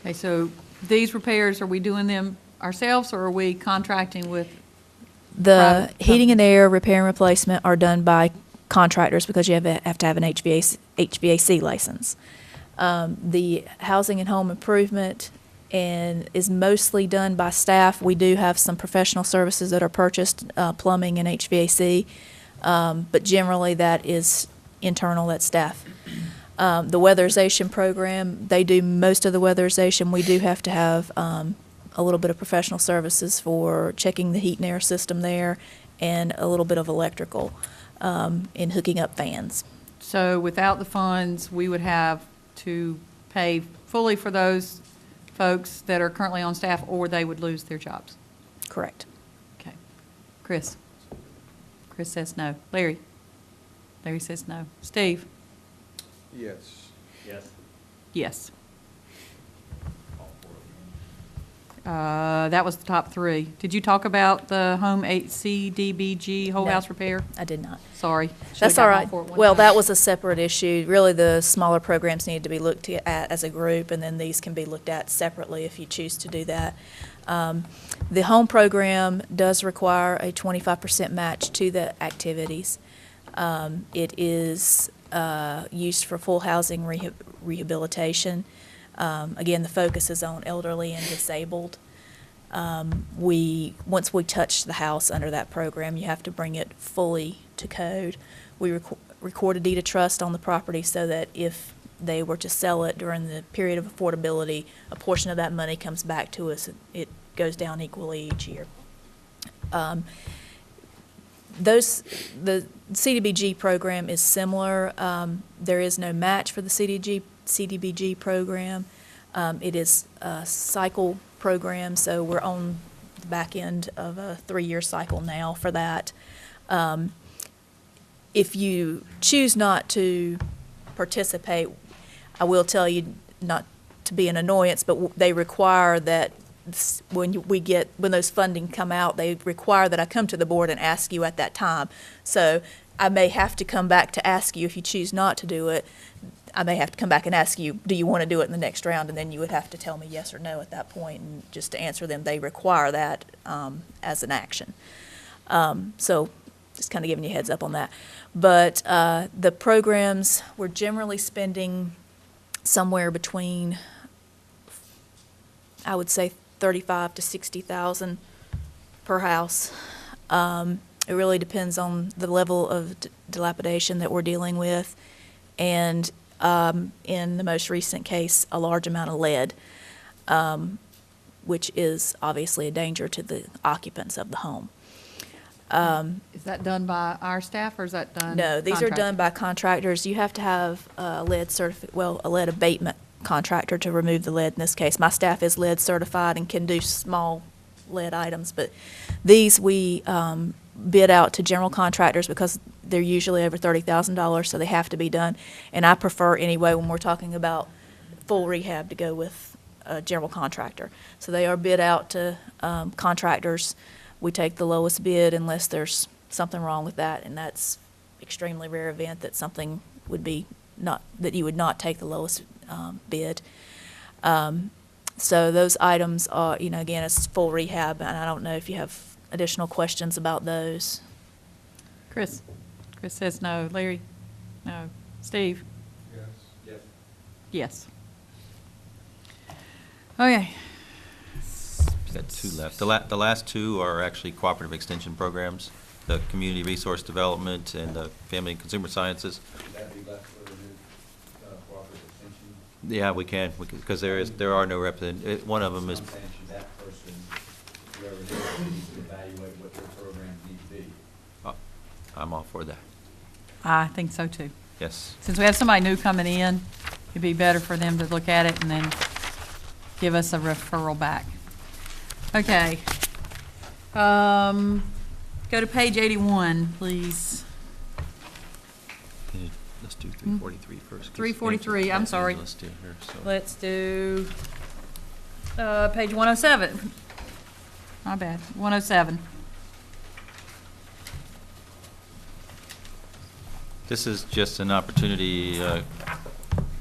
Okay, so these repairs, are we doing them ourselves, or are we contracting with? The heating and air repair and replacement are done by contractors because you have to have an HVAC license. The housing and home improvement is mostly done by staff. We do have some professional services that are purchased, plumbing and HVAC, but generally that is internal, that's staff. The weatherization program, they do most of the weatherization. We do have to have a little bit of professional services for checking the heat and air system there, and a little bit of electrical in hooking up fans. So without the funds, we would have to pay fully for those folks that are currently on staff, or they would lose their jobs? Correct. Okay. Chris? Chris says no. Larry? Larry says no. Steve? Yes. Yes. Yes. That was the top three. Did you talk about the home CDBG whole No, house repair? I did not. Sorry. That's all right. Well, that was a separate issue. Really, the smaller programs need to be looked at as a group, and then these can be looked at separately if you choose to do that. The home program does require a 25% match to the activities. It is used for full housing rehabilitation. Again, the focus is on elderly and disabled. Once we touch the house under that program, you have to bring it fully to code. We record a deed of trust on the property so that if they were to sell it during the period of affordability, a portion of that money comes back to us. It goes down equally each year. The CDBG program is similar. There is no match for the CDBG program. It is a cycle program, so we're on the back end of a 3-year cycle now for that. If you choose not to participate, I will tell you, not to be an annoyance, but they require that when those funding come out, they require that I come to the board and ask you at that time. So I may have to come back to ask you if you choose not to do it. I may have to come back and ask you, do you want to do it in the next round? And then you would have to tell me yes or no at that point. And just to answer them, they require that as an action. So just kind of giving you a heads up on that. But the programs, we're generally spending somewhere between, I would say, $35,000 to $60,000 per house. It really depends on the level of dilapidation that we're dealing with, and in the most recent case, a large amount of lead, which is obviously a danger to the occupants of the home. Is that done by our staff, or is that done? No, these are done by contractors. You have to have a lead abatement contractor to remove the lead in this case. My staff is lead certified and can do small lead items, but these we bid out to general contractors because they're usually over $30,000, so they have to be done. And I prefer anyway, when we're talking about full rehab, to go with a general contractor. So they are bid out to contractors. We take the lowest bid unless there's something wrong with that, and that's extremely rare event that something would be not, that you would not take the lowest bid. So those items are, you know, again, it's full rehab, and I don't know if you have additional questions about those. Chris? Chris says no. Larry? No. Steve? Yes. Yes. Okay. We've got two left. The last two are actually cooperative extension programs, the community resource development and the family and consumer sciences. Would that be left for the new cooperative extension? Yeah, we can, because there are no one of them is. I'm saying, should that person, whoever it is, needs to evaluate what their programs need to be? I'm all for that. I think so too. Yes. Since we have somebody new coming in, it'd be better for them to look at it and then give us a referral back. Okay. Go to page 81, please. Let's do 343 first. 343, I'm sorry. Let's do here, so. Let's do page 107. My bad, 107. This is just an opportunity,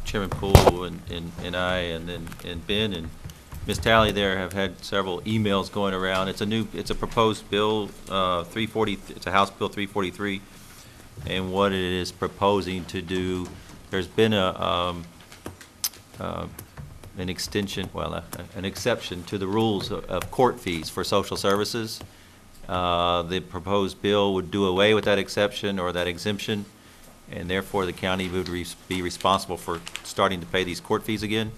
Chairman Poole and I and Ben and Ms. Talley there have had several emails going around. It's a proposed bill, 340, it's a House Bill 343. And what it is proposing to do, there's been an extension, well, an exception to the rules of court fees for social services. The proposed bill would do away with that exception or that exemption, and therefore the county would be responsible for starting to pay these court fees again.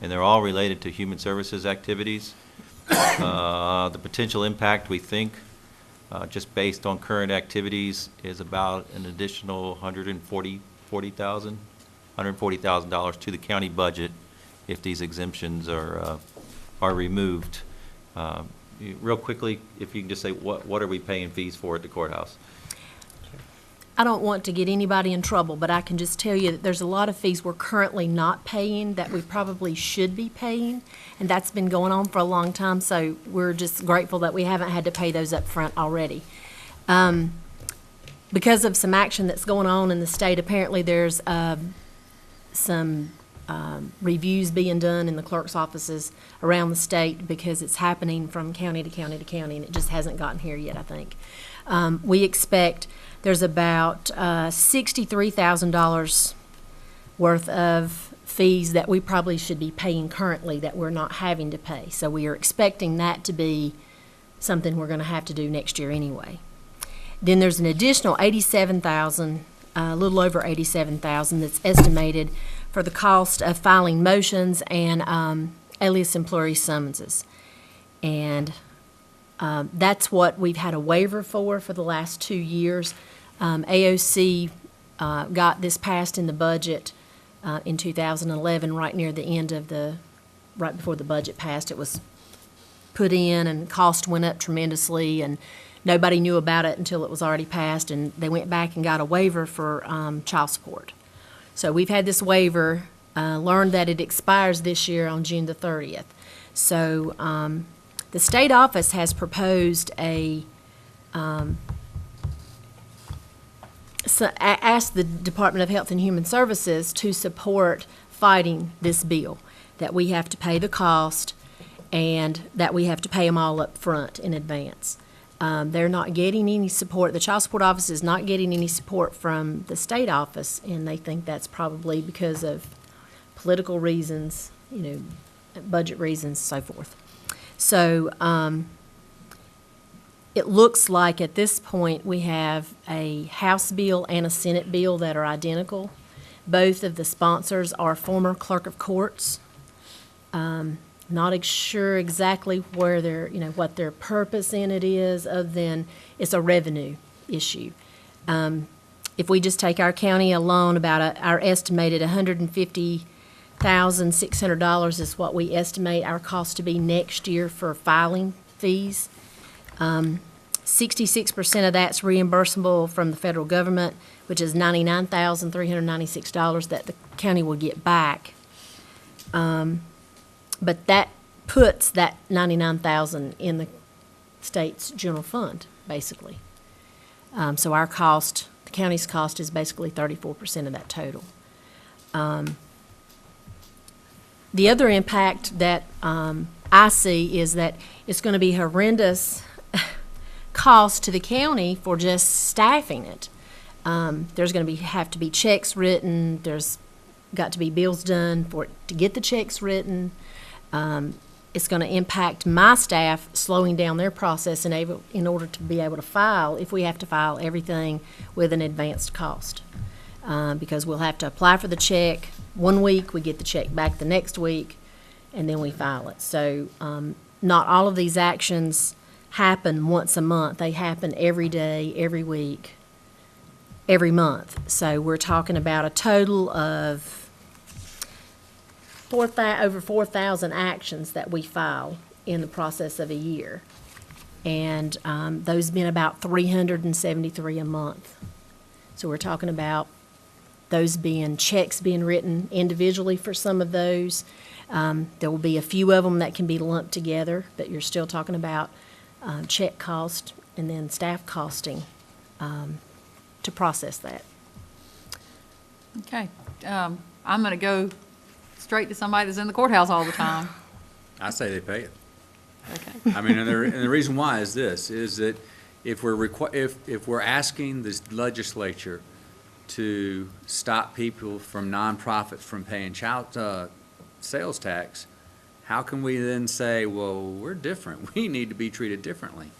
And they're all related to human services activities. The potential impact, we think, just based on current activities, is about an additional $140,000 to the county budget if these exemptions are removed. Real quickly, if you can just say what are we paying fees for at the courthouse? I don't want to get anybody in trouble, but I can just tell you that there's a lot of fees we're currently not paying that we probably should be paying, and that's been going on for a long time, so we're just grateful that we haven't had to pay those up front already. Because of some action that's going on in the state, apparently there's some reviews being done in the clerk's offices around the state because it's happening from county to county to county, and it just hasn't gotten here yet, I think. We expect there's about $63,000 worth of fees that we probably should be paying currently that we're not having to pay. So we are expecting that to be something we're going to have to do next year anyway. Then there's an additional $87,000, a little over $87,000 that's estimated for the cost of filing motions and alias employee summonses. And that's what we've had a waiver for the last 2 years. AOC got this passed in the budget in 2011, right near the end of right before the budget passed. It was put in and cost went up tremendously, and nobody knew about it until it was already passed, and they went back and got a waiver for child support. So we've had this waiver, learned that it expires this year on June the 30th. So the state office has proposed asked the Department of Health and Human Services to support fighting this bill, that we have to pay the cost and that we have to pay them all up front in advance. They're not getting any support. The Child Support Office is not getting any support from the state office, and they think that's probably because of political reasons, budget reasons, so forth. So it looks like at this point we have a House bill and a Senate bill that are identical. Both of the sponsors are former clerk of courts. Not sure exactly where what their purpose in it is, other than it's a revenue issue. If we just take our county alone, about our estimated $1,600 is what we estimate our cost to be next year for filing fees. 66% of that's reimbursable from the federal government, which is $99,396 that the county will get back. But that puts that $99,000 in the state's general fund, basically. So our cost, the county's cost, is basically 34% of that total. The other impact that I see is that it's going to be horrendous cost to the county for just staffing it. There's going to have to be checks written. There's got to be bills done to get the checks written. It's going to impact my staff slowing down their process in order to be able to file, if we have to file everything with an advanced cost. Because we'll have to apply for the check 1 week, we get the check back the next week, and then we file it. So not all of these actions happen once a month. They happen every day, every week, every month. So we're talking about a total of over 4,000 actions that we file in the process of a year. And those been about 373 a month. So we're talking about those being checks being written individually for some of those. There will be a few of them that can be lumped together, but you're still talking about check cost and then staff costing to process that. Okay. I'm going to go straight to somebody that's in the courthouse all the time. I say they pay it. Okay. I mean, and the reason why is this, is that if we're asking the legislature to stop people from nonprofits from paying child sales tax, how can we then say, well, we're different, we need to be treated differently?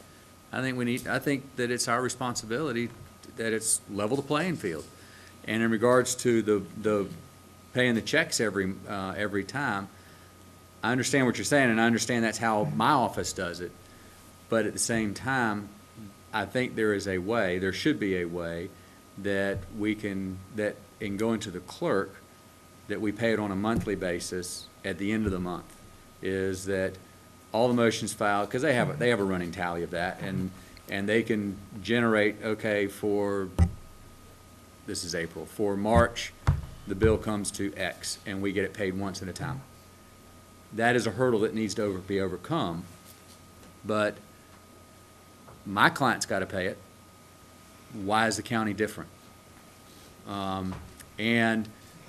I think that it's our responsibility that it's level the playing field. And in regards to the paying the checks every time, I understand what you're saying, and I understand that's how my office does it. But at the same time, I think there should be a way that in going to the clerk, that we pay it on a monthly basis at the end of the month, is that all the motions filed, because they have a running tally of that, and they can generate, okay, this is April, for March, the bill comes to X, and we get it paid once at a time. That is a hurdle that needs to be overcome, but my client's got to pay it. Why is the county different? And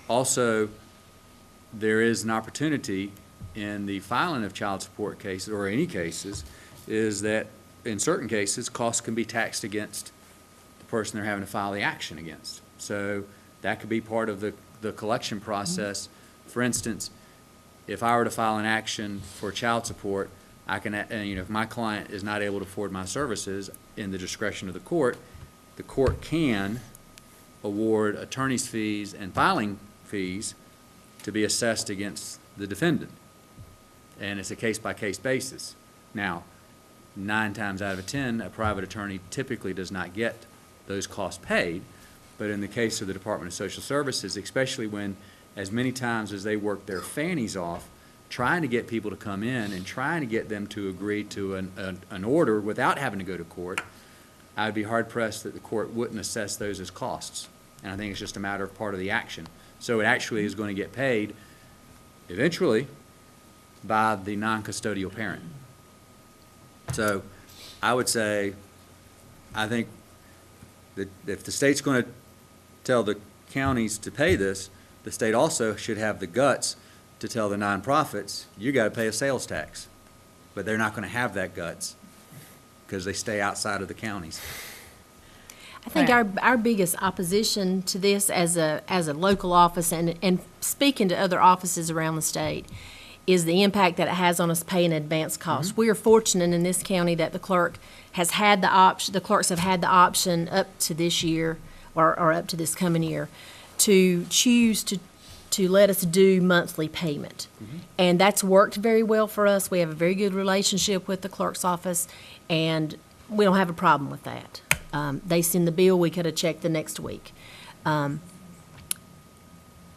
also, there is an opportunity in the filing of child support cases, or any cases, is that in certain cases, costs can be taxed against the person they're having to file the action against. So that could be part of the collection process. For instance, if I were to file an action for child support, I can, if my client is not able to afford my services in the discretion of the court can award attorney's fees and filing fees to be assessed against the defendant. And it's a case-by-case basis. Now, 9 times out of 10, a private attorney typically does not get those costs paid. But in the case of the Department of Social Services, especially when as many times as they work their fannies off, trying to get people to come in and trying to get them to agree to an order without having to go to court, I would be hard-pressed that the court wouldn't assess those as costs. And I think it's just a matter of part of the action. So it actually is going to get paid eventually by the non-custodial parent. So I would say, I think that if the state's going to tell the counties to pay this, the state also should have the guts to tell the nonprofits, you got to pay a sales tax. But they're not going to have that guts because they stay outside of the counties. I think our biggest opposition to this as a local office and speaking to other offices around the state is the impact that it has on us paying advance costs. We are fortunate in this county that the clerks have had the option up to this year or up to this coming year to choose to let us do monthly payment. And that's worked very well for us. We have a very good relationship with the clerk's office, and we don't have a problem with that. They send the bill, we cut a check the next week.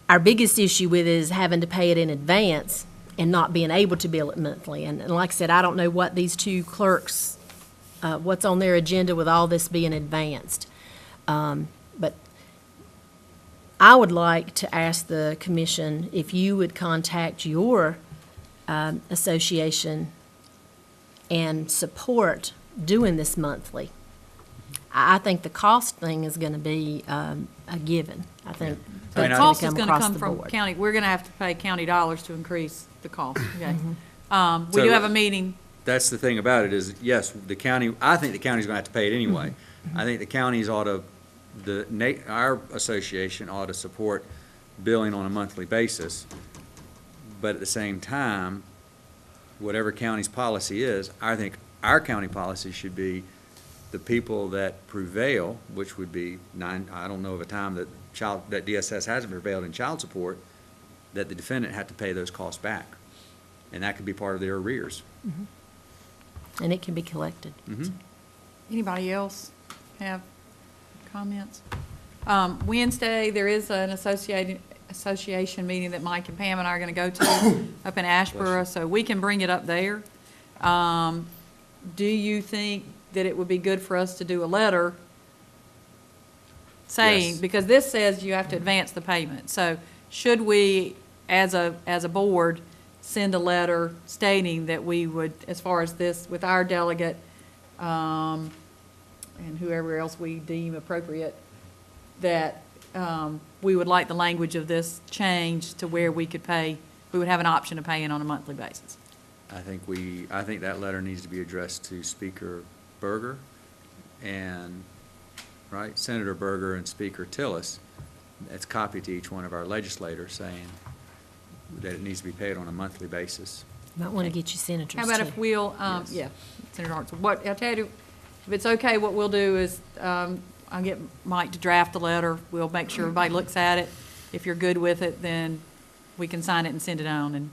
Our our biggest issue with it is having to pay it in advance and not being able to bill it monthly. And like I said, I don't know what these two clerks, what's on their agenda with all this being advanced. But I would like to ask the commission if you would contact your association and support doing this monthly. I think the cost thing is going to be a given. I think The that's cost going is to going come to across come the from board. county, we're going to have to pay county dollars to increase the cost, okay? Mm-hmm. We So- do have a meeting, That's the thing about it is, yes, the county, I think the county's gonna have to pay it anyway. I think the counties ought to, our association ought to support billing on a monthly basis. But at the same time, whatever county's policy is, I think our county policy should be the people that prevail, which would be I don't know of a time that that DSS hasn't prevailed in child support, that the defendant had to pay those costs back. And that could be part of their arrears. And it can be collected. anybody else have comments? Wednesday, there is an association meeting that Mike and Pam and I are going to go to up in Ashboro, so we can bring it up there. Do you think that it would be good for us to do a letter saying, Yes. because this says you have to advance the payment, so should we, as a board, send a letter stating that we would, as far as this, with our delegate, and whoever else we deem appropriate, that we would like the language of this changed to where we could pay, we would have an option of paying on a monthly basis? I think that letter needs to be addressed to Speaker Berger and, right, Senator Berger and Speaker Tillis. It's copied to each one of our legislators saying that it needs to be paid on a monthly basis. Might want to get you senators, How about too. if we'll, yeah, Senator Hartzell, what, I'll tell you, if it's okay, what we'll do is, I'll get Mike to draft a letter, we'll make sure everybody looks at it. If you're good with it, then we can sign it and send it on and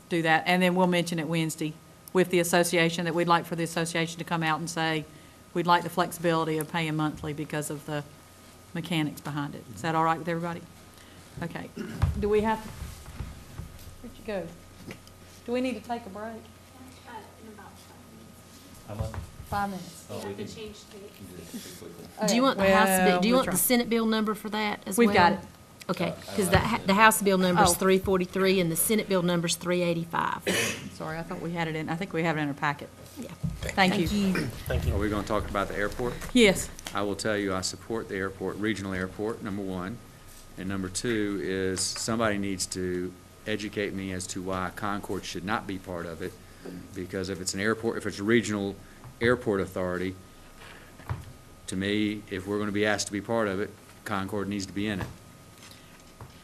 do that. And then we'll mention it Wednesday with the association, that we'd like for the association to come out and say, we'd like the flexibility of paying monthly because of the mechanics behind it. Is that all right with everybody? Okay. Do we have, where'd you go? Do we need to take a break? In about 5 minutes. 5 minutes. Oh, we can change Do you want the Okay, House bill, do you we'll want try. the Senate bill number for that as well? We've got it. Okay, because the House bill number is Oh. 343 and the Senate bill number is 385. Sorry, I thought we had it in, I think we have it in our packet. Yeah. Thank you. Thank you. Are we going to talk about the airport? Yes. I will tell you, I support the airport, regional airport, number one. And number two is somebody needs to educate me as to why Concord should not be part of it. Because if it's an airport, if it's a regional airport authority, to me, if we're going to be asked to be part of it, Concord needs to be in it.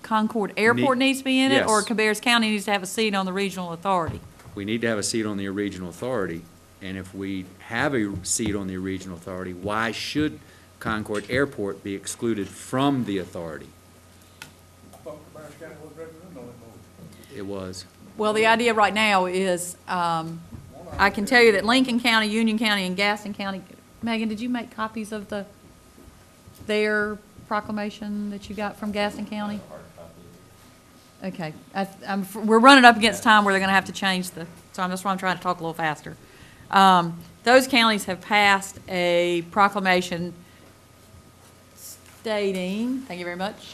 Concord Airport needs to be in it, or Yes. Cabarrus County needs to have a seat on the regional authority? We need to have a seat on the regional authority. And if we have a seat on the regional authority, why should Concord Airport be excluded from the authority? It was. Well, the idea right now is, I can tell you that Lincoln County, Union County, and Gaston County, Megan, did you make copies of their proclamation that you got from Gaston County? Okay, we're running up against time where they're gonna have to change so that's why I'm trying to talk a little faster. Those counties have passed a proclamation stating, thank you very much,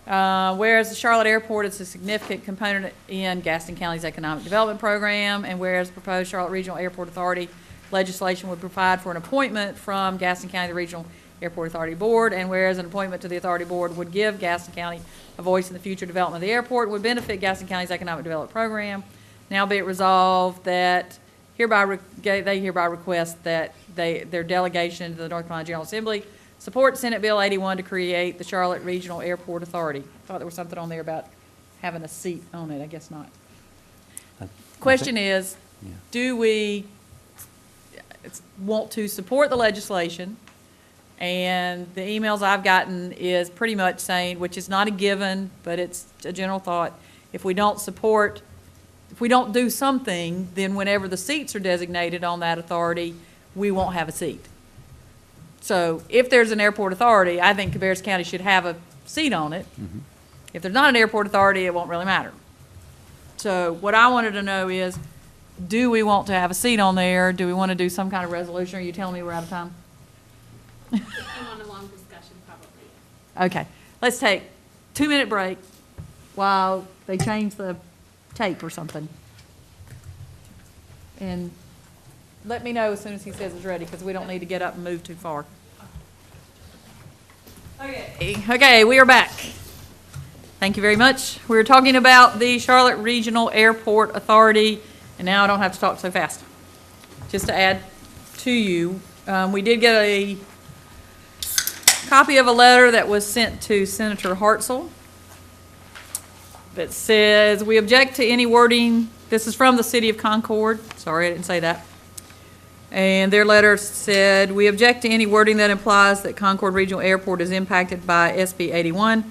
whereas the Charlotte Airport is a significant component in Gaston County's economic development program, and whereas proposed Charlotte Regional Airport Authority legislation would provide for an appointment from Gaston County, the Regional Airport Authority Board, and whereas an appointment to the Authority Board would give Gaston County a voice in the future development of the airport, would benefit Gaston County's economic development program. Now be it resolved that they hereby request that their delegation to the North Carolina General Assembly support Senate Bill 81 to create the Charlotte Regional Airport Authority. Thought there was something on there about having a seat on it. I guess not. Question is, do we want to support the legislation? And the emails I've gotten is pretty much saying, which is not a given, but it's a general thought, if we don't do something, then whenever the seats are designated on that authority, we won't have a seat. So if there's an airport authority, I think Cabarrus County should have a seat on it. If there's not an airport authority, it won't really matter. So what I wanted to know is, do we want to have a seat on there? Do we want to do some kind of resolution? Are you telling me we're out of time? On a long discussion, probably. Okay, let's take 2-minute break while they change the tape or something. And let me know as soon as he says it's ready, because we don't need to get up and move too far. Okay, we are back. Thank you very much. We were talking about the Charlotte Regional Airport Authority, and now I don't have to talk so fast. Just to add to you, we did get a copy of a letter that was sent to Senator Hartzell that says, we object to any wording. This is from the City of Concord. Sorry, I didn't say that. And their letter said, we object to any wording that implies that Concord Regional Airport is impacted by SB 81.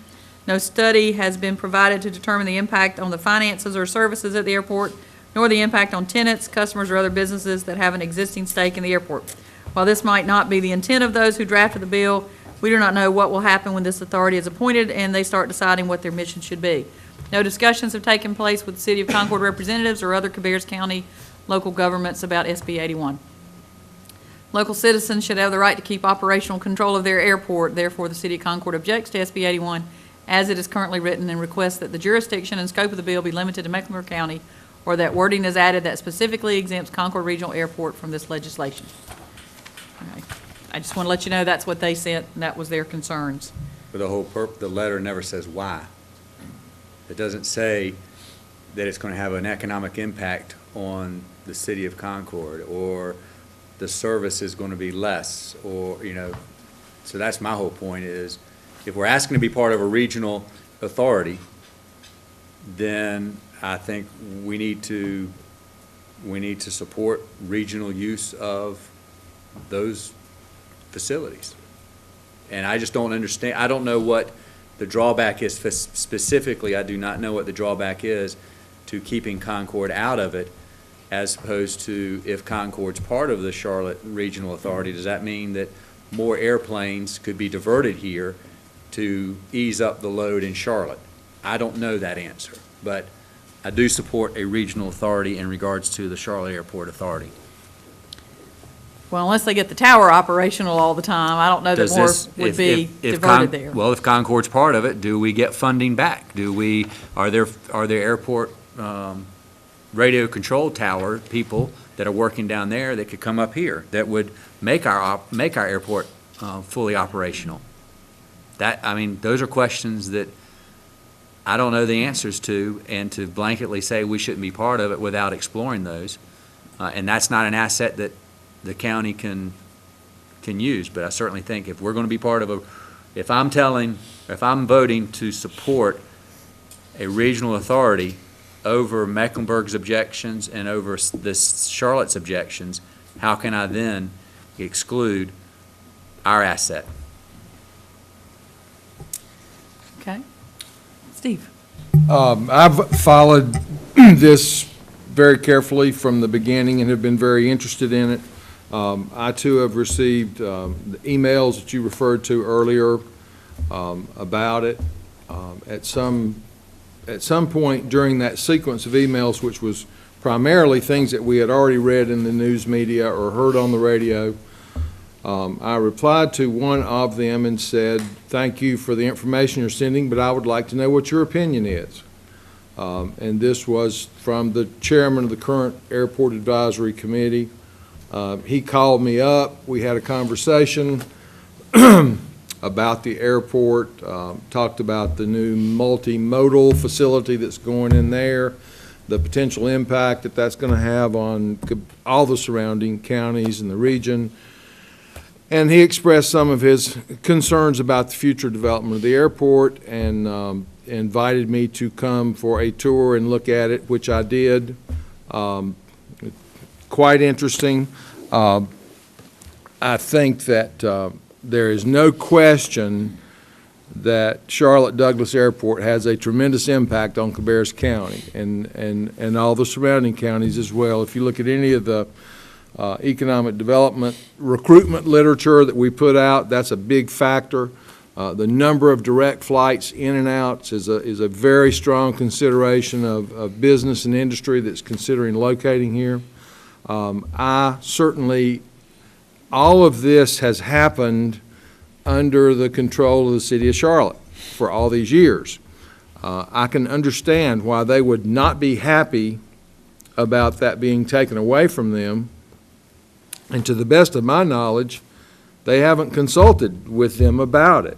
No study has been provided to determine the impact on the finances or services at the airport, nor the impact on tenants, customers, or other businesses that have an existing stake in the airport. While this might not be the intent of those who drafted the bill, we do not know what will happen when this authority is appointed and they start deciding what their mission should be. No discussions have taken place with the City of Concord representatives or other Cabarrus County local governments about SB 81. Local citizens should have the right to keep operational control of their airport. Therefore, the City of Concord objects to SB 81 as it is currently written and requests that the jurisdiction and scope of the bill be limited to Mecklenburg County, or that wording is added that specifically exempts Concord Regional Airport from this legislation. Okay. I just want to let you know that's what they sent, and that was their concerns. But the letter never says why. It doesn't say that it's going to have an economic impact on the City of Concord, or the service is going to be less, or, you know, so that's my whole point is, if we're asking to be part of a regional authority, then I think we need to support regional use of those facilities. And I just don't understand, I don't know what the drawback is specifically. I do not know what the drawback is to keeping Concord out of it, as opposed to if Concord's part of the Charlotte Regional Authority, does that mean that more airplanes could be diverted here to ease up the load in Charlotte? I don't know that answer, but I do support a regional authority in regards to the Charlotte Airport Authority. Well, unless they get the tower operational all the time, I don't know that more would be diverted there. Well, if Concord's part of it, do we get funding back? Are there airport radio control tower people that are working down there that could come up here that would make our airport fully operational? I mean, those are questions that I don't know the answers to, and to blanketly say we shouldn't be part of it without exploring those, and that's not an asset that the county can use. But I certainly think if we're going to be part of if I'm voting to support a regional authority over Mecklenburg's objections and over this Charlotte's objections, how can I then exclude our asset? Okay. Steve? I've followed this very carefully from the beginning and have been very interested in it. I too have received the emails that you referred to earlier about it. At some point during that sequence of emails, which was primarily things that we had already read in the news media or heard on the radio, I replied to one of them and said, thank you for the information you're sending, but I would like to know what your opinion is. And this was from the chairman of the current Airport Advisory Committee. He called me up. We had a conversation about the airport, talked about the new multimodal facility that's going in there, the potential impact that that's going to have on all the surrounding counties in the region. And he expressed some of his concerns about the future development of the airport and invited me to come for a tour and look at it, which I did. Quite interesting. I think that there is no question that Charlotte Douglas Airport has a tremendous impact on Cabarrus County and all the surrounding counties as well. If you look at any of the economic development recruitment literature that we put out, that's a big factor. The number of direct flights in and outs is a very strong consideration of business and industry that's considering locating here. I certainly, all of this has happened under the control of the city of Charlotte for all these years. I can understand why they would not be happy about that being taken away from them. And to the best of my knowledge, they haven't consulted with them about it.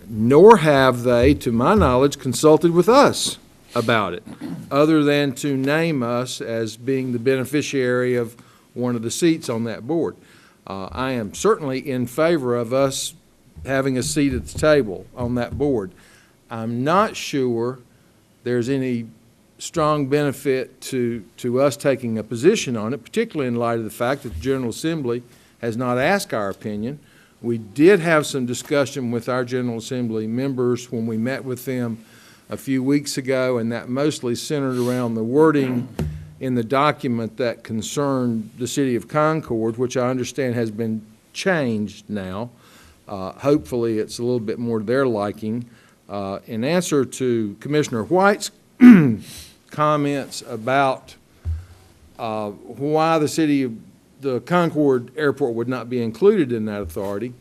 Nor have they, to my knowledge, consulted with us about it, other than to name us as being the beneficiary of one of the seats on that board. I am certainly in favor of us having a seat at the table on that board. I'm not sure there's any strong benefit to us taking a position on it, particularly in light of the fact that the General Assembly has not asked our opinion. We did have some discussion with our General Assembly members when we met with them a few weeks ago, and that mostly centered around the wording in the document that concerned the City of Concord, which I understand has been changed now. Hopefully it's a little bit more to their liking. In answer to Commissioner White's comments about why the Concord Airport would not be included in that authority,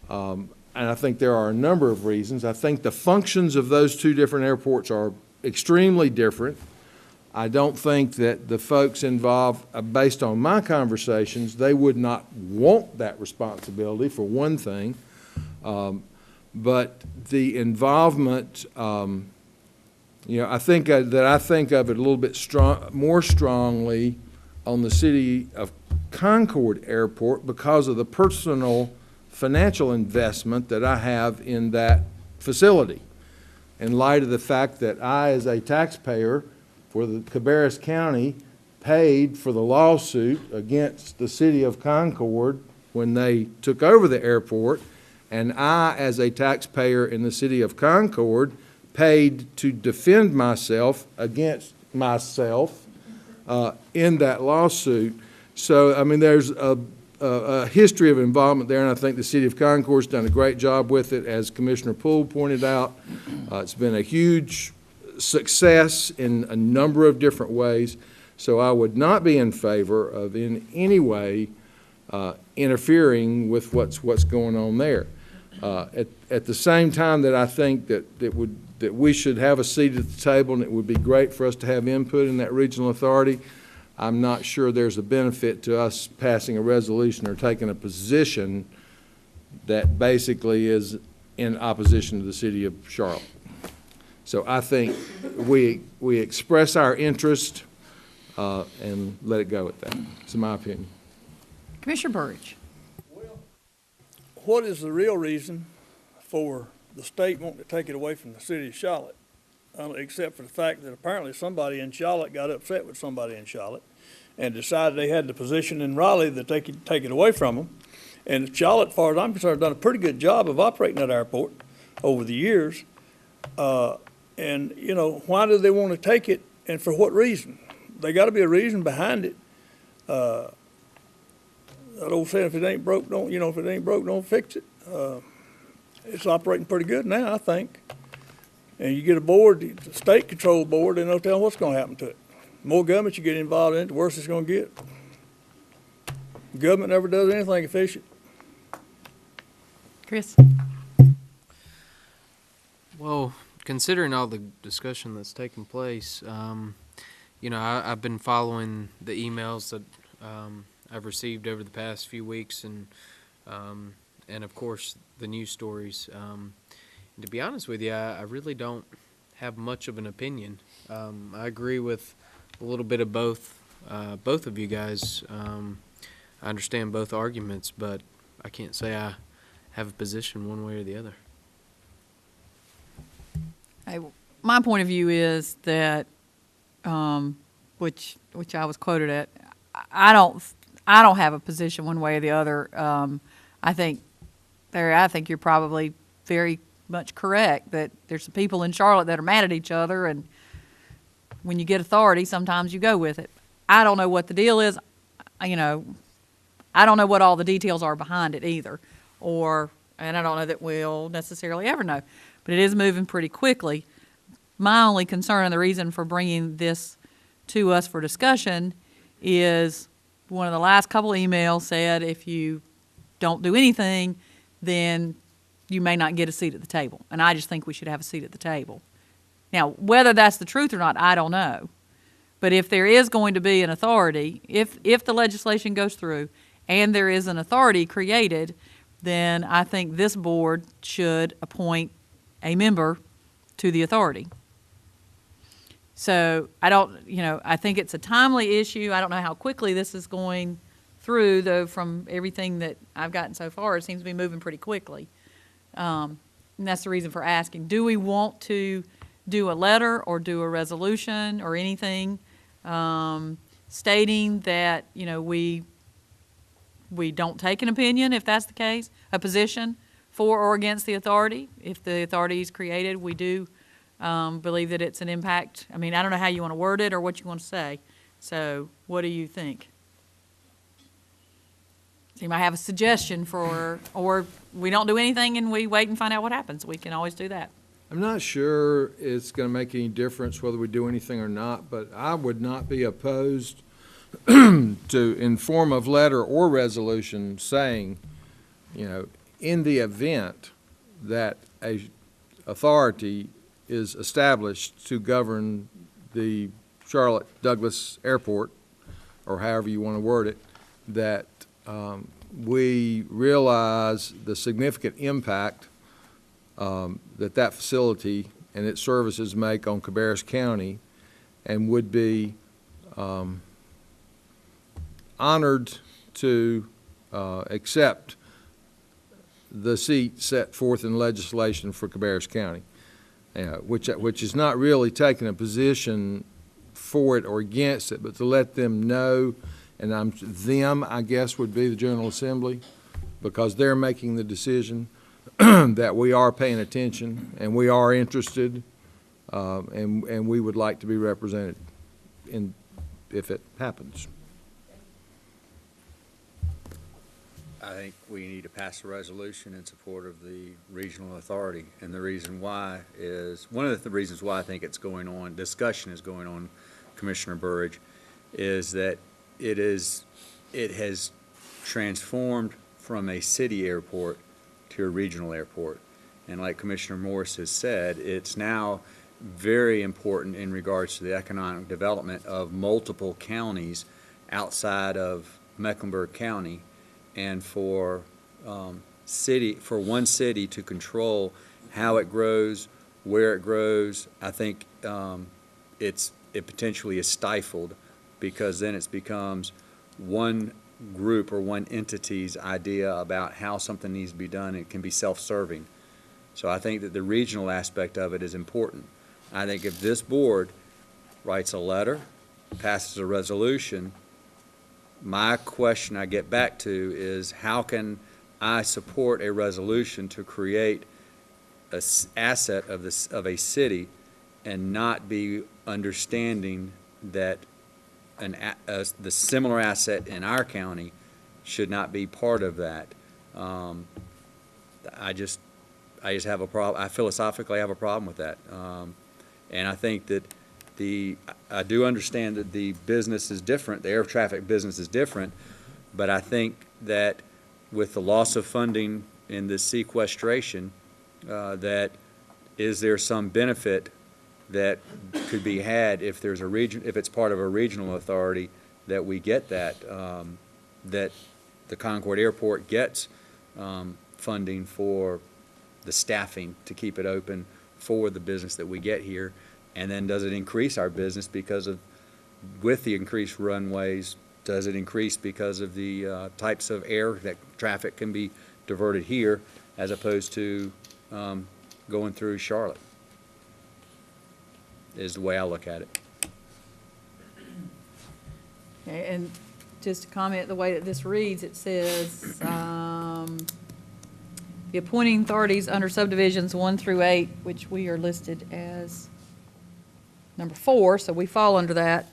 and I think there are a number of reasons. I think the functions of those two different airports are extremely different. I don't think that the folks involved, based on my conversations, they would not want that responsibility, for one thing. But the involvement, I think that I think of it a little bit more strongly on the City of Concord Airport because of the personal financial investment that I have in that facility, in light of the fact that I, as a taxpayer for the Cabarrus County, paid for the lawsuit against the City of Concord when they took over the airport, and I, as a taxpayer in the City of Concord, paid to defend myself against myself in that lawsuit. So, I mean, there's a history of involvement there, and I think the City of Concord's done a great job with it. As Commissioner Poole pointed out, it's been a huge success in a number of different ways. So I would not be in favor of in any way interfering with what's going on there. At the same time that I think that we should have a seat at the table, and it would be great for us to have input in that regional authority, I'm not sure there's a benefit to us passing a resolution or taking a position that basically is in opposition to the City of Charlotte. So I think we express our interest and let it go at that. It's my opinion. Commissioner Burridge. What is the real reason for the state wanting to take it away from the City of Charlotte? Except for the fact that apparently somebody in Charlotte got upset with somebody in Charlotte and decided they had the position in Raleigh that they could take it away from them. And Charlotte, as far as I'm concerned, done a pretty good job of operating that airport over the years. And, why do they want to take it, and for what reason? They got to be a reason behind it. That old saying, if it ain't broke, don't fix it. It's operating pretty good now, I think. And you get a board, the state control board, and they'll tell what's going to happen to it. The more government you get involved in it, the worse it's going to get. The government never does anything efficient. Chris? Well, considering all the discussion that's taken place, I've been following the emails that I've received over the past few weeks, and of course the news stories. And to be honest with you, I really don't have much of an opinion. I agree with a little bit of both of you guys. I understand both arguments, but I can't say I have a position one way or the other. My point of view is that, which I was quoted at, I don't have a position one way or the other. I think you're probably very much correct that there's some people in Charlotte that are mad at each other, and when you get authority, sometimes you go with it. I don't know what the deal is. I don't know what all the details are behind it either, or and I don't know that we'll necessarily ever know, but it is moving pretty quickly. My only concern and the reason for bringing this to us for discussion is one of the last couple emails said if you don't do anything, then you may not get a seat at the table. And I just think we should have a seat at the table. Now, whether that's the truth or not, I don't know. But if there is going to be an authority, if the legislation goes through and there is an authority created, then I think this board should appoint a member to the authority. So I think it's a timely issue. I don't know how quickly this is going through, though, from everything that I've gotten so far, it seems to be moving pretty quickly. And that's the reason for asking. Do we want to do a letter or do a resolution or anything stating that, we don't take an opinion, if that's the case, a position for or against the authority? If the authority is created, we do believe that it's an impact. I mean, I don't know how you want to word it or what you want to say. So what do you think? So you might have a suggestion for, or we don't do anything and we wait and find out what happens. We can always do that. I'm not sure it's going to make any difference whether we do anything or not, but I would not be opposed to, in form of letter or resolution, saying, in the event that a authority is established to govern the Charlotte Douglas Airport, or however you want to word it, that we realize the significant impact that facility and its services make on Cabarrus County, and would be honored to accept the seat set forth in legislation for Cabarrus County, which is not really taking a position for it or against it, but to let them know, and I guess would be the General Assembly, because they're making the decision, that we are paying attention and we are interested, and we would like to be represented if it happens. I think we need to pass a resolution in support of the regional authority, and the reason why is, one of the reasons why I think it's going on, discussion is going on, Commissioner Burridge, is that it has transformed from a city airport to a regional airport. And like Commissioner Morris has said, it's now very important in regards to the economic development of multiple counties outside of Mecklenburg County, and for one city to control how it grows, where it grows. I think it potentially is stifled, because then it becomes one group or one entity's idea about how something needs to be done. It can be self-serving. So I think that the regional aspect of it is important. I think if this board writes a letter, passes a resolution, my question I get back to is, how can I support a resolution to create an asset of a city and not be understanding that the similar asset in our county should not be part of that? I just have a problem. I philosophically have a problem with that, and I think that I do understand that the business is different. The air traffic business is different, but I think that with the loss of funding in this sequestration, that is there some benefit that could be had if there's if it's part of a regional authority, that we get that that the Concord Airport gets funding for the staffing to keep it open for the business that we get here. And then does it increase our business with the increased runways? Does it increase because of the types of air that traffic can be diverted here as opposed to going through Charlotte? Is the way I look at it. Okay, and just to comment the way that this reads, it says the appointing authorities under subdivisions 1 through 8, which we are listed as number 4, so we fall under that,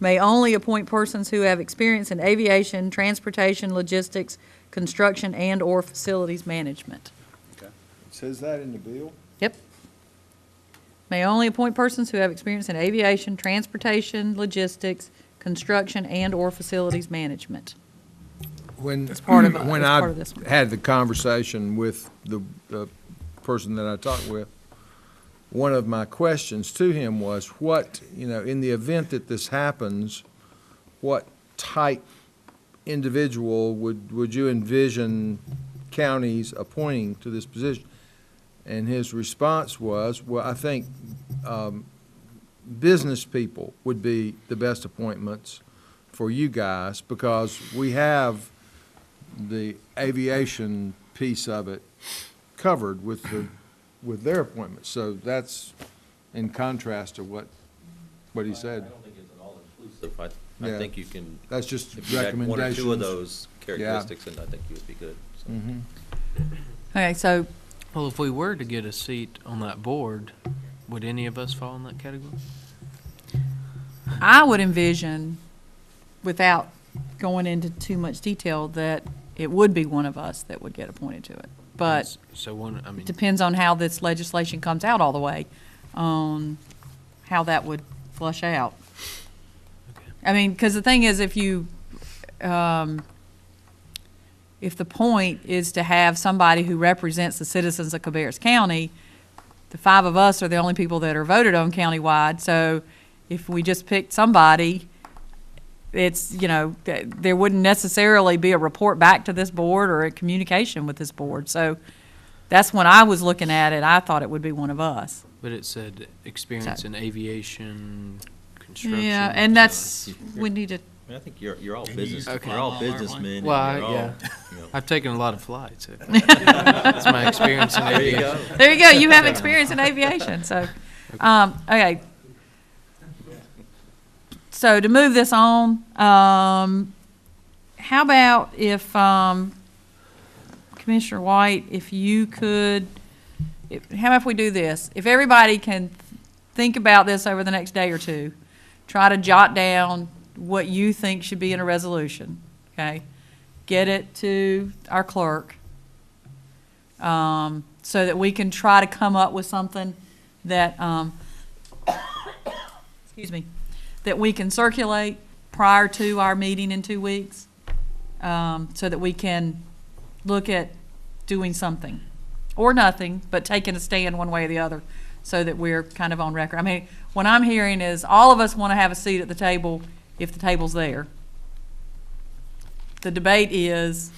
may only appoint persons who have experience in aviation, transportation, logistics, construction, and/or facilities management. Says that in the bill? Yep. May only appoint persons who have experience in aviation, transportation, logistics, construction, and/or facilities management. When, It's part of, when it's I part of this one. had the conversation with the person that I talked with, one of my questions to him was, what, in the event that this happens, what type individual would you envision counties appointing to this position? And his response was, well, I think business people would be the best appointments for you guys, because we have the aviation piece of it covered with their appointments. So that's in contrast to what he said. I don't think it's an all-inclusive. I Yeah. think you can. That's just if you had one or two of recommendations. those characteristics, and I think you would be good. So. Okay, so Well, if we were to get a seat on that board, would any of us fall in that category? I would envision, without going into too much detail, that it would be one of us that would get appointed to it. But So one, I mean, it depends on how this legislation comes out all the way, on how that would flush out. I mean, because the thing is, if the point is to have somebody who represents the citizens of Cabarrus County, the five of us are the only people that are voted on countywide. So if we just picked somebody, it's, there wouldn't necessarily be a report back to this board or a communication with this board. So that's when I was looking at it, I thought it would be one of us. but it said experience in aviation, construction. Yeah, and that's, we need to, I mean, I think you're all business. Okay. We're all businessmen. Well, and you're all, yeah. you know. I've taken a lot of flights. That's my experience in There you aviation. go. there you go, you have experience in aviation, so, okay. So to move this on, how about if, Commissioner White, if you could, how about if we do this? If everybody can think about this over the next day or two, try to jot down what you think should be in a resolution, okay? Get it to our clerk, so that we can try to come up with something that, excuse me, that we can circulate prior to our meeting in 2 weeks, so that we can look at doing something, or nothing, but taking a stand one way or the other, so that we're kind of on record. I mean, what I'm hearing is all of us want to have a seat at the table if the table's there. The debate is,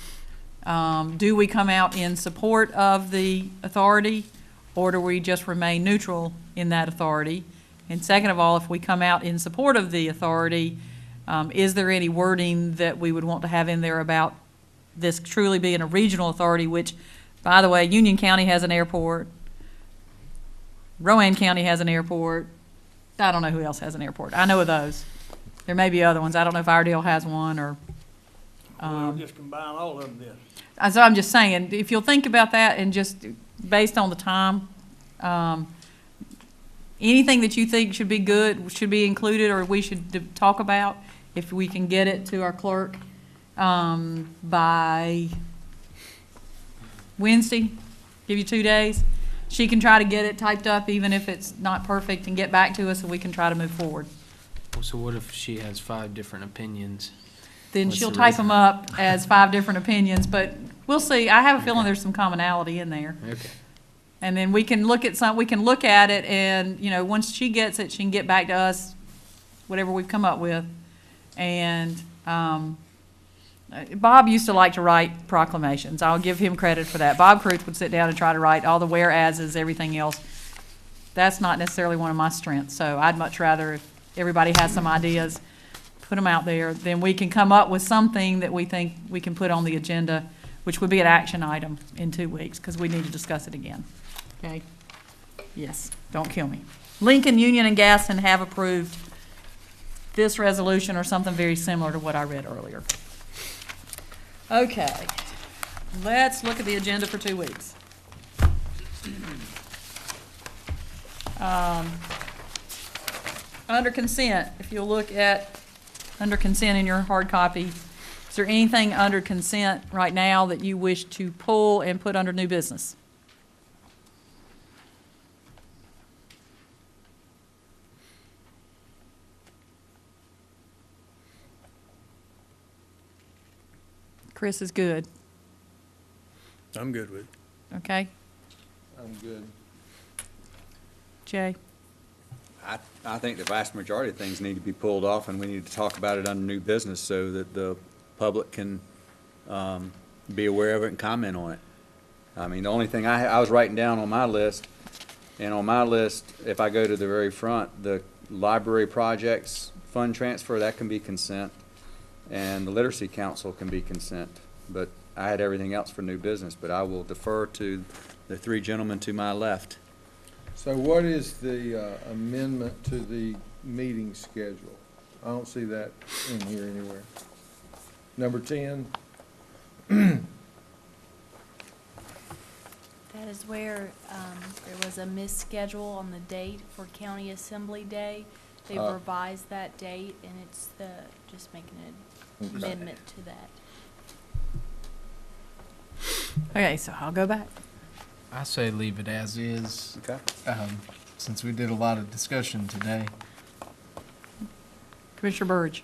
do we come out in support of the authority, or do we just remain neutral in that authority? And second of all, if we come out in support of the authority, is there any wording that we would want to have in there about this truly being a regional authority, which, by the way, Union County has an airport, Rowan County has an airport, I don't know who else has an airport. I know of those. There may be other ones. I don't know if Iredale has one, or. We'll just combine all of them then. So I'm just saying, if you'll think about that, and just based on the time, anything that you think should be good, should be included, or we should talk about, if we can get it to our clerk by Wednesday, give you 2 days. She can try to get it typed up, even if it's not perfect, and get back to us, and we can try to move forward. So what if she has 5 different opinions? Then What's she'll the type reason? them up as 5 different opinions, but we'll see. I have a feeling there's some commonality in there. Okay. And then we can look at it, and, once she gets it, she can get back to us, whatever we've come up with. And, Bob used to like to write proclamations. I'll give him credit for that. Bob Cruz would sit down and try to write all the whereases, everything else. That's not necessarily one of my strengths, so I'd much rather, if everybody has some ideas, put them out there, then we can come up with something that we think we can put on the agenda, which would be an action item in 2 weeks, because we need to discuss it again. Okay? Yes, don't kill me. Lincoln, Union, and Gaston have approved this resolution or something very similar to what I read earlier. Okay, let's look at the agenda for 2 weeks. Under consent, if you'll look at under consent in your hard copy, is there anything under consent right now that you wish to pull and put under new business? Chris is good, I'm good with it. okay? I'm good. Jay? I think the vast majority of things need to be pulled off, and we need to talk about it under new business so that the public can be aware of it and comment on it. I mean, the only thing I was writing down on my list, and on my list, if I go to the very front, the library projects, fund transfer, that can be consent, and the literacy council can be consent. But I had everything else for new business, but I will defer to the three gentlemen to my left. So what is the amendment to the meeting schedule? I don't see that in here anywhere. Number 10? That is where there was a misschedule on the date for County Assembly Day. They've revised that date, and it's just making an amendment to that. Okay, so I'll go back. I say leave it as is. Okay. Since we did a lot of discussion today. Commissioner Burge?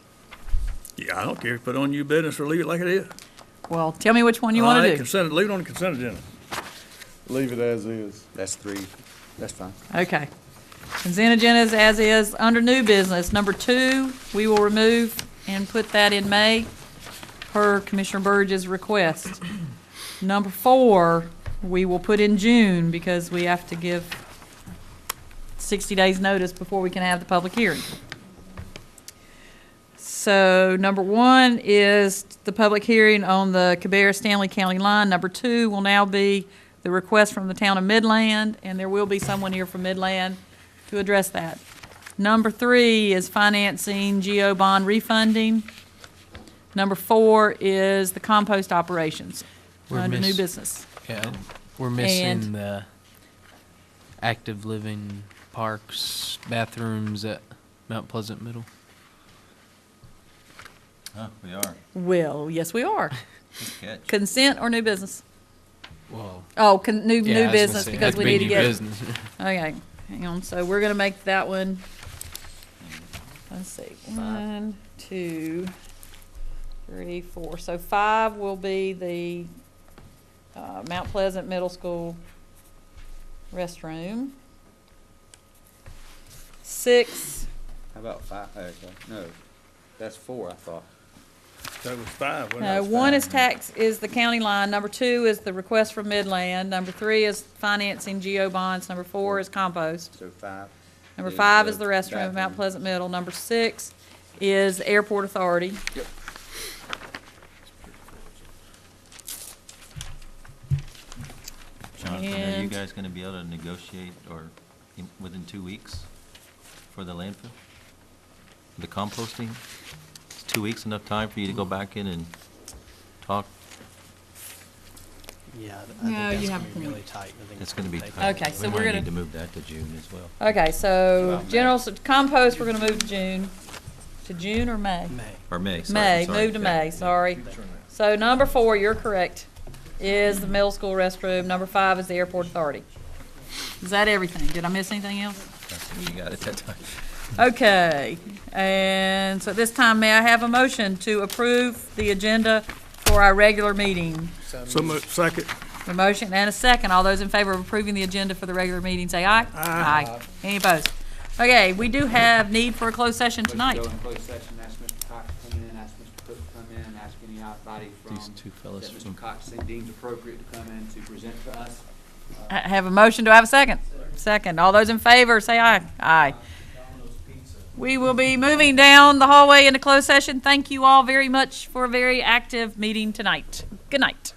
Yeah, I don't care if you put on new business or leave it like it is. Well, tell me which one you want to do. Consent, leave it on the consent agenda. Leave it as is. That's three. That's fine. Okay. Consent agenda is as is. Under new business, number 2, we will remove and put that in May per Commissioner Burge's request. Number 4, we will put in June because we have to give 60 days notice before we can have the public hearing. So number 1 is the public hearing on the Cabarrus Stanley County line. Number 2 will now be the request from the town of Midland, and there will be someone here from Midland to address that. Number 3 is financing GO bond refunding. Number 4 is the compost operations under new business. Yeah, we're missing the active living parks, bathrooms at Mount Pleasant Middle. Oh, we are. Well, yes, we are. Good catch. Consent or new business? Well. Oh, new Yeah, I was gonna business say, because that'd we be need to new get. business. Okay, hang on. So we're gonna make that one. Let's see. 1, 2, 3, 4. So 5 will be the Mount Pleasant Middle School restroom. 6. How about 5? Okay. No, that's 4, I thought. That was 5. wasn't it? 1 is the county line. Number 2 is the request from Midland. Number 3 is financing GO bonds. Number 4 is compost. So 5. Number 5 is the restroom of Mount Pleasant Middle. Number 6 is the Airport Authority. Yep. Jonathan, are you And- guys going to be able to negotiate within 2 weeks for the landfill? The composting? Is 2 weeks enough time for you to go back in and talk? Yeah, No, I think you that's have going to be to- really tight. I think It's going to be take- tight. Okay, so We we're might gonna- need to move that to June as well. Okay, so compost, we're gonna move to June. To June or May? May. Or May, sorry. May, sorry. move to May, sorry. So number 4, you're correct, is the middle school restroom. Number 5 is the Airport Authority. Is that everything? Did I miss anything else? That's what you got at that time. Okay, and so this time, may I have a motion to approve the agenda for our regular meeting? So moved. Second. A motion and a second. All those in favor of approving the agenda for the regular meeting, say aye. Aye. Any opposed? Okay, we do have need for a closed session tonight. Go in closed session, ask Mr. Cox to come in, ask Mr. Cook to come in, ask anybody from. These two fellas that from- Mr. Cox deems appropriate to come in to present to us. I have a motion. Do I have a second? Second. All those in favor, say aye. Aye. We will be moving down the hallway into closed session. Thank you all very much for a very active meeting tonight. Good night.